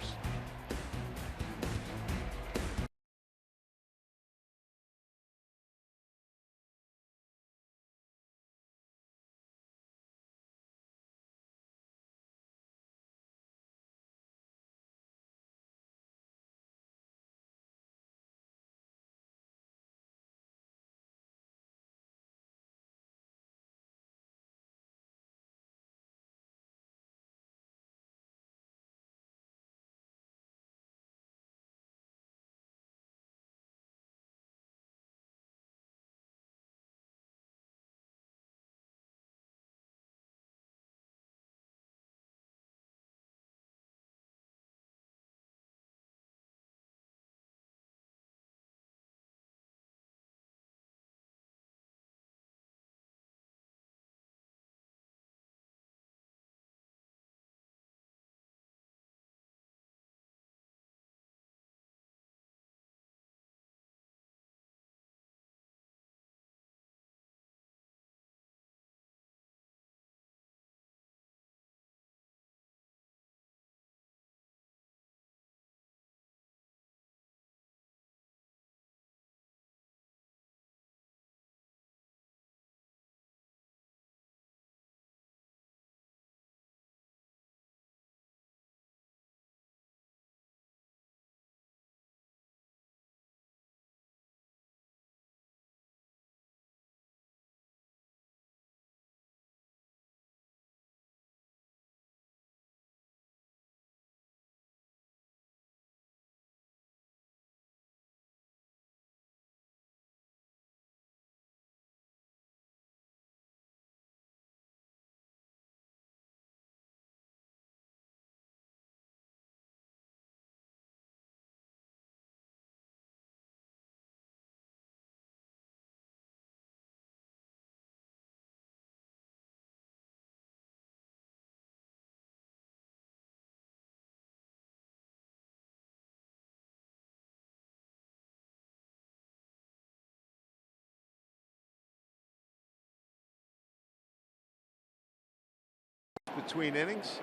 between innings.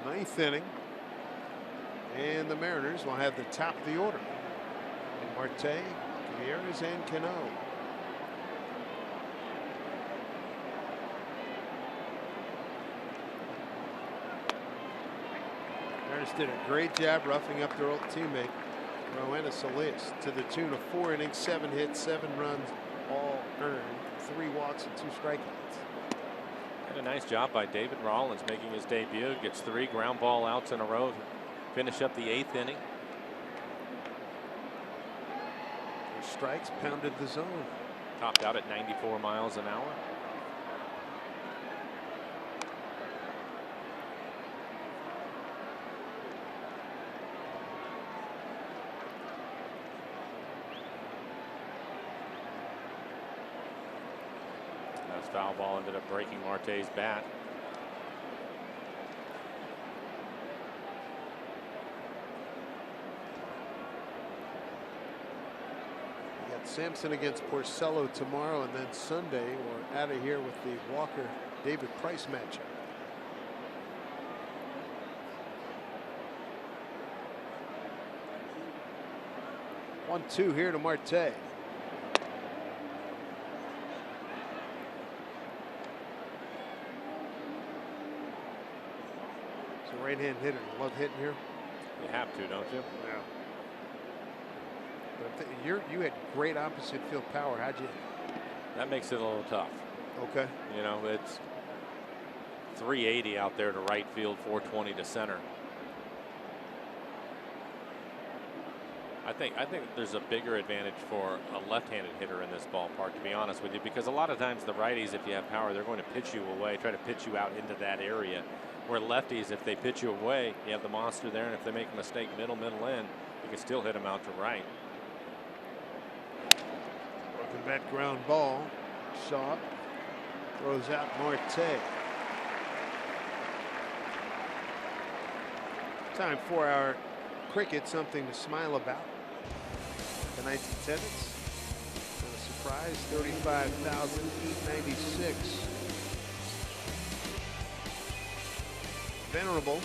Ninth inning. And the Mariners will have the top of the order. Marte, Gutierrez, and Cano. Mariners did a great job roughing up their old teammate, Rowan Solis, to the tune of 4 innings, 7 hits, 7 runs, all earned, 3 walks, and 2 strikeouts. And a nice job by David Rollins making his debut. Gets 3 ground ball outs in a row to finish up the 8th inning. Strikes, pounded the zone. Topped out at 94 miles an hour. That foul ball ended up breaking Marte's bat. Sampson against Porcello tomorrow, and then Sunday we're out of here with the Walker David Price matchup. One, 2 here to Marte. He's a right-hand hitter. Love hitting here. You have to, don't you? Yeah. But you had great opposite field power. How'd you? That makes it a little tough. Okay. You know, it's 380 out there to right field, 420 to center. I think there's a bigger advantage for a left-handed hitter in this ballpark, to be honest with you, because a lot of times the righties, if you have power, they're going to pitch you away, try to pitch you out into that area. Where lefties, if they pitch you away, you have the monster there, and if they make a mistake middle in, you can still hit them out to right. That ground ball. Shaw throws out Marte. Time for our cricket, something to smile about. Tonight's attendance, a surprise, 35,896. Venerable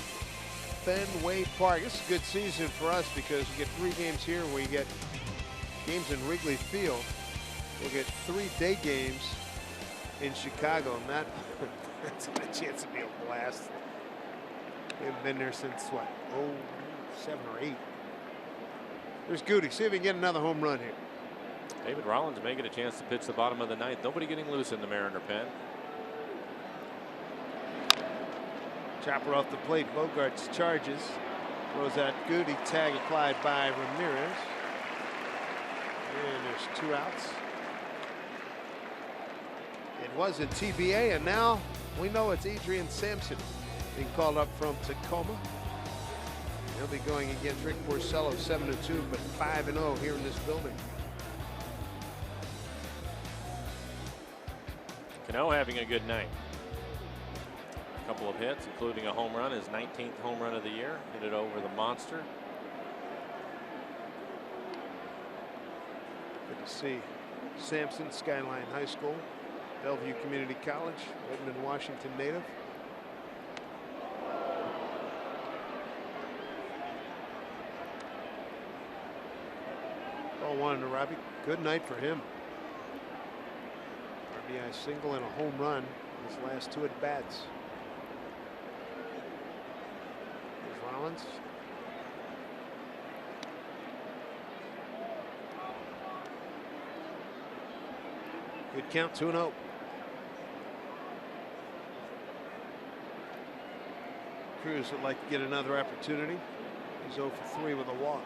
Fenway Park. This is a good season for us because we get 3 games here. We get games in Wrigley Field. We'll get 3 day games in Chicago, and that's a chance to be a blast. We haven't been there since what? 7 or 8. There's Goody. See if we can get another home run here. David Rollins may get a chance to pitch the bottom of the 9th. Nobody getting loose in the Mariner pen. Chopper off the plate. Bogarts charges. Throws out Goody. Tag applied by Ramirez. And there's 2 outs. It was a TBA, and now we know it's Adrian Sampson being called up from Tacoma. He'll be going against Rick Porcello, 7-2, but 5-0 here in this building. Cano having a good night. A couple of hits, including a home run, his 19th home run of the year. Hit it over the monster. Good to see Sampson, Skyline High School, Bellevue Community College, Redmond, Washington native. Ball 1 to Robbie. Good night for him. RBI single and a home run in his last 2 at bats. Here's Rollins. Good count, 2-0. Cruz would like to get another opportunity. He's 0 for 3 with a walk.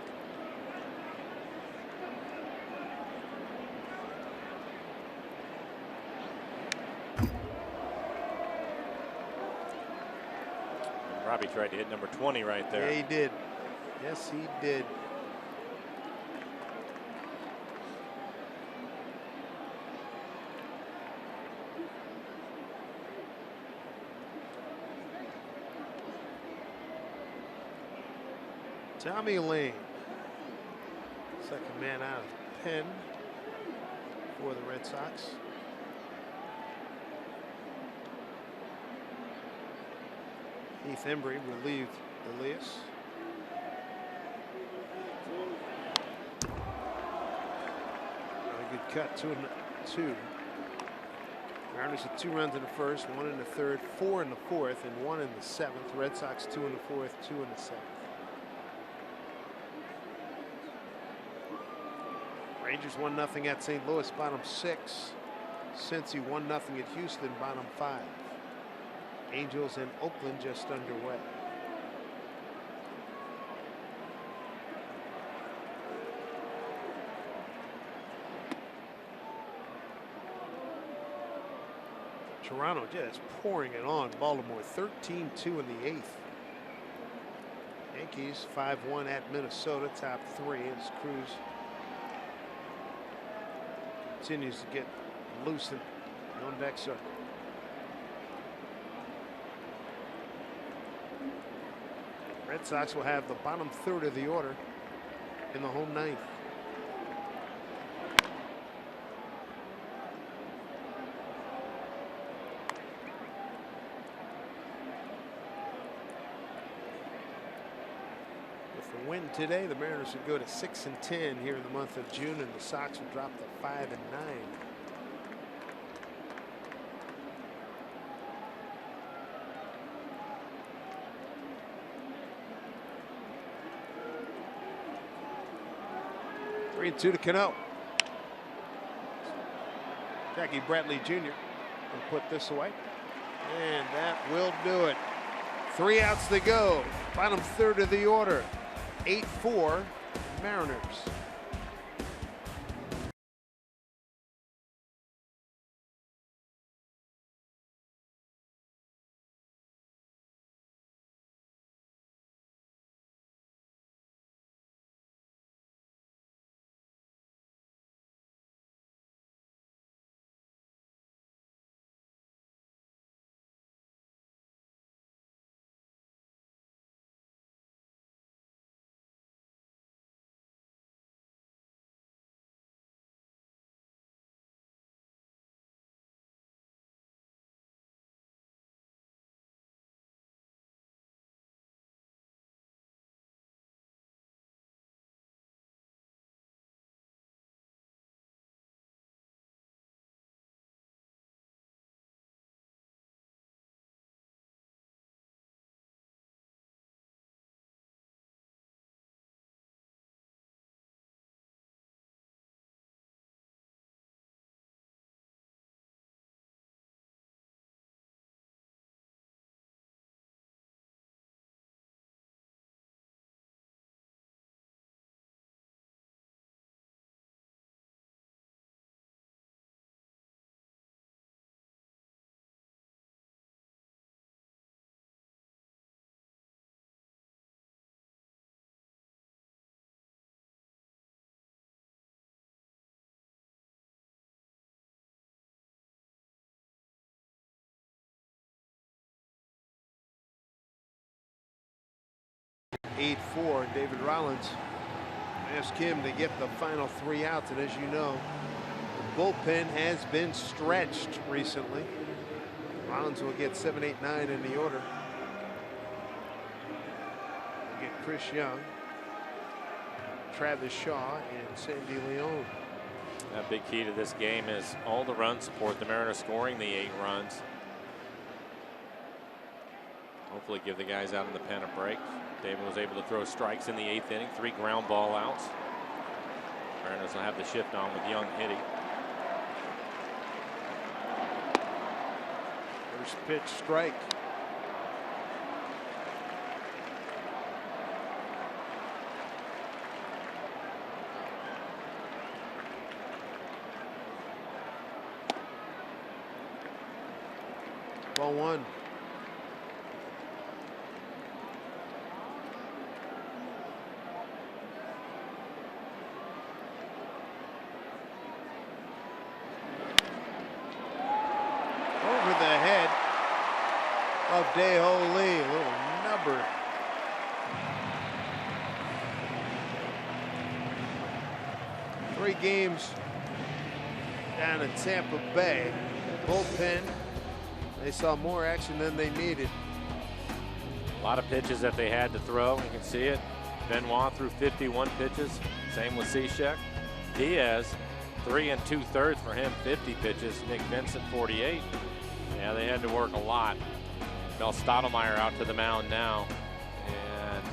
Robbie tried to hit number 20 right there. Yeah, he did. Yes, he did. Tommy Lane, second man out of the pen for the Red Sox. Heath Embry relieved Elias. Another good cut, 2-2. Mariners with 2 runs in the first, 1 in the third, 4 in the fourth, and 1 in the seventh. Red Sox 2 in the fourth, 2 in the seventh. Rangers 1-0 at St. Louis, bottom 6. Cincy 1-0 at Houston, bottom 5. Angels and Oakland just underway. Toronto just pouring it on Baltimore, 13-2 in the 8th. Yankees 5-1 at Minnesota, top 3 as Cruz continues to get loose in the on-deck circle. Red Sox will have the bottom third of the order in the home 9th. With the win today, the Mariners would go to 6-10 here in the month of June, and the Sox would drop to 5-9. Two to Cano. Jackie Bradley Jr. will put this away, and that will do it. 3 outs to go. Bottom third of the order. 8-4 Mariners. Eight 8-4. David Rollins asked him to get the final 3 outs, and as you know, the bullpen has been stretched recently. Rollins will get 7, 8, 9 in the order. We'll get Chris Young, Travis Shaw, and Sandy Leon. A big key to this game is all the run support. The Mariners scoring the 8 runs. Hopefully give the guys out in the pen a break. David was able to throw strikes in the 8th inning, 3 ground ball outs. Mariners will have the shift on with Young hitting. First pitch strike. Ball 1. Of Dae-Ho Lee, a little number. Three games down in Tampa Bay. Bullpen, they saw more action than they needed. A lot of pitches that they had to throw. You can see it. Benoit threw 51 pitches. Same with Cishek. Diaz, 3 2/3 for him, 50 pitches. Nick Vincent, 48. Yeah, they had to work a lot. Mel Stottlemyre out to the mound now. And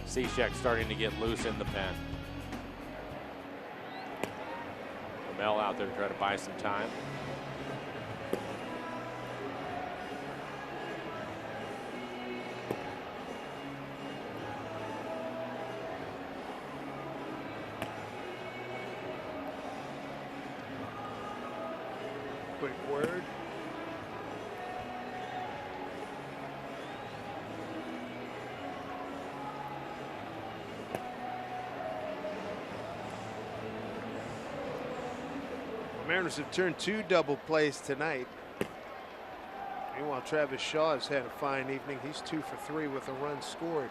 Cishek starting to get loose in the pen. Mel out there to try to buy some time. Quick word. Mariners have turned 2 double plays tonight. Meanwhile, Travis Shaw has had a fine evening. He's 2 for 3 with a run scored.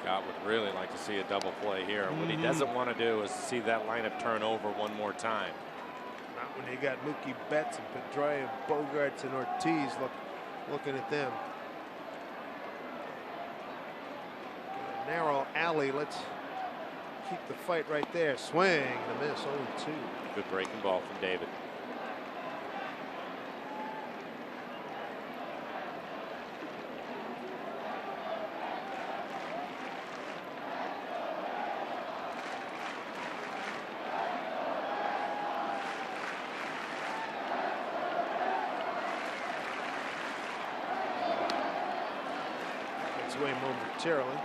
Scott would really like to see a double play here. What he doesn't want to do is see that lineup turn over one more time. Not when you got Mookie Betts and Pedroia and Bogarts and Ortiz looking at them. A narrow alley. Let's keep the fight right there. Swing and a miss. 0-2. Good breaking ball from David. Way momentarily.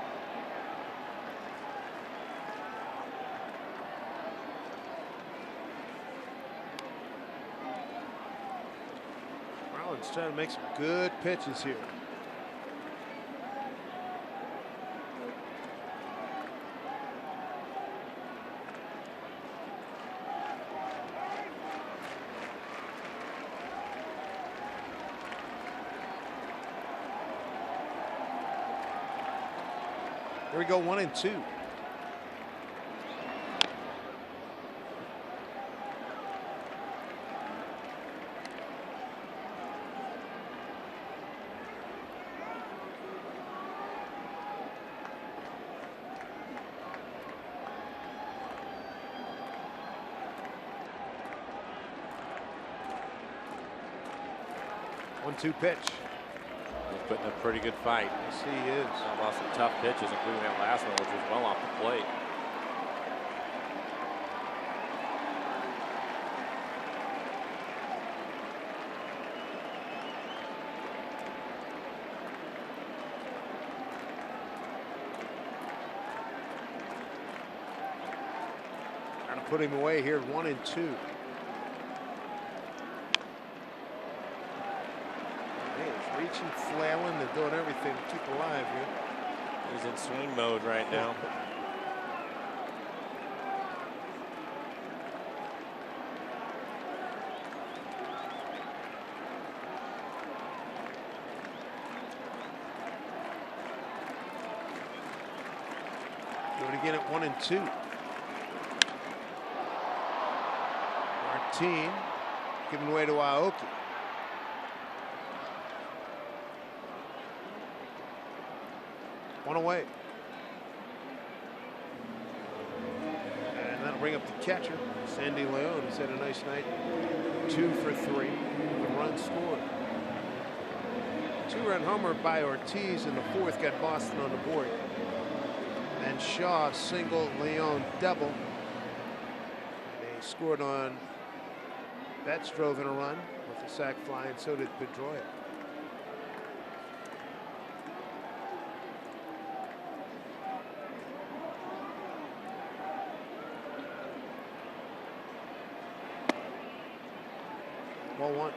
Marlins trying to make some good pitches here. Here we go, 1-2. One-two pitch. He's putting a pretty good fight. Yes, he is. Lost some tough pitches, including that last one, which was well off the plate. Trying to put him away here, 1-2. Reaching, flailing, they're doing everything to keep alive here. He's in swing mode right now. Do it again at 1-2. Martin giving way to Aoki. One away. And that'll bring up the catcher, Sandy Leon. He's had a nice night. 2 for 3. The run scored. 2-run homer by Ortiz in the 4th got Boston on the board. And Shaw single, Leon double. They scored on Betts, drove in a run with the sac fly, and so did Pedroia. Ball 1.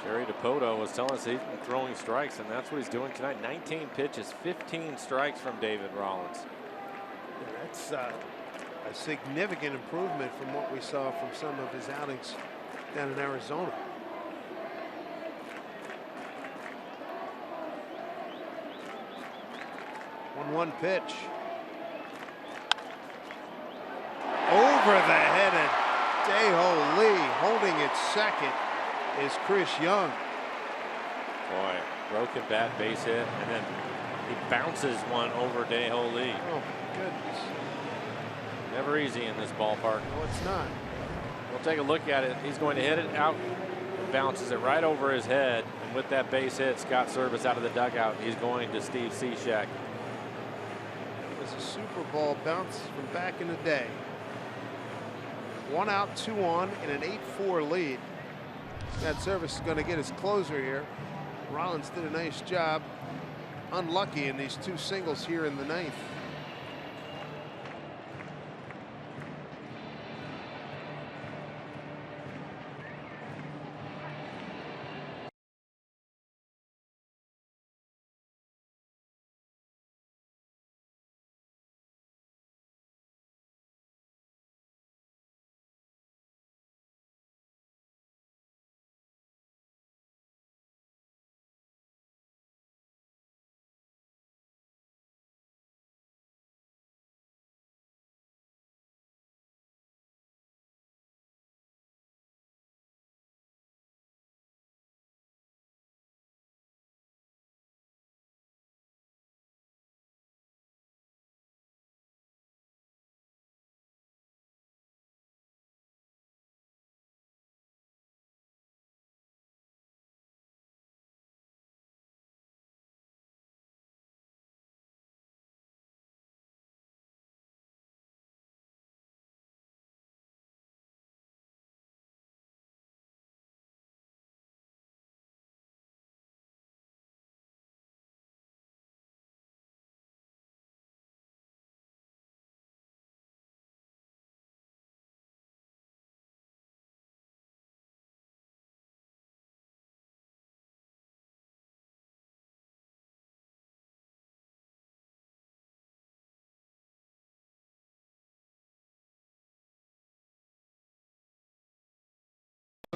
Jerry DiPoto was telling us he's been throwing strikes, and that's what he's doing tonight. 19 pitches, 15 strikes from David Rollins. Yeah, that's a significant improvement from what we saw from some of his outings down in Arizona. One pitch. Over the head of Dae-Ho Lee. Holding it second is Chris Young. Boy, broken bat, base hit, and then he bounces one over Dae-Ho Lee. Oh, my goodness. Never easy in this ballpark. No, it's not. We'll take a look at it. He's going to hit it out, bounces it right over his head, and with that base hit, Scott Service out of the dugout. He's going to Steve Cishek. It was a Super Bowl bounce from back in the day. 1 out, 2 on in an 8-4 lead. That Service is going to get his closer here. Rollins did a nice job. Unlucky in these 2 singles here in the 9th.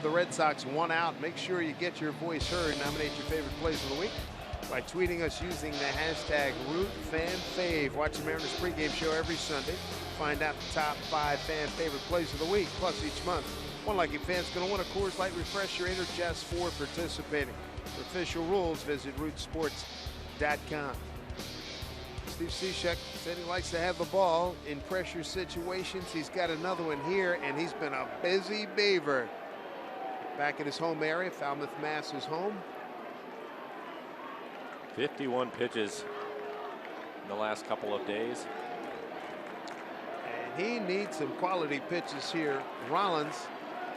The Red Sox 1 out. Make sure you get your voice heard. Nominate your favorite plays of the week by tweeting us using the hashtag RootFanFave. Watch the Mariners pregame show every Sunday. Find out the top 5 fan favorite plays of the week. Plus, each month, one lucky fan's going to win a Coors Light Refresherator just for participating. For official rules, visit rootsports.com. Steve Cishek said he likes to have the ball in pressure situations. He's got another one here, and he's been a busy beaver. Back in his home area, Falmouth, Mass. His home. 51 pitches in the last couple of days. And he needs some quality pitches here. Rollins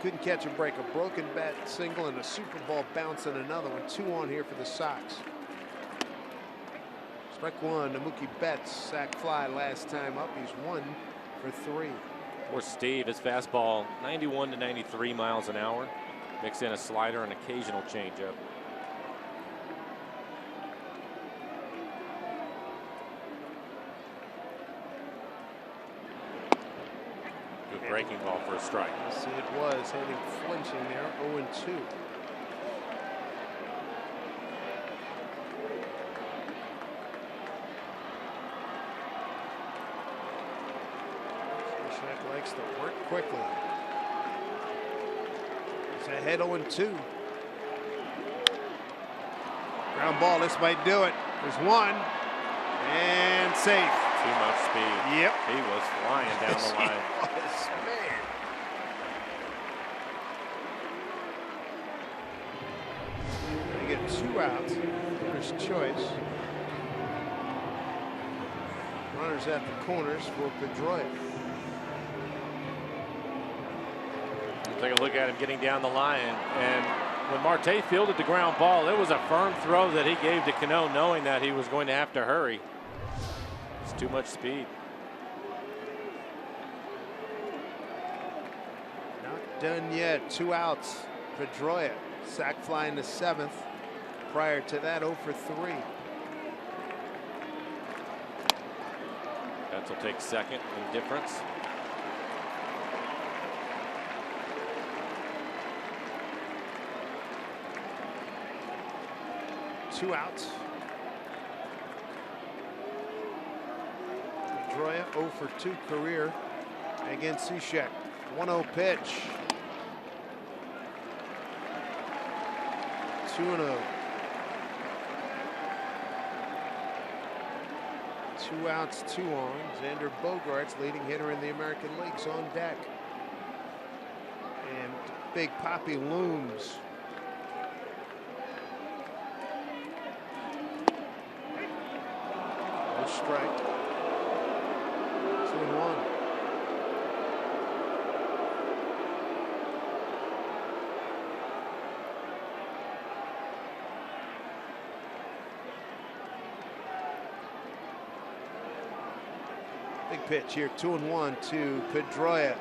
couldn't catch a break. A broken bat single and a Super Bowl bounce and another one. 2 on here for the Sox. Strike 1, Mookie Betts sack fly last time up. He's 1 for 3. For Steve, his fastball 91 to 93 miles an hour. Mix in a slider and occasional changeup. Good breaking ball for a strike. Yes, it was. Had him flinching there. 0-2. Cishek likes to work quickly. Ahead 0-2. Ground ball. This might do it. There's one. And safe. Too much speed. Yep. He was flying down the line. Yes, man. They get 2 outs. Runner's choice. Runners at the corners for Pedroia. Take a look at him getting down the line, and when Marte fielded the ground ball, it was a firm throw that he gave to Cano, knowing that he was going to have to hurry. It's too much speed. Not done yet. 2 outs. Pedroia. Sac fly in the 7th. Prior to that, 0 for 3. Betts will take second in difference. Two outs. Pedroia 0 for 2 career against Cishek. 1-0 pitch. 2-0. 2 outs, 2 on. Xander Bogaerts, leading hitter in the American Leagues, on deck. And Big Papi looms. No strike. 2-1. Big pitch here, 2-1 to Pedroia.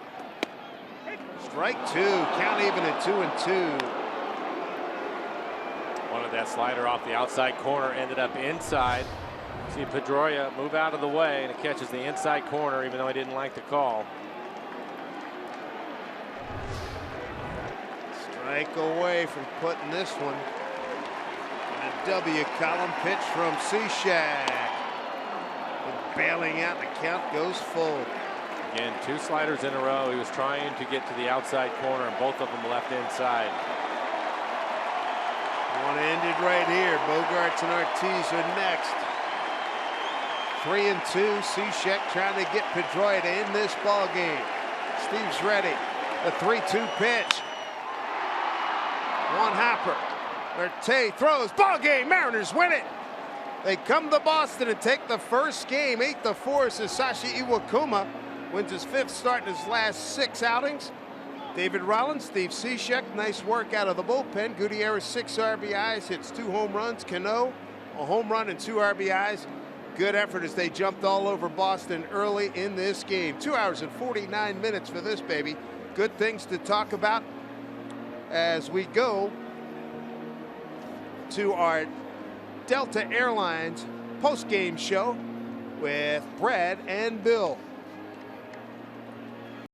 Strike 2, count even at 2-2. Wanted that slider off the outside corner, ended up inside. See Pedroia move out of the way, and it catches the inside corner, even though he didn't like the call. Strike away from putting this one in a W column. Pitch from Cishek. Bailing out, the count goes full. Again, 2 sliders in a row. He was trying to get to the outside corner, and both of them left inside. One ended right here. Bogaerts and Ortiz are next. 3-2. Cishek trying to get Pedroia to end this ball game. Steve's ready. The 3-2 pitch. One hopper. Ortiz throws. Ball game. Mariners win it. They come to Boston and take the first game 8-4. Sasashi Iwakuma wins his 5th start in his last 6 outings. David Rollins, Steve Cishek, nice work out of the bullpen. Gutierrez 6 RBIs, hits 2 home runs. Cano, a home run and 2 RBIs. Good effort as they jumped all over Boston early in this game. 2 hours and 49 minutes for this baby. Good things to talk about as we go to our Delta Airlines post-game show with Brad and Bill.